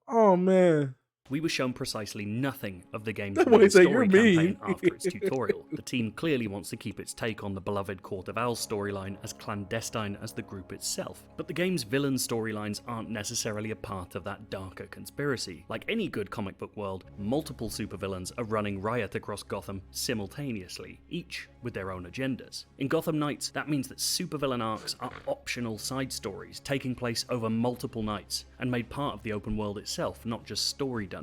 Oh man. We were shown precisely nothing of the game's That main boy said, story "You're me." campaign after its tutorial. The team clearly wants to keep its take on the beloved Court of Owls storyline as clandestine as the group itself. But the game's villain storylines aren't necessarily a part of that darker conspiracy. Like any good comic book world, multiple supervillains are running riot across Gotham simultaneously, each with their own agendas. In Gotham Knights, that means that supervillain arcs are optional side stories taking place over multiple nights and made part of the open world itself, not just story dungeons.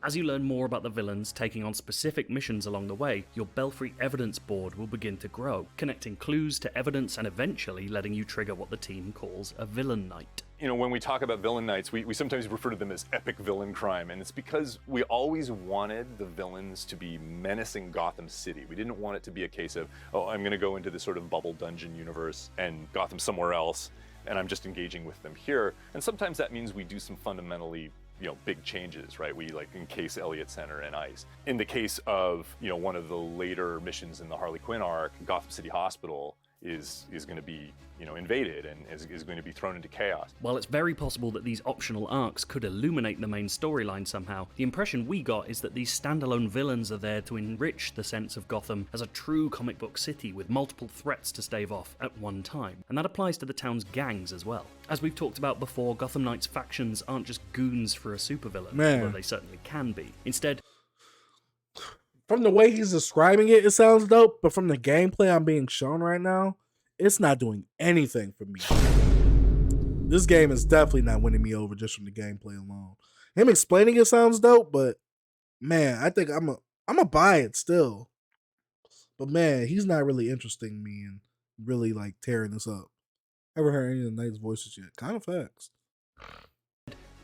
As you learn more about the villains taking on specific missions along the way, your Belfry evidence board will begin to grow, connecting clues to evidence and eventually letting you trigger what the team calls a villain night. When we talk about villain nights, we sometimes refer to them as epic villain crime, and it's because we always wanted the villains to be menacing Gotham City. We didn't want it to be a case of, oh, I'm going to go into this sort of bubble dungeon universe and Gotham somewhere else, and I'm just engaging with them here. And sometimes that means we do some fundamentally big changes, right? We encase Elliott Center and ICE. In the case of, one of the later missions in the Harley Quinn arc, Gotham City Hospital is going to be, invaded and is going to be thrown into chaos. While it's very possible that these optional arcs could illuminate the main storyline somehow, the impression we got is that these standalone villains are there to enrich the sense of Gotham as a true comic book city with multiple threats to stave off at one time. And that applies to the town's gangs as well. As we've talked about before, Gotham Knights factions aren't just goons for a supervillain, although they certainly can be. Instead, from the way he's describing it, it sounds dope. But from the gameplay I'm being shown right now, it's not doing anything for me. This game is definitely not winning me over just from the gameplay alone. Him explaining it sounds dope, but man, I think I'm a buy it still. But man, he's not really interesting me and really like tearing this up. Ever heard any of the Knight's voices yet? Kind of facts.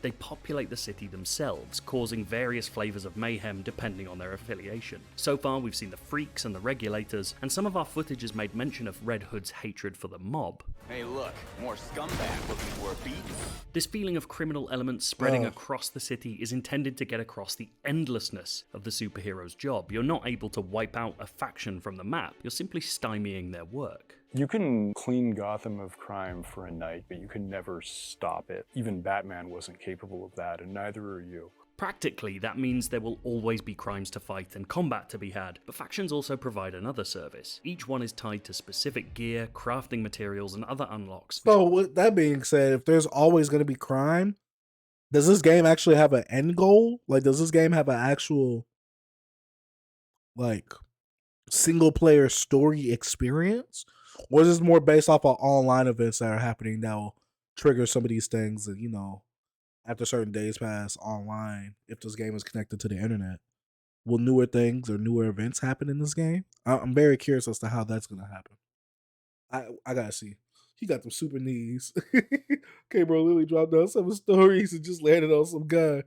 They populate the city themselves, causing various flavors of mayhem depending on their affiliation. So far, we've seen the freaks and the regulators, and some of our footage has made mention of Red Hood's hatred for the mob. Hey look, more scumbag looking for a beat. This feeling of criminal elements spreading across the city is intended to get across the endlessness of the superhero's job. You're not able to wipe out a faction from the map, you're simply stymieing their work. You can clean Gotham of crime for a night, but you can never stop it. Even Batman wasn't capable of that, and neither are you. Practically, that means there will always be crimes to fight and combat to be had, but factions also provide another service. Each one is tied to specific gear, crafting materials, and other unlocks. So with that being said, if there's always going to be crime, does this game actually have an end goal? Like, does this game have an actual, like, single player story experience? Or is this more based off of online events that are happening that will trigger some of these things and, you know, after certain days pass online, if this game is connected to the internet, will newer things or newer events happen in this game? I'm very curious as to how that's going to happen. I got to see. He got them super knees. Okay, bro, Lily dropped down 7 stories and just landed on some guy.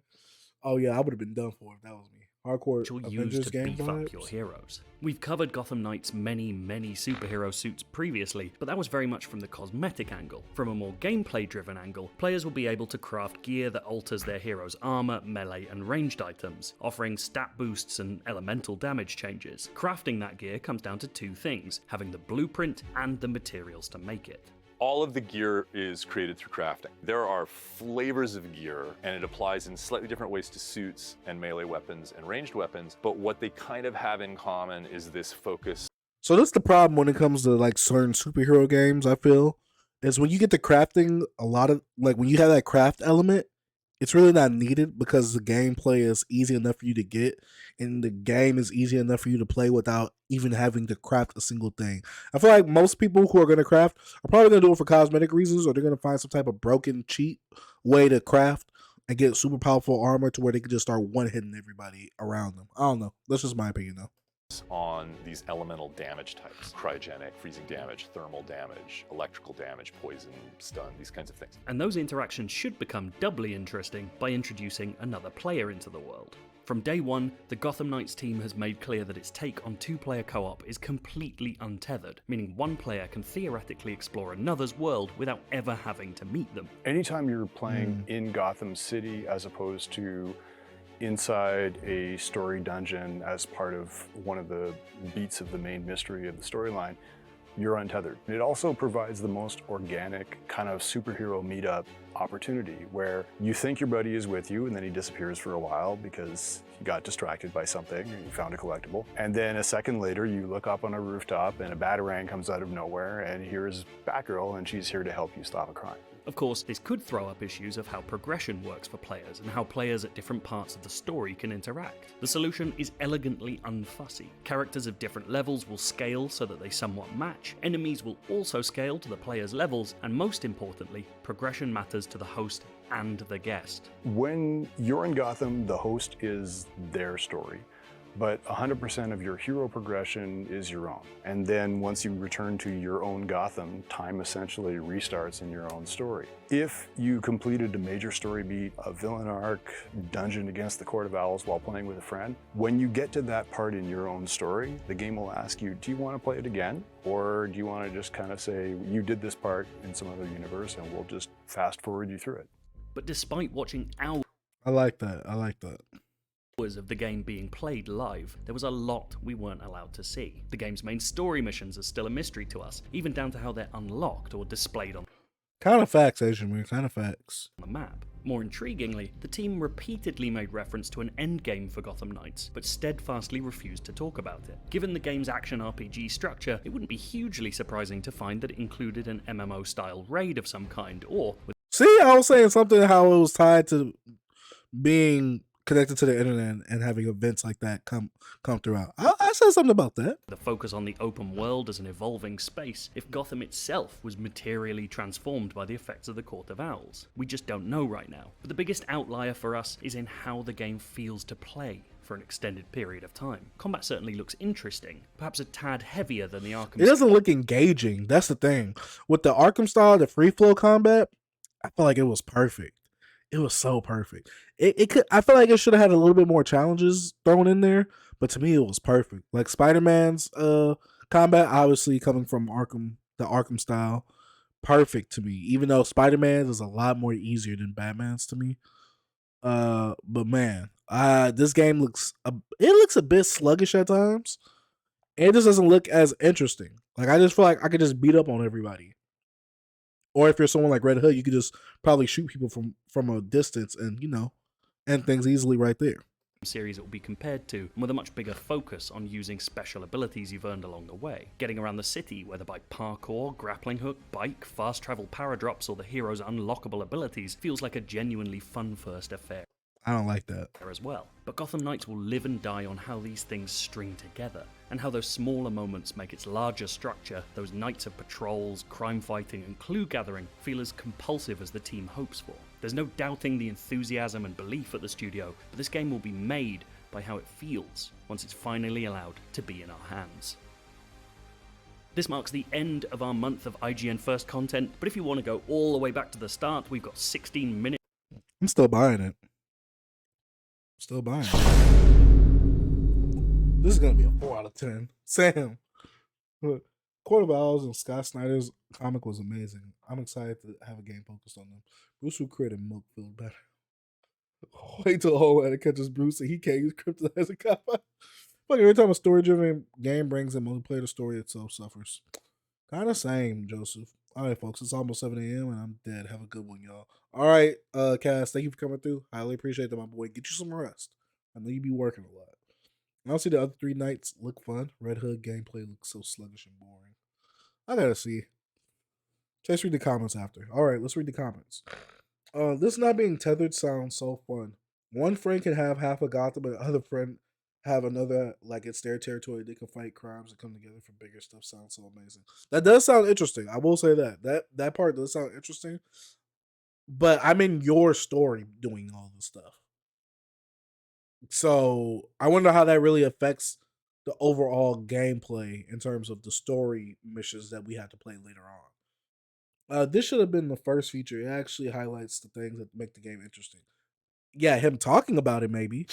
Oh, yeah, I would have been done for if that was me. Hardcore Avengers to game beef vibes. up your heroes. We've covered Gotham Knight's many superhero suits previously, but that was very much from the cosmetic angle. From a more gameplay-driven angle, players will be able to craft gear that alters their hero's armor, melee, and ranged items, offering stat boosts and elemental damage changes. Crafting that gear comes down to 2 things, having the blueprint and the materials to make it. All of the gear is created through crafting. There are flavors of gear, and it applies in slightly different ways to suits and melee weapons and ranged weapons, but what they kind of have in common is this focus. So that's the problem when it comes to like certain superhero games, I feel, is when you get to crafting, a lot of, like when you have that craft element, it's really not needed because the gameplay is easy enough for you to get, and the game is easy enough for you to play without even having to craft a single thing. I feel like most people who are going to craft are probably going to do it for cosmetic reasons, or they're going to find some type of broken cheat way to craft and get super powerful armor to where they can just start one-hitting everybody around them. I don't know. That's just my opinion, though. On these elemental damage types: cryogenic, freezing damage, thermal damage, electrical damage, poison, stun, these kinds of things. And those interactions should become doubly interesting by introducing another player into the world. From day one, the Gotham Knights team has made clear that its take on 2-player co-op is completely untethered, meaning one player can theoretically explore another's world without ever having to meet them. Anytime you're playing in Gotham City as opposed to inside a story dungeon as part of one of the beats of the main mystery of the storyline, you're untethered. It also provides the most organic kind of superhero meetup opportunity where you think your buddy is with you and then he disappears for a while because he got distracted by something or you found a collectible. And then a second later you look up on a rooftop and a Batarang comes out of nowhere and here's Batgirl and she's here to help you stop a crime. Of course, this could throw up issues of how progression works for players and how players at different parts of the story can interact. The solution is elegantly unfussy. Characters of different levels will scale so that they somewhat match, enemies will also scale to the player's levels, and most importantly, progression matters to the host and the guest. When you're in Gotham, the host is their story. But 100% of your hero progression is your own. And then once you return to your own Gotham, time essentially restarts in your own story. If you completed a major story beat, a villain arc, dungeon against the Court of Owls while playing with a friend, when you get to that part in your own story, the game will ask you, do you want to play it again? Or do you want to just kind of say, you did this part in some other universe and we'll just fast forward you through it. But despite watching hours I like that. I like that. Of the game being played live, there was a lot we weren't allowed to see. The game's main story missions are still a mystery to us, even down to how they're unlocked or displayed on Kind of facts, Asian man. Kind of facts. the map. More intriguingly, the team repeatedly made reference to an endgame for Gotham Knights, but steadfastly refused to talk about it. Given the game's action RPG structure, it wouldn't be hugely surprising to find that it included an MMO-style raid of some kind, or See, I was saying something how it was tied to being connected to the internet and having events like that come throughout. I said something about that. The focus on the open world as an evolving space, if Gotham itself was materially transformed by the effects of the Court of Owls. We just don't know right now. But the biggest outlier for us is in how the game feels to play for an extended period of time. Combat certainly looks interesting, perhaps a tad heavier than the Arkham. It doesn't look engaging. That's the thing. With the Arkham style, the free flow combat, I feel like it was perfect. It was so perfect. It could. I feel like it should have had a little bit more challenges thrown in there, but to me, it was perfect. Like Spider-Man's combat, obviously coming from Arkham, the Arkham style, perfect to me. Even though Spider-Man's is a lot more easier than Batman's to me. But man, this game looks a bit sluggish at times. And it just doesn't look as interesting. Like I just feel like I could just beat up on everybody. Or if you're someone like Red Hood, you could just probably shoot people from a distance and, end things easily right there. Series it will be compared to, and with a much bigger focus on using special abilities you've earned along the way. Getting around the city, whether by parkour, grappling hook, bike, fast travel paradrops, or the hero's unlockable abilities, feels like a genuinely fun first affair. I don't like that. As well. But Gotham Knights will live and die on how these things string together, and how those smaller moments make its larger structure, those nights of patrols, crime fighting, and clue gathering, feel as compulsive as the team hopes for. There's no doubting the enthusiasm and belief at the studio, but this game will be made by how it feels once it's finally allowed to be in our hands. This marks the end of our month of IGN First content, but if you want to go all the way back to the start, we've got 16 minutes. I'm still buying it. Still buying it. This is going to be a 4 out of 10. Sam. Court of Owls and Scott Snyder's comic was amazing. I'm excited to have a game focused on them. Bruce who created Milk feels better. Wait till Homelander catches Bruce and he can't use kryptonite as a cop. Like every time a story-driven game brings in multiplayer, the story itself suffers. Kind of same, Joseph. All right, folks, it's almost 7 a.m. and I'm dead. Have a good one, y'all. All right, Cass, thank you for coming through. Highly appreciate that, my boy. Get you some rest. I know you be working a lot. Honestly, the other 3 nights look fun. Red Hood gameplay looks so sluggish and boring. I gotta see. Let's read the comments after. All right, let's read the comments. This not being tethered sounds so fun. One friend can have half of Gotham, and the other friend have another, like it's their territory. They can fight crimes and come together for bigger stuff. Sounds so amazing. That does sound interesting. I will say that part does sound interesting. But I'm in your story doing all this stuff, so I wonder how that really affects the overall gameplay in terms of the story missions that we have to play later on. This should have been the first feature. It actually highlights the things that make the game interesting. Yeah, him talking about it maybe,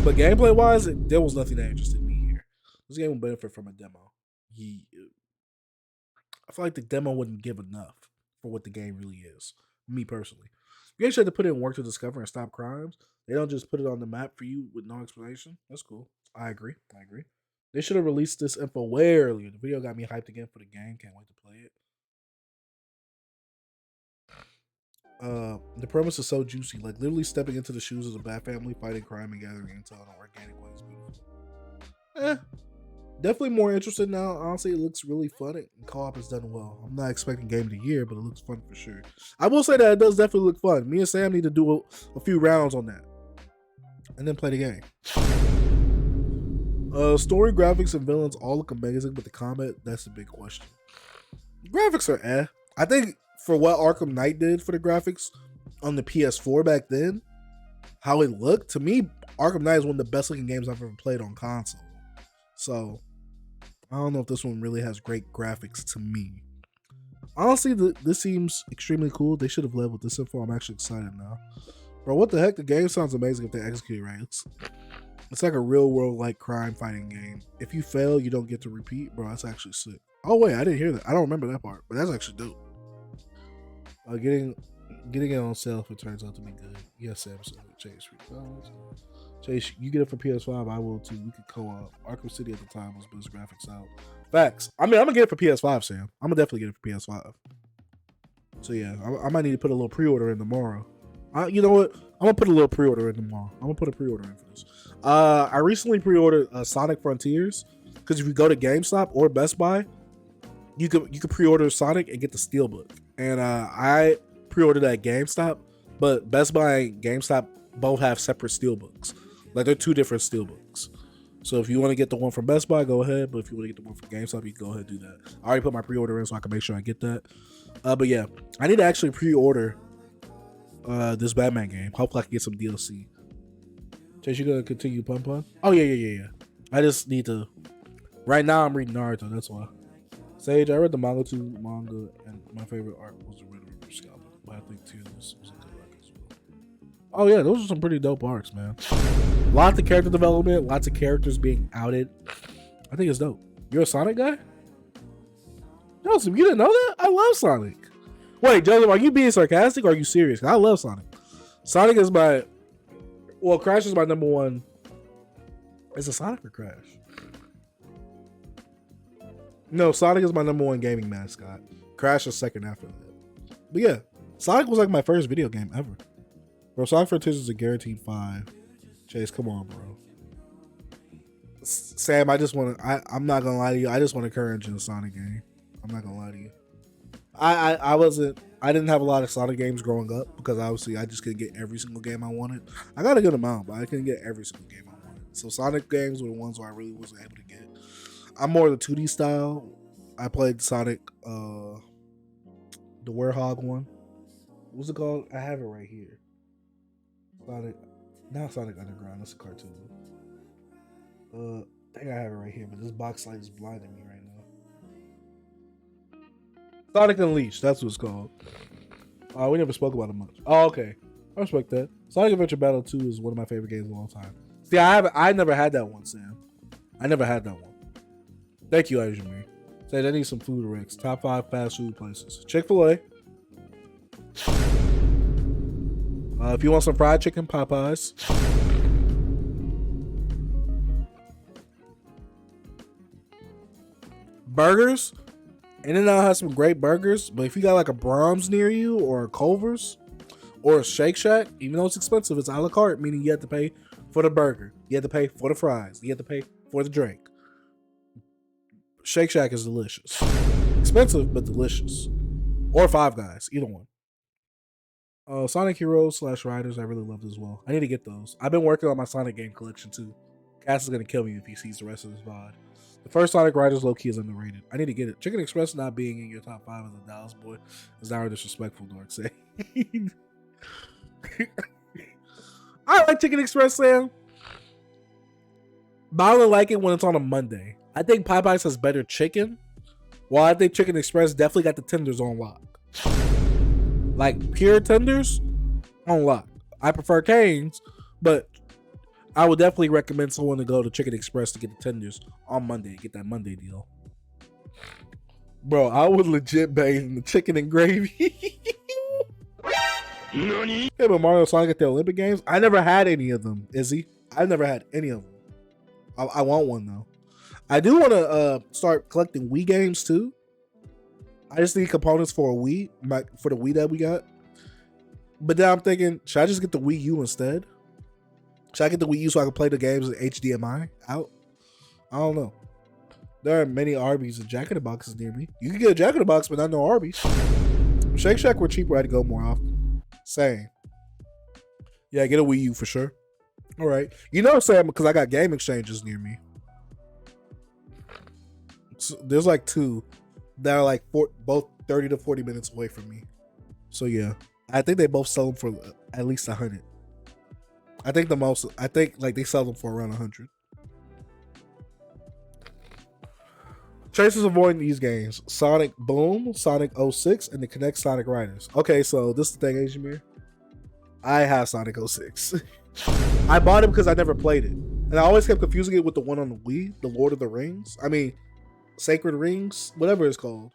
but gameplay wise, there was nothing that interested me here. This game will benefit from a demo. I feel like the demo wouldn't give enough for what the game really is. Me personally, you actually have to put in work to discover and stop crimes. They don't just put it on the map for you with no explanation. That's cool. I agree. They should have released this info way earlier. The video got me hyped again for the game. Can't wait to play it. The premise is so juicy, like literally stepping into the shoes of the Bat family, fighting crime and gathering intel in an organic way is beautiful. Definitely more interested now. Honestly, it looks really fun and co-op is done well. I'm not expecting game of the year, but it looks fun for sure. I will say that it does definitely look fun. Me and Sam need to do a few rounds on that and then play the game. Story, graphics, and villains all look amazing, but the combat, that's the big question. Graphics are I think for what Arkham Knight did for the graphics on the PS4 back then, how it looked, to me, Arkham Knight is one of the best looking games I've ever played on console. So, I don't know if this one really has great graphics to me. Honestly, this seems extremely cool. They should have led with this info. I'm actually excited now. Bro, what the heck? The game sounds amazing if they execute it right. It's like a real world like crime fighting game. If you fail, you don't get to repeat. Bro, that's actually sick. Oh wait, I didn't hear that. I don't remember that part, but that's actually dope. Getting it on sale if it turns out to be good. Yes, Samsung. Chase, you get it for PS5. I will too. We could co-op. Arkham City at the time was best graphics out. Facts. I mean, I'm gonna get it for PS5, Sam. I'm gonna definitely get it for PS5. So yeah, I might need to put a little pre-order in tomorrow. You know what? I'm gonna put a little pre-order in tomorrow. I'm gonna put a pre-order in for this. I recently pre-ordered Sonic Frontiers because if you go to GameStop or Best Buy, you could pre-order Sonic and get the Steelbook. And I pre-ordered at GameStop, but Best Buy and GameStop both have separate steelbooks. Like they're two different steelbooks. So if you want to get the one from Best Buy, go ahead. But if you want to get the one from GameStop, you can go ahead and do that. I already put my pre-order in so I can make sure I get that. But yeah, I need to actually pre-order this Batman game. Hopefully I can get some DLC. Chase, you gonna continue Pun? Oh yeah. I just need to. Right now I'm reading Naruto. That's why. Sage, I read the manga and my favorite arc was the Red River Scalp. But I think Tears was a good arc as well. Oh yeah, those are some pretty dope arcs, man. Lots of character development, lots of characters being outed. I think it's dope. You're a Sonic guy? Joseph, you didn't know that? I love Sonic. Wait, Joseph, are you being sarcastic or are you serious? I love Sonic. Sonic is my... Well, Crash is my number one. Is it Sonic or Crash? No, Sonic is my number one gaming mascot. Crash is second after that. But yeah, Sonic was like my first video game ever. Bro, Sonic Frontiers is a guaranteed 5. Chase, come on, bro. Sam, I just want to... I'm not going to lie to you. I just want to encourage in a Sonic game. I'm not going to lie to you. I didn't have a lot of Sonic games growing up because obviously I just couldn't get every single game I wanted. I got a good amount, but I couldn't get every single game I wanted. So Sonic games were the ones where I really wasn't able to get. I'm more the 2D style. I played Sonic, the Werehog one. What's it called? I have it right here. Not Sonic Underground. That's a cartoon. I think I have it right here, but this box light is blinding me right now. Sonic Unleashed, that's what it's called. We never spoke about it much. Oh, okay. I respect that. Sonic Adventure Battle 2 is one of my favorite games of all time. See, I never had that one, Sam. I never had that one. Thank you, Asia Mary. Said I need some food, Rex. Top 5 fast food places. Chick-fil-A. If you want some fried chicken, Popeyes. Burgers. In-N-Out has some great burgers, but if you got like a Brahms near you or a Culver's or a Shake Shack, even though it's expensive, it's a la carte, meaning you have to pay for the burger. You have to pay for the fries. You have to pay for the drink. Shake Shack is delicious. Expensive, but delicious. Or Five Guys, either one. Sonic Heroes / Riders, I really loved as well. I need to get those. I've been working on my Sonic game collection too. Cass is going to kill me if he sees the rest of this VOD. The first Sonic Riders low-key is underrated. I need to get it. Chicken Express not being in your top 5 as a Dallas boy is not disrespectful, Dark say. I like Chicken Express, Sam. But I only like it when it's on a Monday. I think Popeyes has better chicken, while I think Chicken Express definitely got the tenders on lock. Like pure tenders on lock. I prefer Cane's, but I would definitely recommend someone to go to Chicken Express to get the tenders on Monday. Get that Monday deal. Bro, I would legit bathe in the chicken and gravy. Hey, but Mario Sonic at the Olympic Games? I never had any of them, Izzy. I've never had any of them. I want one, though. I do want to start collecting Wii games, too. I just need components for a Wii, for the Wii that we got. But then I'm thinking, should I just get the Wii U instead? Should I get the Wii U so I can play the games with HDMI out? I don't know. There are many Arby's and Jack in the Boxes near me. You can get a Jack in the Box, but not no Arby's. Shake Shack were cheaper. I had to go more often. Same. Yeah, get a Wii U for sure. All right. You know, Sam, because I got game exchanges near me. So there's like 2 that are like both 30 to 40 minutes away from me. So yeah, I think they both sell them for at least 100. I think like they sell them for around 100. Traces avoiding these games: Sonic Boom, Sonic 06, and the Connect Sonic Riders. Okay, so this is the thing, Asian. I have Sonic 06. I bought it because I never played it, and I always kept confusing it with the one on the Wii, the Lord of the Rings. I mean, Sacred Rings, whatever it's called.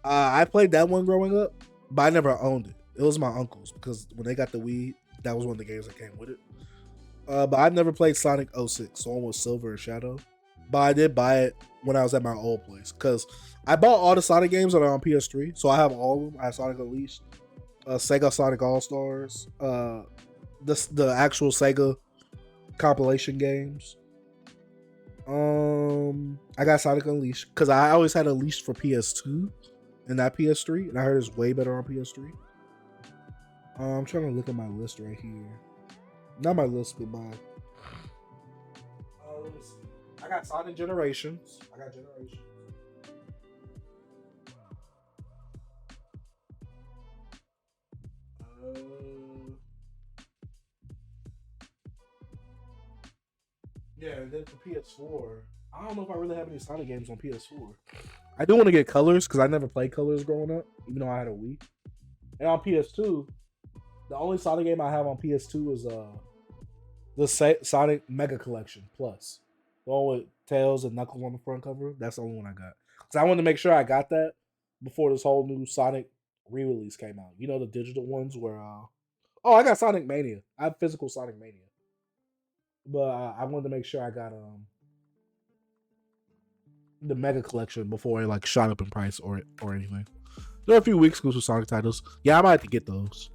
I played that one growing up, but I never owned it. It was my uncle's because when they got the Wii, that was one of the games that came with it. But I've never played Sonic 06, so almost Silver and Shadow. But I did buy it when I was at my old place because I bought all the Sonic games that are on PS3, so I have all of them. I have Sonic Unleashed, Sega Sonic All Stars, the actual Sega compilation games. I got Sonic Unleashed because I always had Unleashed for PS2 and not PS3, and I heard it's way better on PS3. I'm trying to look at my list right here. Not my list, but mine. Let me see. I got Sonic Generations. Yeah, and then for PS4, I don't know if I really have any Sonic games on PS4. I do want to get Colors because I never played Colors growing up, even though I had a Wii. And on PS2, the only Sonic game I have on PS2 is the Sonic Mega Collection Plus. The one with Tails and Knuckles on the front cover. That's the only one I got. Because I wanted to make sure I got that before this whole new Sonic re-release came out. You know, the digital ones where... Oh, I got Sonic Mania. I have physical Sonic Mania. But I wanted to make sure I got the Mega Collection before it like shot up in price or anything. There are a few week exclusive Sonic titles. Yeah, I might have to get those.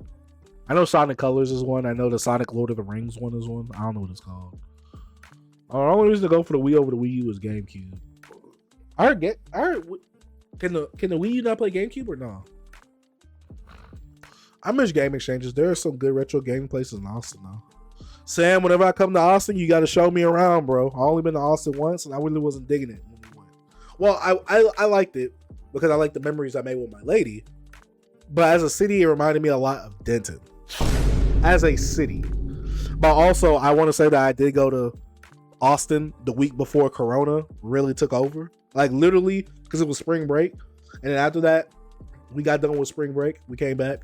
I know Sonic Colors is one. I know the Sonic Lord of the Rings one is one. I don't know what it's called. The only reason to go for the Wii over the Wii U is GameCube. I heard. Can the Wii U not play GameCube or no? I miss Game Exchanges. There are some good retro gaming places in Austin now. Sam, whenever I come to Austin, you got to show me around, bro. I only been to Austin once, and I really wasn't digging it when we went. Well, I liked it because I like the memories I made with my lady. But as a city, it reminded me a lot of Denton. As a city. But also, I want to say that I did go to Austin the week before Corona really took over. Like, literally, because it was spring break. And then after that, we got done with spring break. We came back.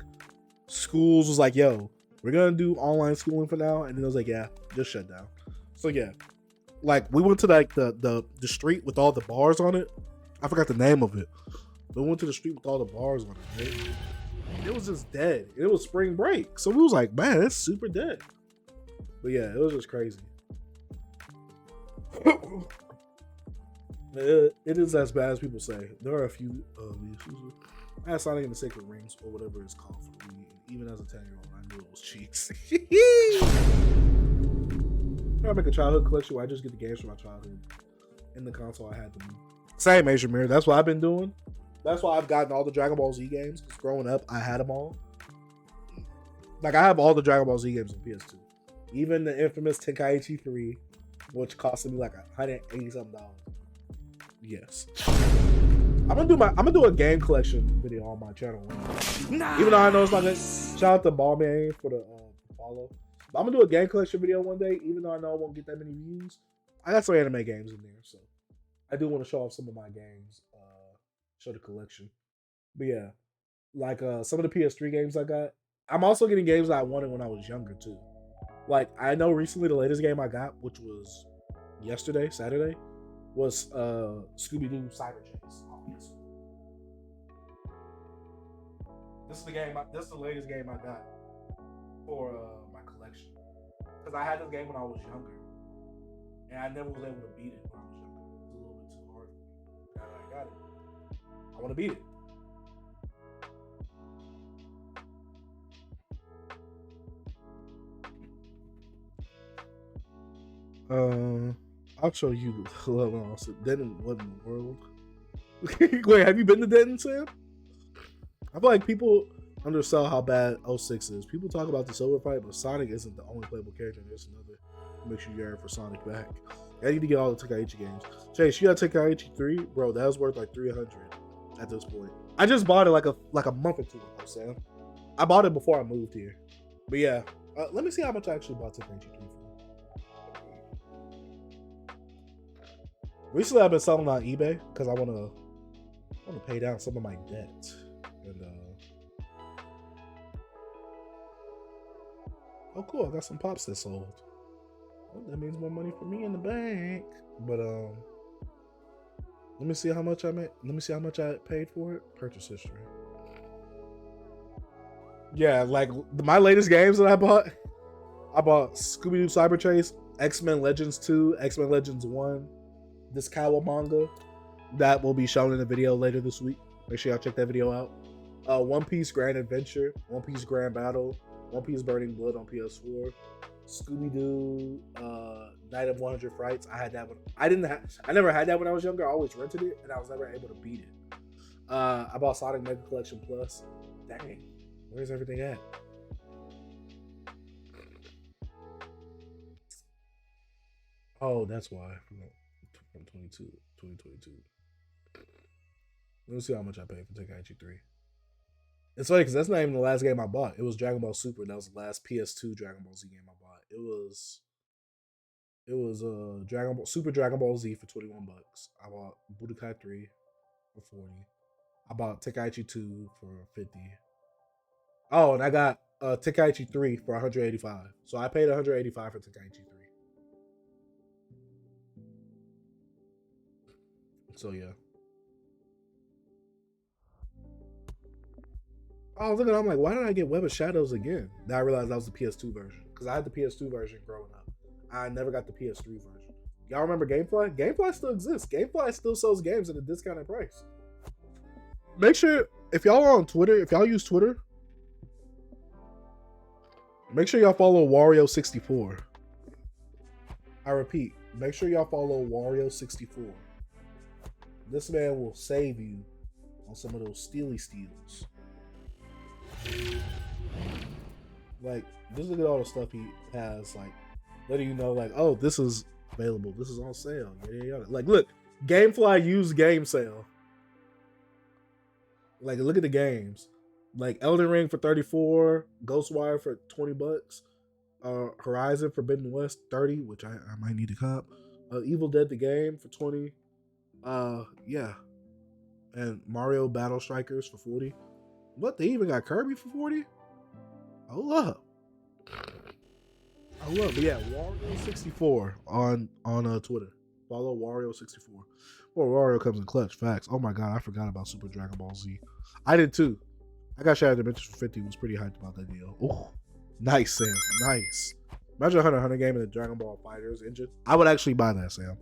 Schools was like, yo, we're going to do online schooling for now. And then I was like, yeah, just shut down. So, yeah. Like, we went to, like, the street with all the bars on it. I forgot the name of it. We went to the street with all the bars on it, right? It was just dead. It was spring break. So we was like, man, it's super dead. But yeah, it was just crazy. It is as bad as people say. There are a few I had Sonic and the Sacred Rings or whatever it's called for me. Even as a 10-year-old, I knew it was cheats. I make a childhood collection where I just get the games from my childhood. In the console, I had them. Same, Asian Mirror. That's what I've been doing. That's why I've gotten all the Dragon Ball Z games. Because growing up, I had them all. Like, I have all the Dragon Ball Z games on PS2. Even the infamous Tenkaichi 3, which costed me like $180-something. Yes. I'm gonna do a game collection video on my channel. Nice. Even though I know it's not good. Shout out to Ballman for the follow. But I'm gonna do a game collection video one day, even though I know I won't get that many views. I got some anime games in there, so I do want to show off some of my games. Show the collection. But yeah, like some of the PS3 games I got. I'm also getting games that I wanted when I was younger too. Like, I know recently the latest game I got, which was yesterday, Saturday, was Scooby-Doo Cyber Chase. This is the game. This is the latest game I got for my collection. Because I had this game when I was younger, and I never was able to beat it when I was younger. It was a little bit too hard for me. Now that I got it, I want to beat it. I'll show you the level also. Denton, what in the world? Wait, have you been to Denton, Sam? I feel like people undersell how bad 06 is. People talk about the silver fight, but Sonic isn't the only playable character. There's another who makes you yearn for Sonic back. I need to get all the Tenkaichi games. Chase, you got Tenkaichi 3? Bro, that was worth like $300 at this point. I just bought it like a month or two ago, Sam. I bought it before I moved here. But yeah, let me see how much I actually bought Tenkaichi 3 for. Recently, I've been selling on eBay because I want to pay down some of my debt. And oh, cool! I got some pops that sold. Well, that means more money for me in the bank. But let me see how much I made. Let me see how much I paid for it. Purchase history. Yeah, like my latest games that I bought Scooby-Doo Cyber Chase, X-Men Legends 2, X-Men Legends 1. This Kawa manga that will be shown in a video later this week. Make sure y'all check that video out. One Piece Grand Adventure, One Piece Grand Battle, One Piece Burning Blood on PS4, Scooby-Doo Night of 100 Frights. I had that one. I never had that when I was younger. I always rented it, and I was never able to beat it. I bought Sonic Mega Collection Plus. Dang, where's everything at? Oh, that's why. From 2022. Let me see how much I paid for Tenkaichi 3. It's funny because that's not even the last game I bought. It was Dragon Ball Super. That was the last PS2 Dragon Ball Z game I bought. It was Dragon Ball Super Dragon Ball Z for $21. I bought Budokai 3 for 40. I bought Tenkaichi 2 for 50. Oh, and I got Tenkaichi 3 for 185. So I paid 185 for Tenkaichi 3. So yeah. I was looking, I'm like, why did I get Web of Shadows again? Then I realized that was the PS2 version. Because I had the PS2 version growing up. I never got the PS3 version. Y'all remember Gamefly? Gamefly still exists. Gamefly still sells games at a discounted price. Make sure, if y'all are on Twitter, if y'all use Twitter, make sure y'all follow Wario64. I repeat, make sure y'all follow Wario64. This man will save you on some of those steely steals. Like, just look at all the stuff he has, like, letting you know, like, oh, this is available. This is on sale. Yada. Like, look, Gamefly used game sale. Like, look at the games. Like, Elden Ring for 34, Ghostwire for $20, Horizon Forbidden West 30, which I might need to cop. Evil Dead the game for 20. Yeah. And Mario Battle Strikers for 40. What? They even got Kirby for 40? Hold up. But yeah, Wario64 on Twitter. Follow Wario64. Well, Wario comes in clutch. Facts. Oh my god, I forgot about Super Dragon Ball Z. I did too. I got Shattered Dimensions for 50. Was pretty hyped about that deal. Oh, nice, Sam. Nice. Imagine a Hunter game in the Dragon Ball Fighters engine. I would actually buy that, Sam.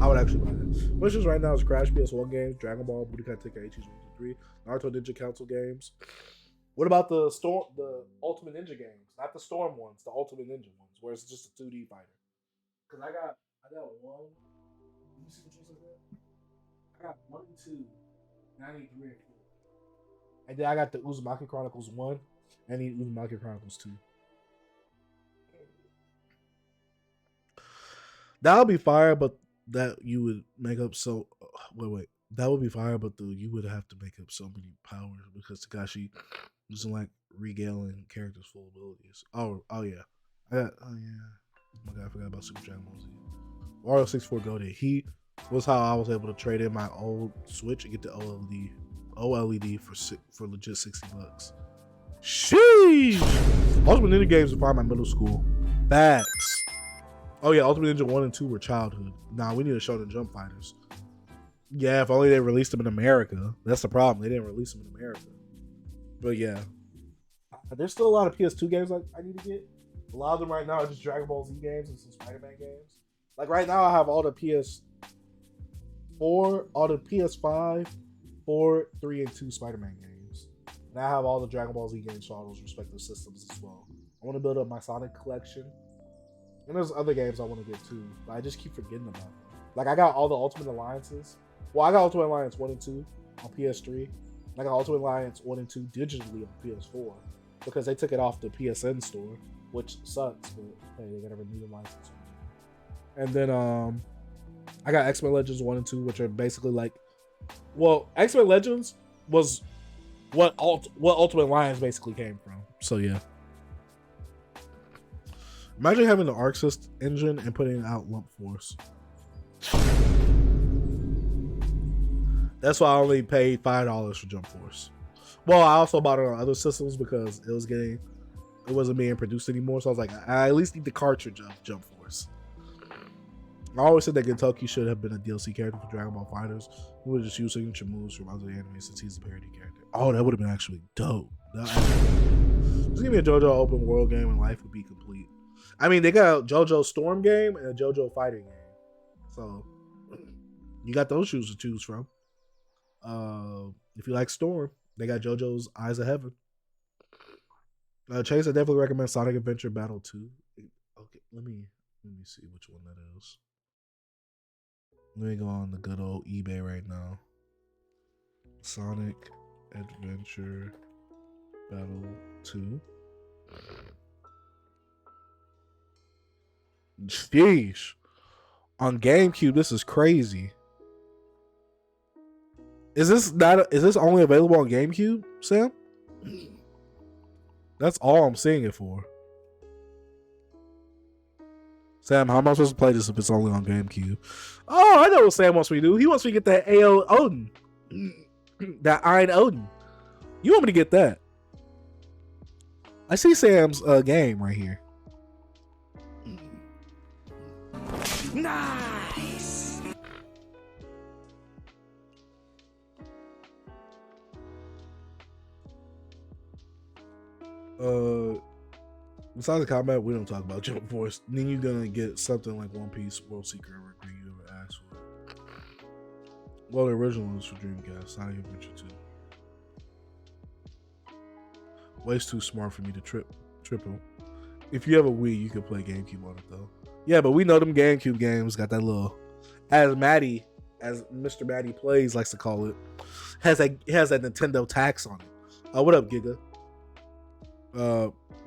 I would actually buy that. Wishes right now is Crash PS1 games, Dragon Ball, Budokai Tenkaichi 1-3, Naruto Ninja Council games. What about the Ultimate Ninja games? Not the Storm ones, the Ultimate Ninja ones, where it's just a 2D fighter. Because I got one. Let me see which ones I got. I got 1 and 2, and I need 3 and 4. And then I got the Uzumaki Chronicles 1, and I need Uzumaki Chronicles 2. That would be fire, but that you would make up so. Wait. That would be fire, but you would have to make up so many powers because Takashi doesn't like regaling characters' full abilities. Oh yeah. Oh my god, I forgot about Super Dragon Ball Z. Wario 64 Goated. He was how I was able to trade in my old Switch and get the OLED for legit $60. Sheesh! Ultimate Ninja games were part of my middle school. Facts. Oh yeah, Ultimate Ninja 1 and 2 were childhood. Nah, we need to show the Jump Fighters. Yeah, if only they released them in America. That's the problem. They didn't release them in America. But yeah. There's still a lot of PS2 games I need to get. A lot of them right now are just Dragon Ball Z games and some Spider-Man games. Like right now I have all the PS4, all the PS5, 4, 3, and 2 Spider-Man games. And I have all the Dragon Ball Z games for all those respective systems as well. I want to build up my Sonic collection. And there's other games I want to get too. But I just keep forgetting about them. Like I got all the Ultimate Alliances. Well, I got Ultimate Alliance 1 and 2 on PS3. I got Ultimate Alliance 1 and 2 digitally on PS4 because they took it off the PSN store, which sucks, but hey, they gotta renew the license. And then I got X-Men Legends 1 and 2, which are basically like, well, X-Men Legends was what Ultimate Alliance basically came from. So yeah. Imagine having the Arc System engine and putting out Lump Force. That's why I only paid $5 for Jump Force. Well, I also bought it on other systems because it wasn't being produced anymore. So I was like, I at least need the cartridge of Jump Force. I always said that Gentoki should have been a DLC character for Dragon Ball Fighters. He would have just used signature moves from other anime since he's a parody character. Oh, that would have been actually dope. Just give me a JoJo open world game and life would be complete. I mean, they got a JoJo Storm game and a JoJo Fighting game. So you got those shoes to choose from. If you like Storm, they got JoJo's Eyes of Heaven. Chase, I definitely recommend Sonic Adventure Battle 2. Okay, let me see which one that is. Let me go on the good old eBay right now. Sonic Adventure Battle 2. Sheesh. On GameCube, this is crazy. Is this only available on GameCube, Sam? That's all I'm seeing it for. Sam, how am I supposed to play this if it's only on GameCube? Oh, I know what Sam wants me to do. He wants me to get that AO Odin. That Iron Odin. You want me to get that? I see Sam's game right here. Nice. Besides the combat, we don't talk about Jump Force. Then you're gonna get something like One Piece World Seeker everything you ever asked for. Well, the original was for Dreamcast, Sonic Adventure 2. Way's too smart for me to triple. If you have a Wii, you can play GameCube on it though. Yeah, but we know them GameCube games got that little, as Mr. Maddie Plays likes to call it, has that Nintendo tax on it. What up, Giga?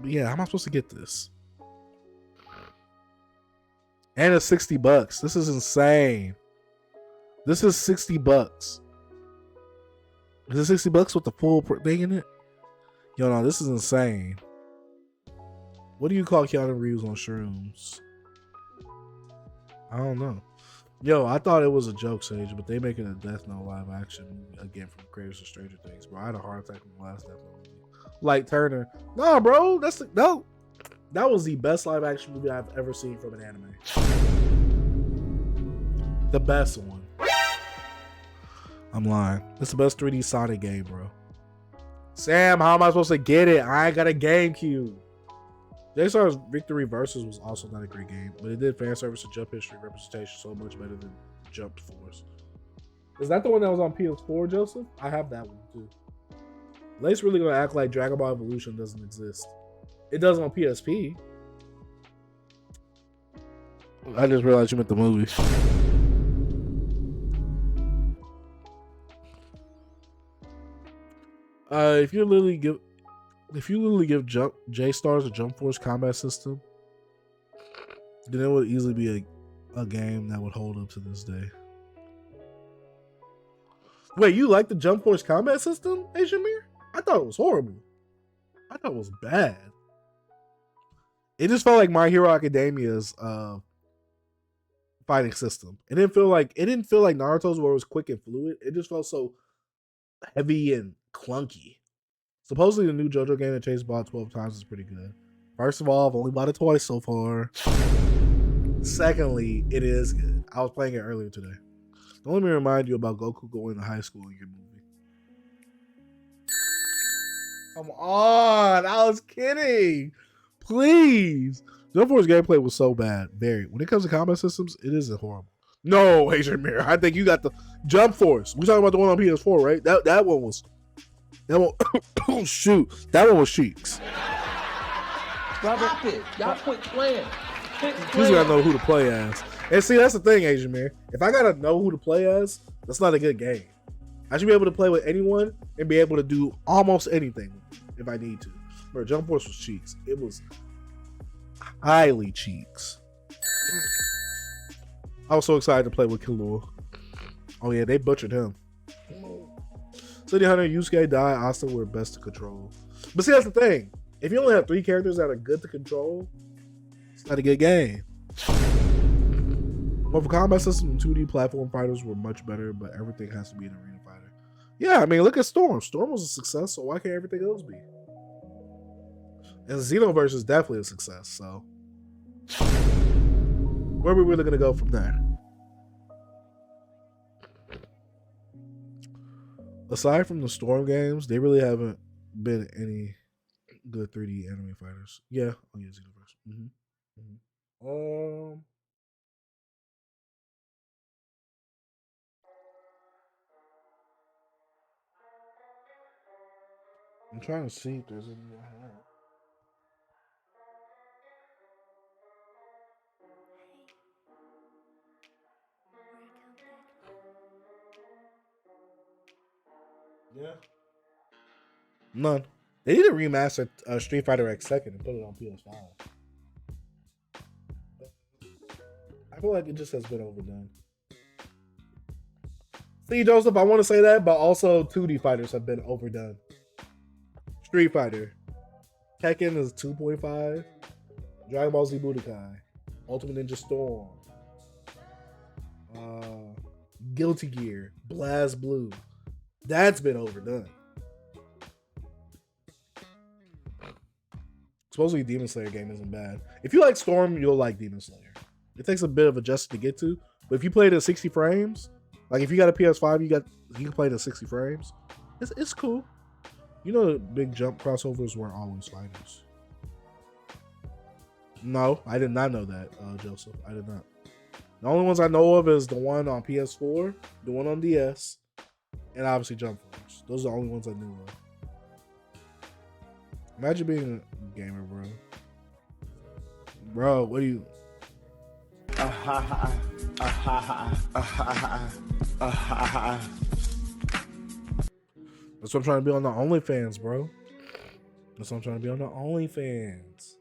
Yeah, how am I supposed to get this? And it's $60. This is insane. This is $60. Is it $60 with the full thing in it? Yo, no, this is insane. What do you call Keanu Reeves on shrooms? I don't know. Yo, I thought it was a joke, Sage, but they making a Death Note live action movie again from the creators of Stranger Things, bro. I had a heart attack from the last Death Note movie. Like Turner. Nah, bro. No. That was the best live action movie I've ever seen from an anime. The best one. I'm lying. It's the best 3D Sonic game, bro. Sam, how am I supposed to get it? I ain't got a GameCube. JStar's Victory Versus was also not a great game, but it did fan service and jump history representation so much better than Jump Force. Is that the one that was on PS4, Joseph? I have that one too. Lace really gonna act like Dragon Ball Evolution doesn't exist. It does on PSP. I just realized you meant the movie. If you literally give J-Stars a Jump Force combat system, then it would easily be a game that would hold up to this day. Wait, you like the Jump Force combat system, Asian Mir? I thought it was horrible. I thought it was bad. It just felt like My Hero Academia's fighting system. It didn't feel like Naruto's, where it was quick and fluid. It just felt so heavy and clunky. Supposedly the new JoJo game that Chase bought 12 times is pretty good. First of all, I've only bought it twice so far. Secondly, it is good. I was playing it earlier today. Don't let me remind you about Goku going to high school in your movie. Come on, I was kidding. Please. Jump Force gameplay was so bad. Very. When it comes to combat systems, it isn't horrible. No, Asian Mirror. I think you got the Jump Force. We talking about the one on PS4, right? That one was. That one. Oh shoot! That one was Sheik's. Stop it! Y'all quit playing. You just gotta know who to play as. And see, that's the thing, Asian Mirror. If I gotta know who to play as, that's not a good game. I should be able to play with anyone and be able to do almost anything if I need to. But Jump Force was Cheeks. It was highly Cheeks. I was so excited to play with Killua. Oh yeah, they butchered him. City Hunter, Yusuke, Dai, Asta were best to control. But see, that's the thing. If you only have 3 characters that are good to control, it's not a good game. Mortal Kombat system and 2D platform fighters were much better, but everything has to be an arena fighter. Yeah, I mean, look at Storm. Storm was a success, so why can't everything else be? And Xenoverse is definitely a success, so where are we really going to go from there? Aside from the Storm games, they really haven't been any good 3D anime fighters. Yeah, oh yeah, Xenoverse. I'm trying to see if there's any I have. Yeah. None. They need to remaster Street Fighter X 2nd and put it on PS5. I feel like it just has been overdone. See, Joseph, I want to say that, but also 2D fighters have been overdone. Street Fighter. Tekken is 2.5. Dragon Ball Z Budokai. Ultimate Ninja Storm. Guilty Gear. Blast Blue. That's been overdone. Supposedly Demon Slayer game isn't bad. If you like Storm, you'll like Demon Slayer. It takes a bit of adjustment to get to, but if you play it at 60 frames, like if you got a PS5, you can play it at 60 frames. It's cool. You know the big jump crossovers weren't always fighters. No, I did not know that, Joseph. I did not. The only ones I know of is the one on PS4, the one on DS, and obviously Jump Force. Those are the only ones I knew of. Imagine being a gamer, bro. Bro, what do you... That's what I'm trying to be on the OnlyFans, bro. That's what I'm trying to be on the OnlyFans.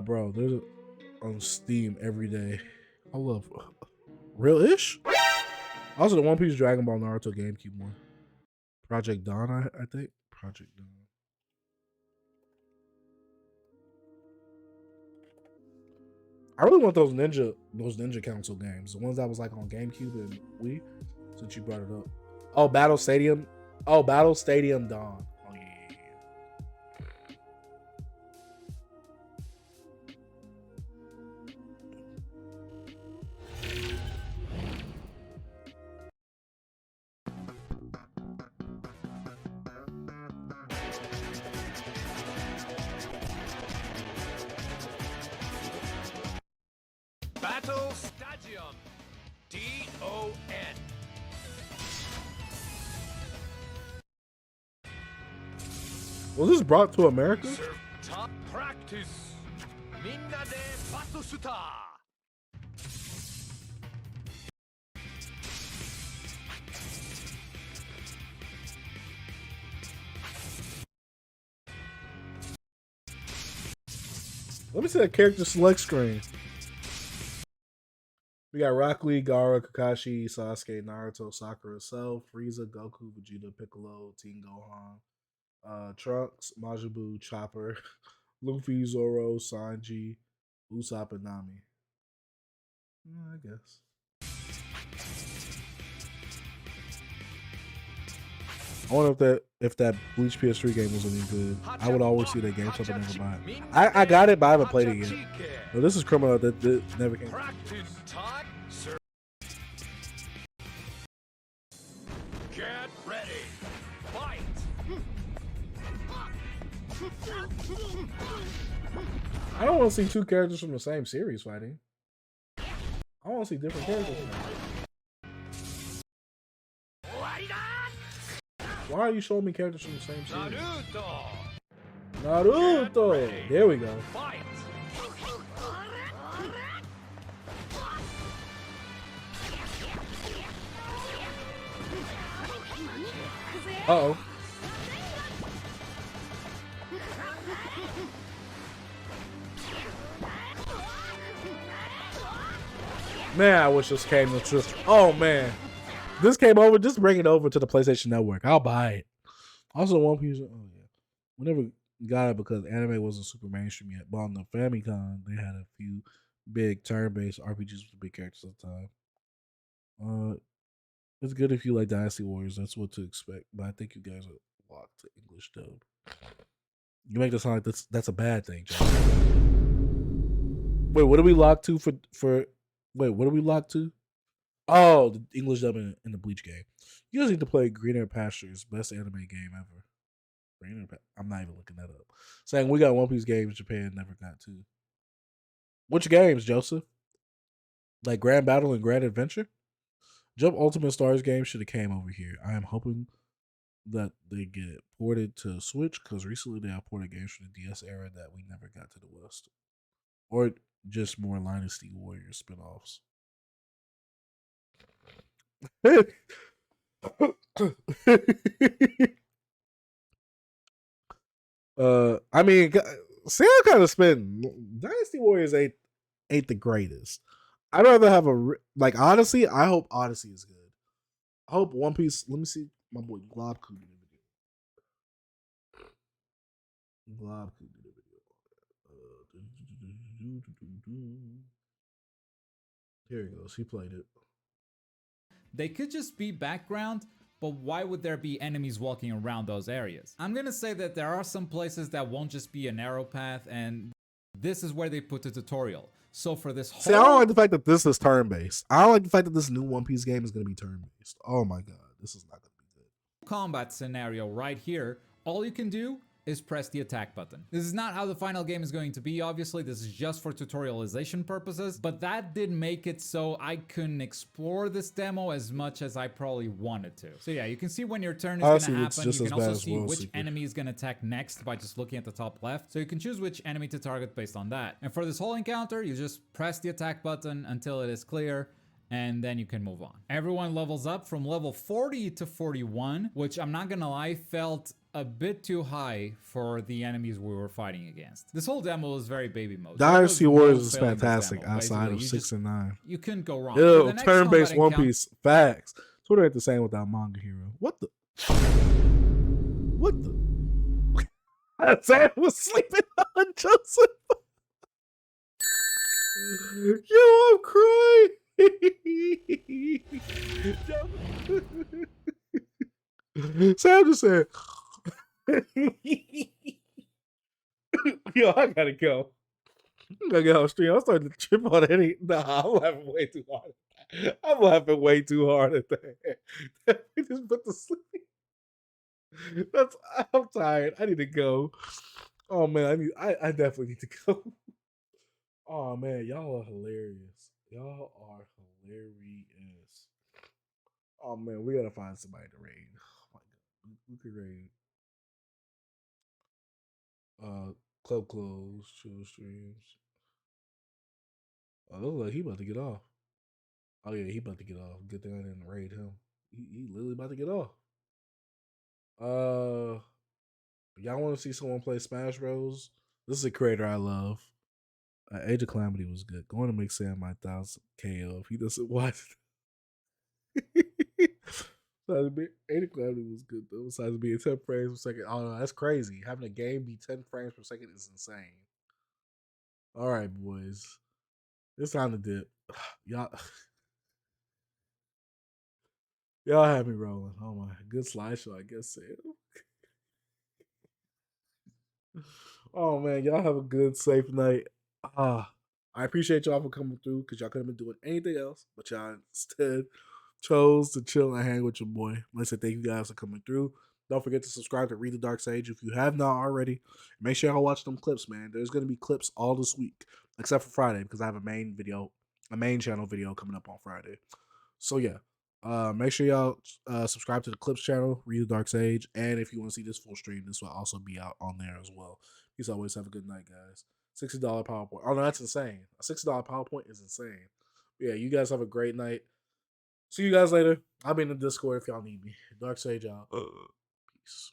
Bro, there's on Steam every day. I love Real-ish? Also, the One Piece Dragon Ball Naruto GameCube one. Project Dawn, I think. Project Dawn. I really want those Ninja Council games. The ones that was like on GameCube and Wii, since you brought it up. Oh, Battle Stadium. Oh, Battle Stadium Dawn. Oh, yeah. Battle Stadium. DON. Was this brought to America? Top practice. Minna de Batsusta. Let me see that character select screen. We got Rock Lee, Gaara, Kakashi, Sasuke, Naruto, Sakura, Cell, Frieza, Goku, Vegeta, Piccolo, Teen Gohan, Trunks, Majin Buu, Chopper, Luffy, Zoro, Sanji, Usopp, and Nami. I guess. I wonder if that Bleach PS3 game was any good. I would always see that game, so I never buy it. I got it, but I haven't played it yet. But this is criminal that never came. Get ready. Fight. I don't want to see two characters from the same series fighting. I want to see different characters. Why are you showing me characters from the same series? Naruto! There we go. Uh-oh. Man, I wish this came to just. Oh man, this came over. Just bring it over to the PlayStation Network. I'll buy it. Also, One Piece. Oh yeah, we never got it because anime wasn't super mainstream yet. But on the Famicom, they had a few big turn-based RPGs with big characters at the time. It's good if you like Dynasty Warriors. That's what to expect. But I think you guys are locked to English dub. You make it sound like that's a bad thing, John. Wait, what are we locked to for? Wait, what are we locked to? Oh, the English dub in the Bleach game. You guys need to play Greener Pastures, best anime game ever. I'm not even looking that up. Saying we got One Piece games Japan never got to. Which games, Joseph? Like Grand Battle and Grand Adventure? Jump Ultimate Stars game should have came over here. I am hoping that they get ported to Switch because recently they have ported games from the DS era that we never got to the West. Or just more Dynasty Warriors spinoffs. I mean, Sam kind of spin. Dynasty Warriors ain't the greatest. I'd rather have like Odyssey. I hope Odyssey is good. I hope One Piece. Let me see my boy Globku did a video. Globku did a video. Here he goes. He played it. They could just be background, but why would there be enemies walking around those areas? I'm gonna say that there are some places that won't just be a narrow path, and this is where they put the tutorial. So for this whole... See, I don't like the fact that this is turn-based. I don't like the fact that this new One Piece game is going to be turn-based. Oh my god, this is not going to be good. Combat scenario right here, all you can do is press the attack button. This is not how the final game is going to be, obviously. This is just for tutorialization purposes, but that did make it so I couldn't explore this demo as much as I probably wanted to. So yeah, you can see when your turn is going to happen. You can also see which enemy is going to attack next by just looking at the top left. So you can choose which enemy to target based on that. And for this whole encounter, you just press the attack button until it is clear, and then you can move on. Everyone levels up from level 40 to 41, which I'm not gonna lie, felt a bit too high for the enemies we were fighting against. This whole demo was very baby mode. Dynasty Warriors is fantastic outside of 6 and 9. You couldn't go wrong. Ew, turn-based One Piece. Facts. Twitter ain't the same without Manga Hero. What the? What the? Sam was sleeping on Joseph. Yo, I'm crying. Sam just said, yo, I gotta go. I gotta get on stream. I'm starting to trip on any. Nah, I'm laughing way too hard. I'm laughing way too hard at that. We just put to sleep. I'm tired. I need to go. Oh man, I definitely need to go. Oh man, y'all are hilarious. Y'all are hilarious. Oh man, we gotta find somebody to raid. Oh my god, we could raid. Club close, chill streams. Oh, look like he about to get off. Oh yeah, he about to get off. Good thing I didn't raid him. He literally about to get off. Y'all want to see someone play Smash Bros? This is a creator I love. Age of Calamity was good. Going to make Sam my 1000 KO if he doesn't watch it. Age of Calamity was good though. Besides being 10 frames per second. Oh, no, that's crazy. Having a game be 10 frames per second is insane. All right, boys. It's time to dip. Y'all have me rolling. Oh my, good slideshow, I guess, Sam. Oh man, y'all have a good, safe night. I appreciate y'all for coming through because y'all couldn't have been doing anything else, but y'all instead chose to chill and hang with your boy. Let's say thank you guys for coming through. Don't forget to subscribe to Read the Dark Sage if you have not already. Make sure y'all watch them clips, man. There's gonna be clips all this week, except for Friday because I have a main channel video coming up on Friday. So yeah. Make sure y'all subscribe to the Clips channel, Read the Dark Sage, and if you want to see this full stream, this will also be out on there as well. Peace always. Have a good night, guys. $60 PowerPoint. Oh no, that's insane. A $60 PowerPoint is insane. But yeah, you guys have a great night. See you guys later. I'll be in the Discord if y'all need me. Dark Sage out. Peace.